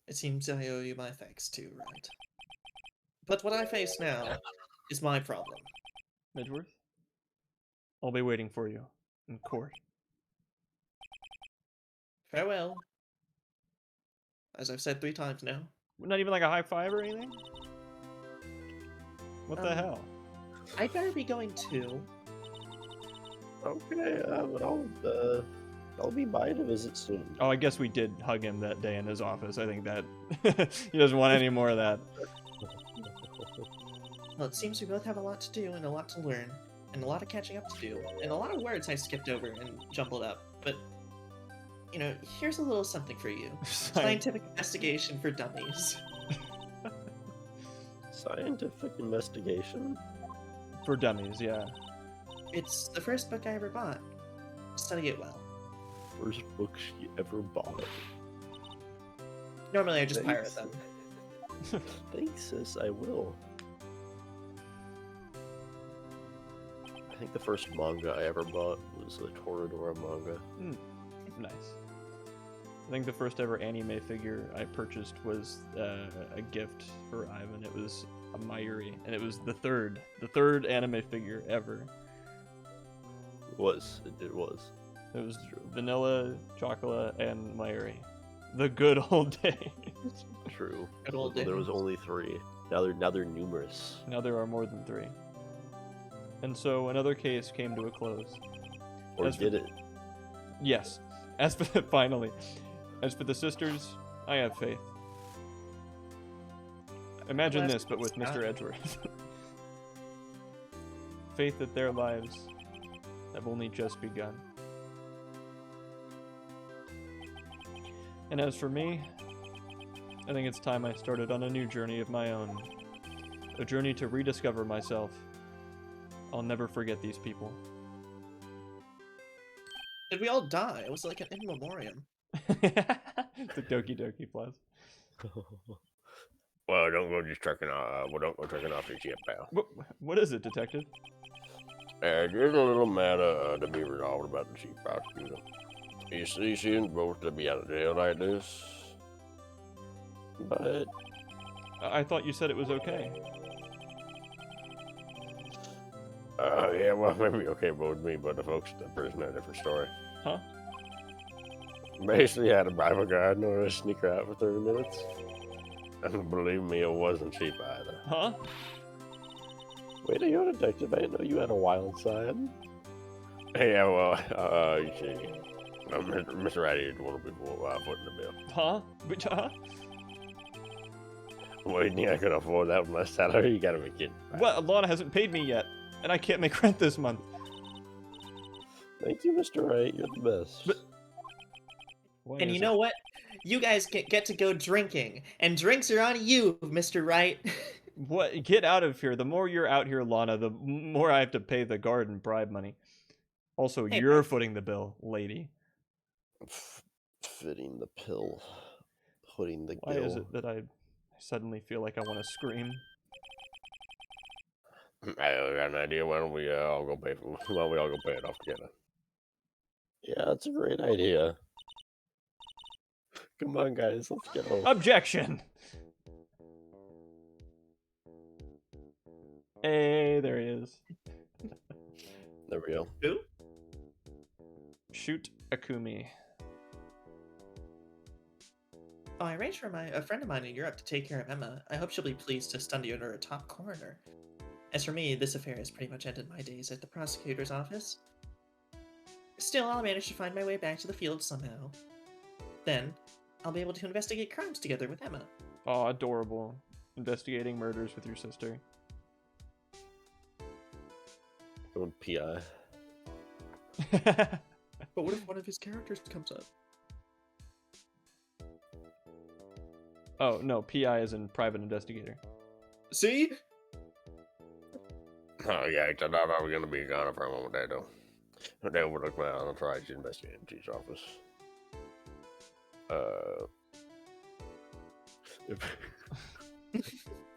It seems I owe you my thanks too, right? But what I face now is my problem. Edgeworth? I'll be waiting for you in court. Farewell. As I've said 3 times now. Not even like a high five or anything? What the hell? I'd better be going too. Okay, but I'll be by to visit soon. Oh, I guess we did hug him that day in his office. I think that he doesn't want any more of that. Well, it seems we both have a lot to do and a lot to learn, and a lot of catching up to do, and a lot of words I skipped over and jumbled up. But, you know, here's a little something for you. Scientific investigation for dummies. Scientific investigation? For dummies, yeah. It's the first book I ever bought. Study it well. First book she ever bought. Normally I just pirate them. Thanks, sis, I will. I think the first manga I ever bought was a Toradora manga. Nice. I think the first ever anime figure I purchased was a gift for Ivan. It was a Mayuri, and it was the third anime figure ever. It was. It was. It was vanilla, chocolate, and Mayuri. The good old days. True. Good old Well, there was days. only 3. Now they're numerous. Now there are more than 3. And so another case came to a close. Or As for- did it? Yes. As for finally, as for the sisters, I have faith. Imagine Well, this, but with that's Mr. Edgeworth. Faith that their lives have only just begun. And as for me, I think it's time I started on a new journey of my own. A journey to rediscover myself. I'll never forget these people. Did we all die? It was like an in memoriam. The Doki Doki Plus. Well, don't go just trucking off. Well, don't go trucking off this yet, pal. What is it, detective? There's a little matter to be resolved about the chief prosecutor. You see, she's supposed to be out of jail like this. But I thought you said it was okay. yeah, well, maybe okay with me, but the folks at the prison had a different story. Huh? Basically, had a bribe a guy in order to sneak her out for 30 minutes. And believe me, it wasn't cheap either. Huh? Wait, are you a detective? I didn't know you had a wild side. Yeah, well, you see, Mr. Ratty is one of the people footing the bill. Huh? Which, huh? Well, you think I could afford that with my salary? You gotta be kidding. What? Lana hasn't paid me yet, and I can't make rent this month. Thank you, Mr. Wright. You're the best. But- Why And is you it- know what? You guys get to go drinking, and drinks are on you, Mr. Wright. What? Get out of here. The more you're out here, Lana, the more I have to pay the guard and bribe money. Also, Hey, you're Mike. footing the bill, lady. Fitting the pill. Putting the Why gill. is it that I suddenly feel like I want to scream? I got an idea. Why don't we all go pay for? Why don't we all go pay it off together? Yeah, that's a great idea. Come on, guys. Let's go. Objection! Hey, there he is. There we go. Who? Shoot Akumi. Oh, I arranged for a friend of mine in Europe to take care of Emma. I hope she'll be pleased to study under a top coroner. As for me, this affair has pretty much ended my days at the prosecutor's office. Still, I'll manage to find my way back to the field somehow. Then, I'll be able to investigate crimes together with Emma. Aw, adorable. Investigating murders with your sister. Going PI. But what if one of his characters comes up? Oh, no, PI is in private investigator. See? Oh yeah, I thought I was gonna be gone for a moment there though. They overlooked my unauthorized investigating chief's office.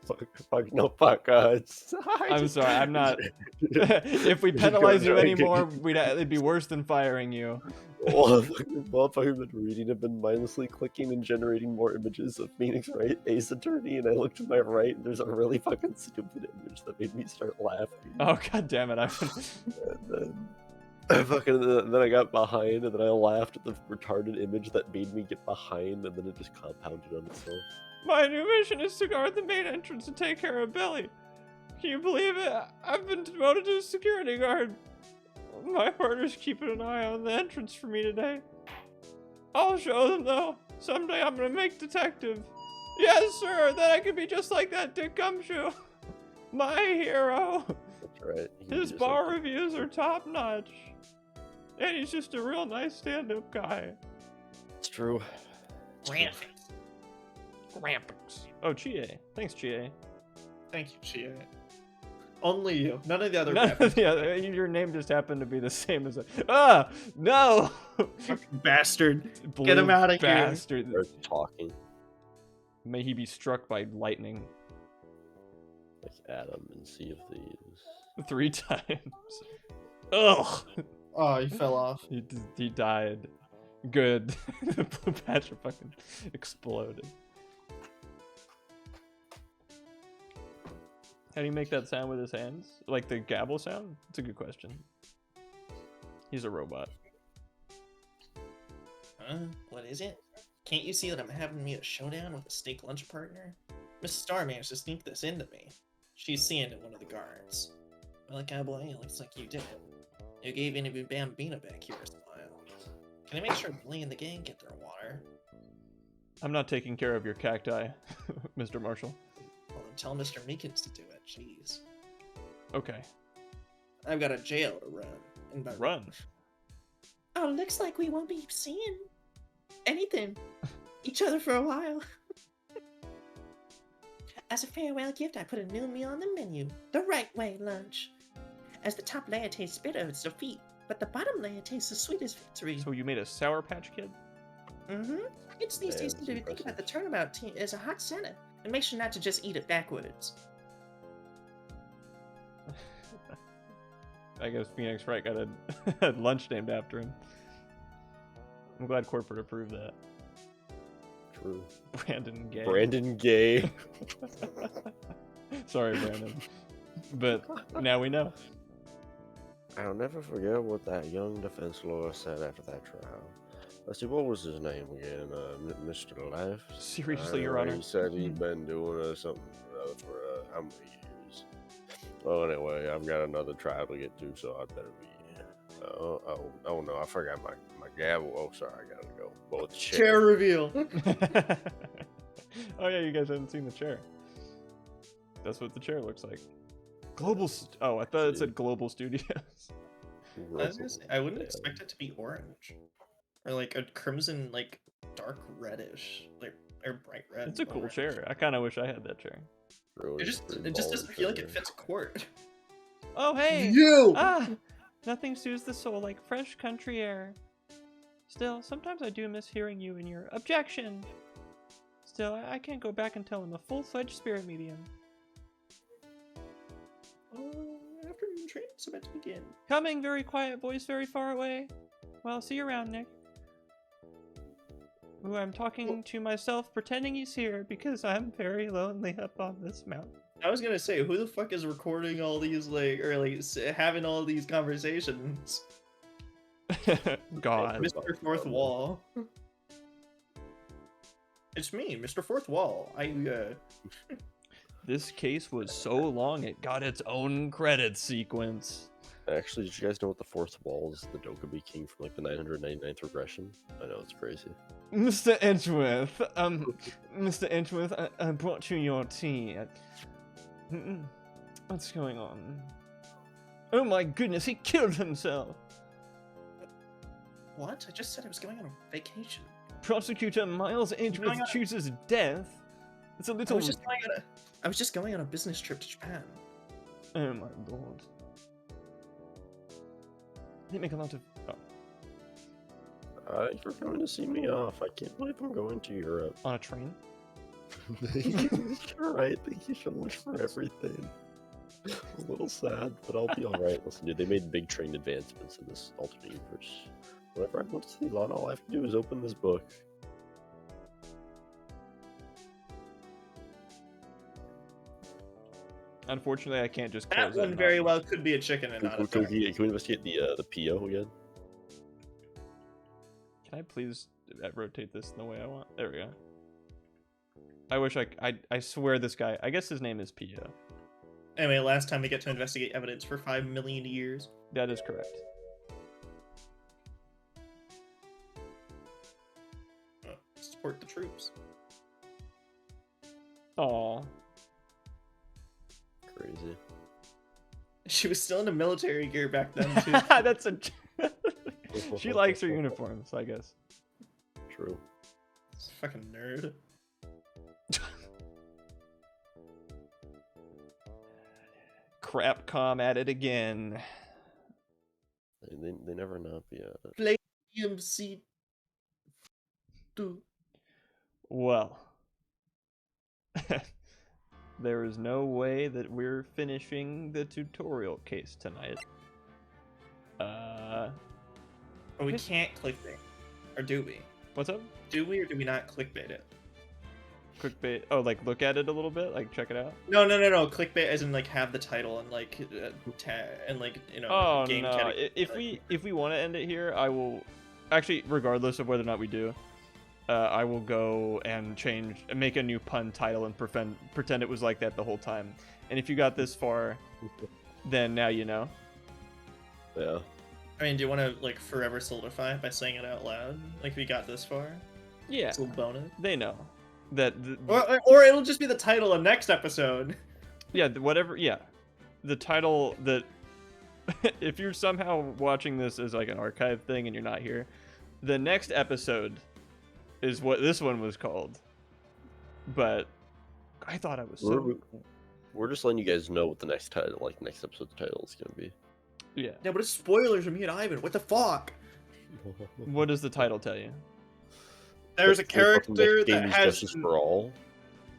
Fuck. I'm sorry, I'm not. If we penalize you anymore, it'd be worse than firing you. Motherfucker been reading have been mindlessly clicking and generating more images of Phoenix Wright, Ace Attorney, and I looked to my right and there's a really fucking stupid image that made me start laughing. Oh, god damn it. Then I got behind and then I laughed at the retarded image that made me get behind and then it just compounded on itself. My new mission is to guard the main entrance and take care of Billy. Can you believe it? I've been demoted to a security guard. My partner's keeping an eye on the entrance for me today. I'll show them though. Someday I'm gonna make detective. Yes, sir. Then I can be just like that Dick Gumshoe, my hero. That's right. He can be His just bar like reviews are top notch, and he's just a real nice stand-up guy. It's true. Graphics. Graphics. Oh, Chie. Thanks, Chie. Thank you, Chia. Only you. None of the other None graphics. of the other, your name just happened to be the same as no! Bastard. Blue Get him outta here. bastard. They're talking May he be struck by lightning like Adam and Sea of Thieves. 3 times. Ugh! Oh, he fell off. He died. Good. The blue patch fucking exploded. How do you make that sound with his hands? Like the gabble sound? It's a good question. He's a robot. What is it? Can't you see that I'm having me a showdown with a snake lunch partner? Miss Star managed to sneak this into me. She's seeing it, one of the guards. Well, cowboy, it looks like you did it. You gave Inabu Bambina back here a smile. Can I make sure Billy and the gang get their water? I'm not taking care of your cacti, Mr. Marshall. Well, then tell Mr. Meekins to do it, jeez. Okay. I've got a jail to run. Run. Oh, looks like we won't be seeing anything each other for a while. As a farewell gift, I put a new meal on the menu. The right way lunch. As the top layer tastes bitter, it's defeat, but the bottom layer tastes as sweet as victory. So you made a Sour Patch Kid? Mm-hmm. It's these days to think about the turnabout team as a hot center, and make sure not to just eat it backwards. I guess Phoenix Wright got a lunch named after him. I'm glad corporate approved that. True. Brandon Gay. Brandon Gay. Sorry, Brandon. But now we know. I'll never forget what that young defense lawyer said after that trial. Let's see, what was his name again? Mr. Life? Seriously, Your Honor. He said he'd been doing something for how many years? Well, anyway, I've got another trial to get to, so I'd better be. Oh no, I forgot my gavel. Oh, sorry, I gotta go. Well, it's Chair reveal. Oh yeah, you guys haven't seen the chair. That's what the chair looks like. Global. Oh, I thought it said Global Studios. I was gonna say, I wouldn't expect it to be orange, or like a crimson, like dark reddish, like or bright red. It's a cool orange. chair. I kind of wish I had that chair. It just doesn't feel like it fits a court. Oh hey! You. Ah, nothing soothes the soul like fresh country air. Still, sometimes I do miss hearing you in your objection. Still, I can't go back until I'm a full-fledged spirit medium. Afternoon train's about to begin. Coming, very quiet voice, very far away. Well, see you around, Nick. Ooh, I'm talking to myself, pretending he's here, because I'm very lonely up on this mountain. I was gonna say, who the fuck is recording all these, like, or like having all these conversations? God. Mr. Fourth Wall. It's me, Mr. Fourth Wall. This case was so long it got its own credit sequence. Actually, did you guys know what the fourth wall is? The Dokubi King from like the 999th regression? I know, it's crazy. Mr. Edgeworth, Mr. Edgeworth, I brought you your tea. What's going on? Oh my goodness, he killed himself! What? I just said I was going on a vacation. Prosecutor Miles Edgeworth chooses death? It's a little... I was just going on a business trip to Japan. Oh my lord. They make a lot of... Oh. Thanks for coming to see me off. I can't believe I'm going to Europe. On a train? You're right. Thank you so much for everything. A little sad, but I'll be alright. Listen, dude, they made big train advancements in this alternate universe. Whenever I want to see Lana, all I have to do is open this book. Unfortunately, I can't just close That one very well could be a chicken and not a Can duck. we investigate the PO again? Can I please rotate this in the way I want? There we go. I wish I swear this guy, I guess his name is Pio. Anyway, last time we get to investigate evidence for 5 million years. That is correct. support the troops. Aw. Crazy. She was still in the military gear back then too. That's a. She likes her uniforms, I guess. True. This fucking nerd. Crapcom at it again. They never not be at it. Play EMC 2. Well, there is no way that we're finishing the tutorial case tonight. But we can't clickbait. Or do we? What's up? Do we or do we not clickbait it? Clickbait. Oh, like look at it a little bit, like check it out. No. Clickbait as in like have the title and like and like Oh game no! category. If we want to end it here, I will. Actually, regardless of whether or not we do, I will go and make a new pun title and pretend it was like that the whole time. And if you got this far, then now you know. Yeah. I mean, do you want to like forever solidify by saying it out loud? Like if we got this far, Yeah, it's a little bonus. they know that. Or it'll just be the title of next episode. Yeah, whatever. Yeah, the title that. If you're somehow watching this as like an archive thing and you're not here, the next episode is what this one was called. But I thought I was so. We're just letting you guys know what the next title, like next episode's title, is gonna be. Yeah. Yeah, but it's spoilers from me and Ivan. What the fuck? What does the title tell you? There's a character that Games has Justice for All.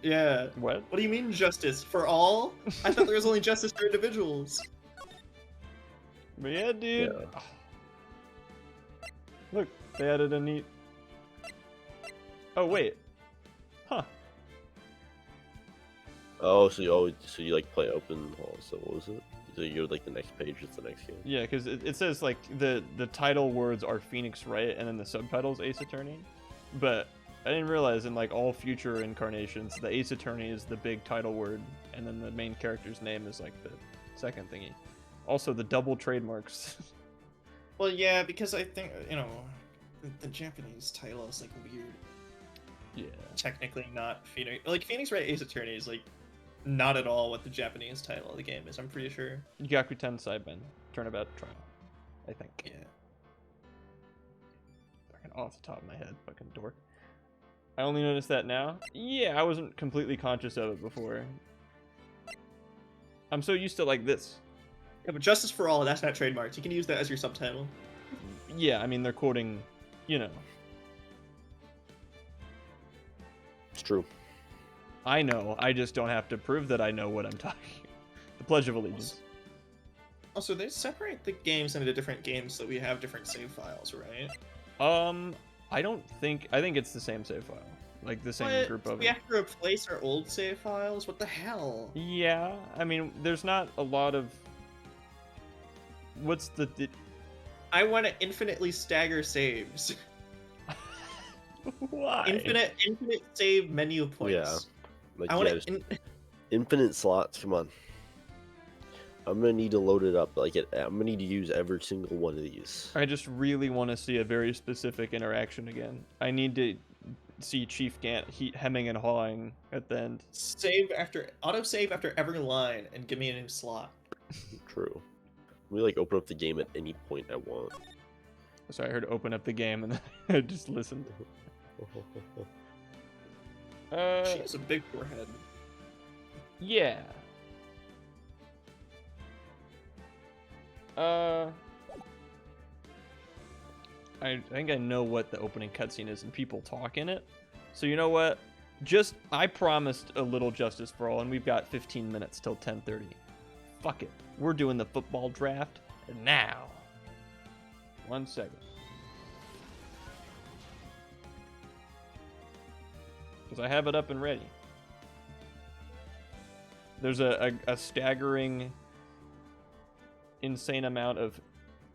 Yeah. What? What do you mean justice for all? I thought there was only justice for individuals. But yeah, dude. Yeah. Look, they added a neat. Oh wait. Huh. Oh, so you like play open. Oh, so what was it? So you're like the next page is the next game. Yeah, because it says like the title words are Phoenix Wright and then the subtitles Ace Attorney, but I didn't realize in like all future incarnations the Ace Attorney is the big title word and then the main character's name is like the second thingy. Also the double trademarks. Well, yeah, because I think the Japanese title is like weird. Yeah. Technically not Phoenix. Like Phoenix Wright Ace Attorney is like not at all what the Japanese title of the game is. I'm pretty sure. Gaku Tensai Turnabout Trial, I think. Yeah. Fucking off the top of my head, fucking dork. I only noticed that now. Yeah, I wasn't completely conscious of it before. I'm so used to like this. Yeah, but justice for all, that's not trademarked. You can use that as your subtitle. Yeah, I mean they're quoting, you know. It's true. I know. I just don't have to prove that I know what I'm talking. The Pledge of Allegiance. Also, they separate the games into different games so we have different save files, right? I think it's the same save file. Like the same What? group So of we have to replace our old save files? What the hell? Yeah, I mean there's not a lot of what's the I want to infinitely stagger saves. why? Infinite save menu points. Yeah. Like, I want yeah, to. infinite slots. Come on. I'm gonna need to load it up. I'm gonna need to use every single one of these. I just really want to see a very specific interaction again. I need to see Chief Gant hemming and hawing at the end. Autosave after every line and give me a new slot. True. We like open up the game at any point I want. Sorry, I heard open up the game and then I just listened. She has a big forehead. Yeah. I think I know what the opening cutscene is and people talk in it. So you know what? I promised a little justice for all and we've got 15 minutes till 10:30. Fuck it. We're doing the football draft now. 1 second. Because I have it up and ready. There's a staggering, insane amount of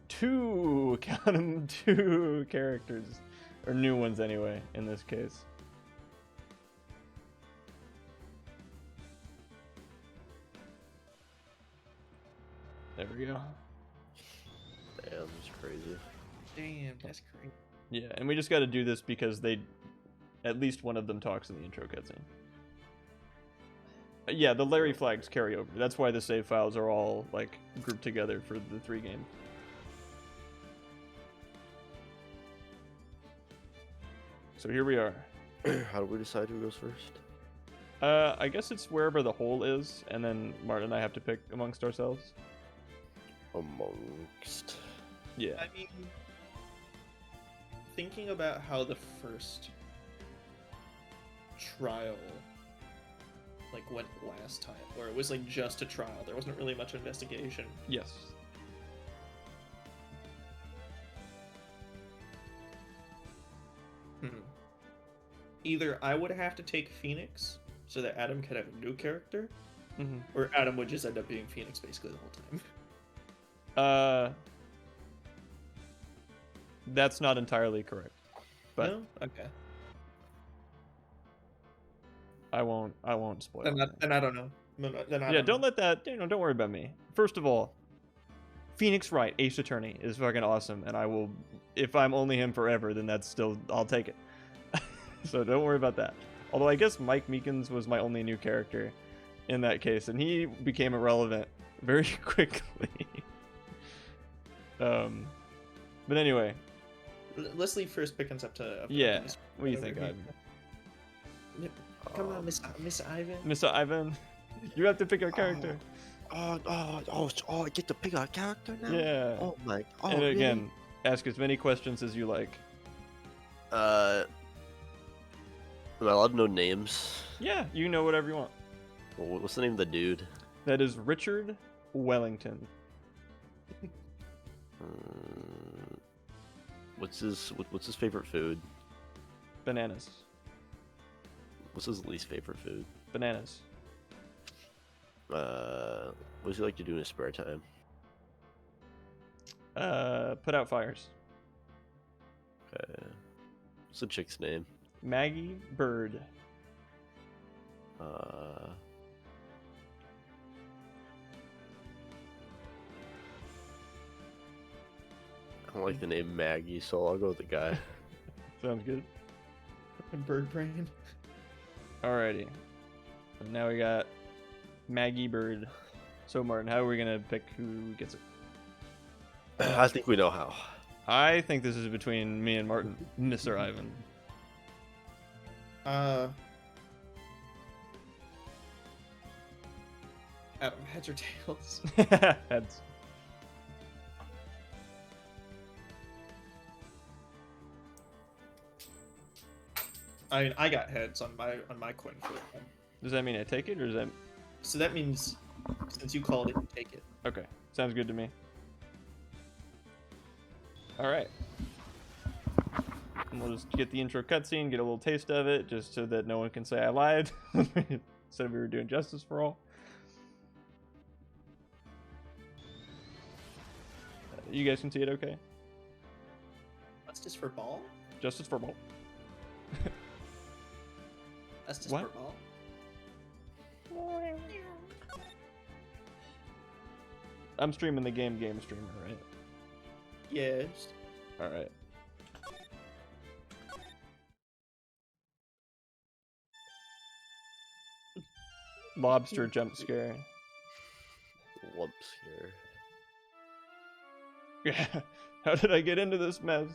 two characters. Or new ones anyway, in this case. There we go. Damn, it's crazy. Damn, that's crazy. Yeah, and we just got to do this because they at least one of them talks in the intro cutscene. Yeah, the Larry flags carry over. That's why the save files are all like grouped together for the 3 games. So here we are. How do we decide who goes first? I guess it's wherever the hole is, and then Martin and I have to pick amongst ourselves. Amongst. Yeah. I mean, thinking about how the first trial like went last time, where it was like just a trial, there wasn't really much investigation. Yes. Either I would have to take Phoenix so that Adam could have a new character, Mm-hmm. or Adam would just end up being Phoenix basically the whole time. That's not entirely correct, but No? Okay. I won't spoil Then it. I don't know. Then I Yeah, don't don't know. let that. Don't worry about me. First of all, Phoenix Wright, Ace Attorney, is fucking awesome, and I will. If I'm only him forever, then that's still. I'll take it. So don't worry about that. Although I guess Mike Meekins was my only new character in that case, and he became irrelevant very quickly. But anyway, Let's leave first pickings up to. yeah. What do you think, Ivan? Ivan? Come on, Miss Ivan. Mr. Ivan, you have to pick a character. I get to pick a character now? Yeah. Oh my. Oh, And really? again, ask as many questions as you like. Am I allowed to know names? Yeah, you know whatever you want. What's the name of the dude? That is Richard Wellington. What's his favorite food? Bananas. What's his least favorite food? Bananas. What does he like to do in his spare time? Put out fires. Okay. What's the chick's name? Maggie Bird. I don't like the name Maggie, so I'll go with the guy. Sounds good. Bird brain. Alrighty. And now we got Maggie Bird. So Martin, how are we gonna pick who gets it? I think we know how. I think this is between me and Martin, Mr. Ivan. Adam, heads or tails? Heads. I mean, I got heads on my coin flip. Does that mean I take it, or does that? So that means, since you called it, you take it. Okay, sounds good to me. All right. And we'll just get the intro cutscene, get a little taste of it, just so that no one can say I lied. Said we were doing justice for all. You guys can see it, okay? Justice for ball? Justice for all. Justice What? for ball? I'm streaming the game streamer, right? Yes. All right. Lobster jump scare. Lump scare. Yeah. How did I get into this mess?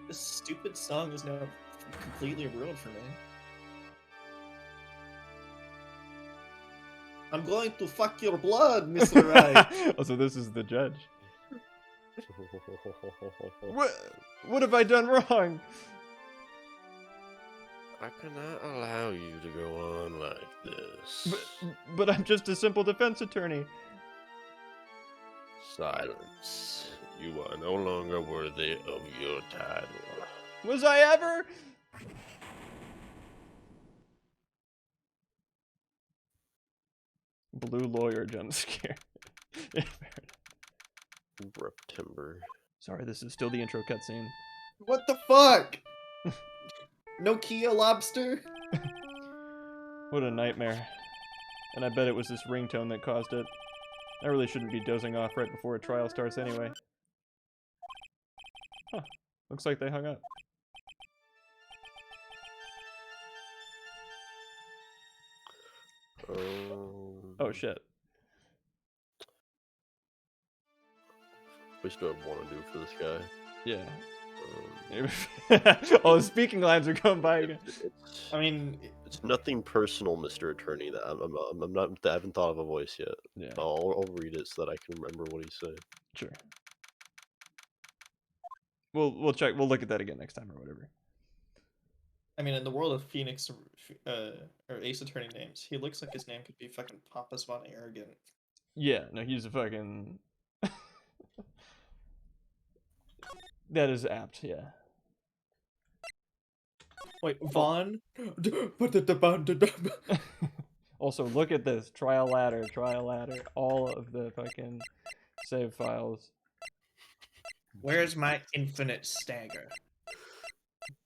This stupid song is now completely ruined for me. I'm going to fuck your blood, Mr. Right. Oh, so this is the judge. What have I done wrong? I cannot allow you to go on like this. But I'm just a simple defense attorney. Silence. You are no longer worthy of your title. Was I ever? Blue lawyer jump scare. Rip timber. Sorry, this is still the intro cutscene. What the fuck? Nokia lobster? What a nightmare. And I bet it was this ringtone that caused it. I really shouldn't be dozing off right before a trial starts anyway. Huh. Looks like they hung up. Oh shit. We still have one to do for this guy. Yeah. Um, Oh, the speaking lines are going by again. it's, I mean, it's nothing personal, Mr. Attorney. That I'm not. I haven't thought of a voice yet. Yeah, I'll read it so that I can remember what he's saying. sure. We'll check. We'll look at that again next time or whatever. I mean, in the world of Phoenix or Ace Attorney names, he looks like his name could be fucking Papa Von Arrogant. Yeah, no, he's a fucking. That is apt. Yeah. Wait, Oh. Vaughn? Also, look at this. Try a ladder. All of the fucking save files. Where's my infinite stagger?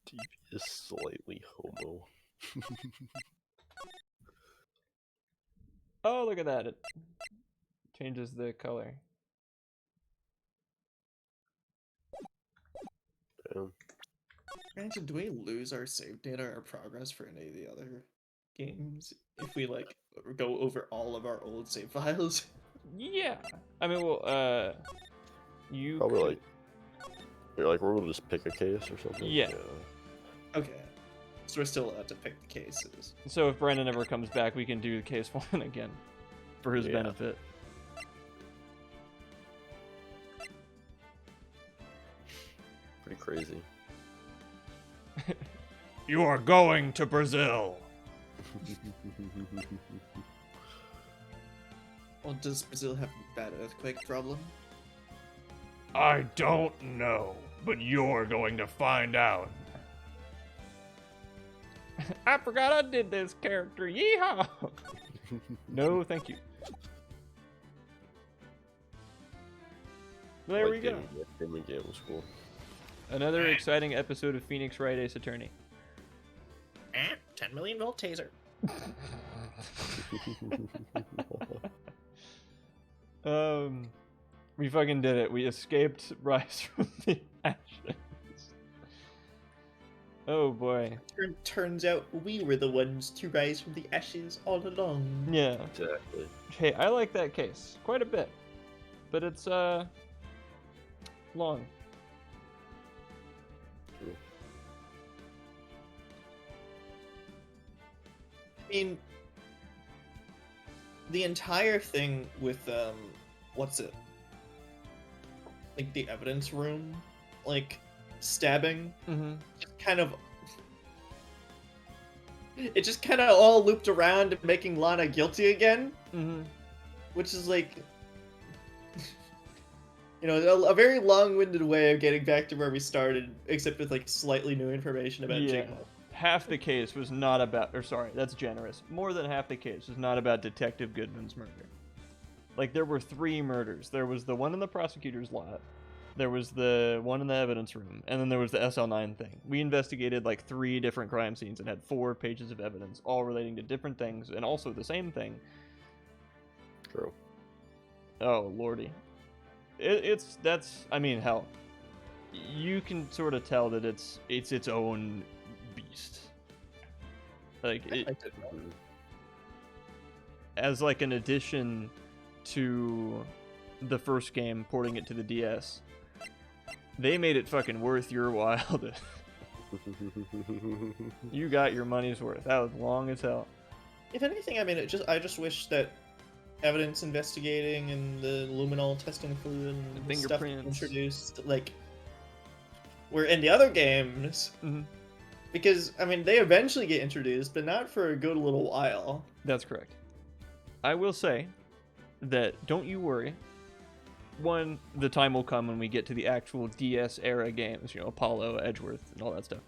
Devious, slightly homo. Oh, look at that. It changes the color. Damn. Granted, do we lose our save data or progress for any of the other games if we like go over all of our old save files? Yeah. I mean, well, you Probably could- like. You're like we're gonna just pick a case or something. Yeah. Okay. So we're still allowed to pick the cases. So if Brandon ever comes back, we can do case 1 again for his Yeah. benefit. Pretty crazy. You are going to Brazil. Well, does Brazil have a bad earthquake problem? I don't know, but you're going to find out. I forgot I did this character. Yeehaw! No, thank you. There we go. Game was cool. Another exciting episode of Phoenix Wright Ace Attorney. 10 million volt taser. We fucking did it. We escaped Rise from the Ashes. Oh boy. Turns out we were the ones to rise from the ashes all along. Yeah. Exactly. Hey, I like that case quite a bit, but it's long. True. I mean, the entire thing with what's it? Like the evidence room, like stabbing, Mm-hmm. kind of. It just kind of all looped around to making Lana guilty again, Mm-hmm. which is like, you know, a very long-winded way of getting back to where we started, except with like slightly new information about Yeah. Jigma. Half the case was not about, or sorry, that's generous. More than half the case was not about Detective Goodman's murder. Like, there were 3 murders. There was the one in the prosecutor's lot, there was the one in the evidence room, and then there was the SL9 thing. We investigated like 3 different crime scenes and had 4 pages of evidence, all relating to different things, and also the same thing. True. Oh, lordy. I mean, hell. You can sort of tell that it's its own beast. Like, as like an addition to the first game, porting it to the DS, they made it fucking worth your while to... You got your money's worth. That was long as hell. If anything, I mean, I just wish that evidence investigating and the luminol testing fluid and The stuff fingerprints. introduced, like, were in the other games. Mhm. Because, I mean, they eventually get introduced, but not for a good little while. That's correct. I will say that don't you worry. One, the time will come when we get to the actual DS era games, you know, Apollo, Edgeworth, and all that stuff,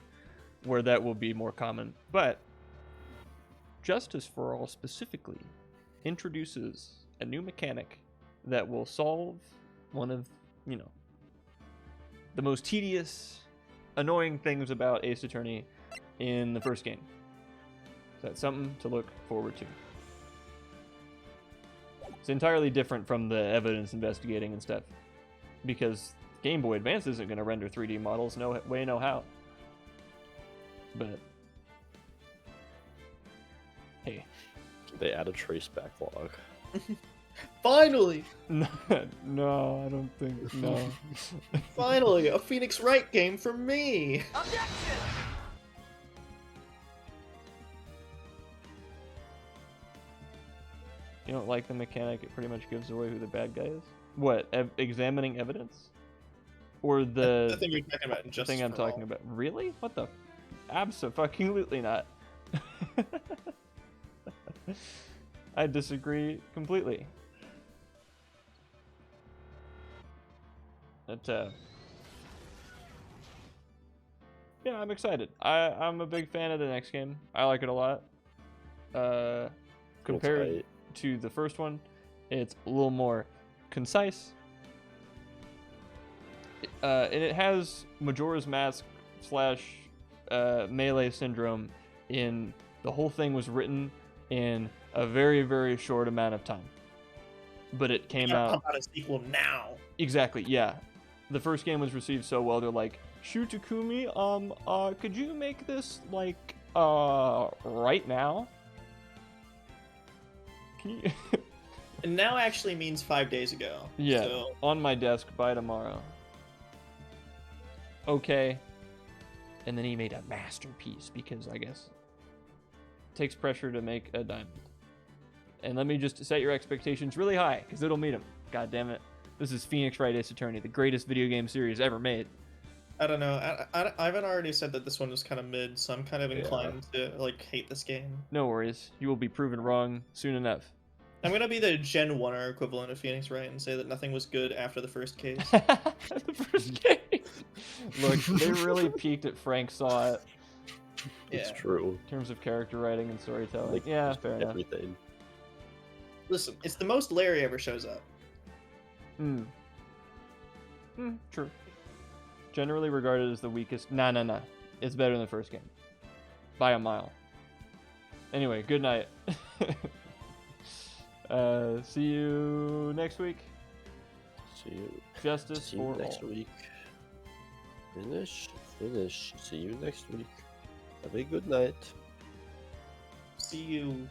where that will be more common. But Justice for All specifically introduces a new mechanic that will solve one of, you know, the most tedious, annoying things about Ace Attorney in the first game. So that's something to look forward to. It's entirely different from the evidence investigating and stuff, because Game Boy Advance isn't going to render 3D models, no way, no how. But hey, they add a trace backlog. Finally, No, no, I don't think no. finally, a Phoenix Wright game for me. You don't like the mechanic? It pretty much gives away who the bad guy is. What? Examining evidence, or The thing you're talking about, in the Justice thing I'm for talking All. about? Really? What the? Abso-fucking-lutely not. I disagree completely. But, yeah, I'm excited. I'm a big fan of the next game. I like it a lot. Compared tight. to the first one, it's a little more concise. And it has Majora's Mask / Melee Syndrome in the whole thing was written in a very, very short amount of time. But it came Gotta out pump out a sequel now. exactly, yeah. The first game was received so well, they're like, Shu Takumi, could you make this like right now? Can you And now actually means 5 days ago. Yeah, So, on my desk by tomorrow. Okay. And then he made a masterpiece because I guess it takes pressure to make a diamond. And let me just set your expectations really high because it'll meet them. God damn it. This is Phoenix Wright Ace Attorney, the greatest video game series ever made. I don't know. Ivan already said that this one was kind of mid, so I'm kind of Yeah. inclined to like hate this game. No worries. You will be proven wrong soon enough. I'm gonna be the Gen 1er equivalent of Phoenix Wright and say that nothing was good after the first case. The first game. Look, they really peaked at Frank Saw it It's Yeah. true. in terms of character writing and storytelling. Like, Yeah, just fair enough. everything. Listen, it's the most Larry ever shows up. True. Generally regarded as the weakest. Nah. It's better than the first game. By a mile. Anyway, good night. See you next week. See you. Justice See you for next all. week. Finish. See you next week. Have a good night. See you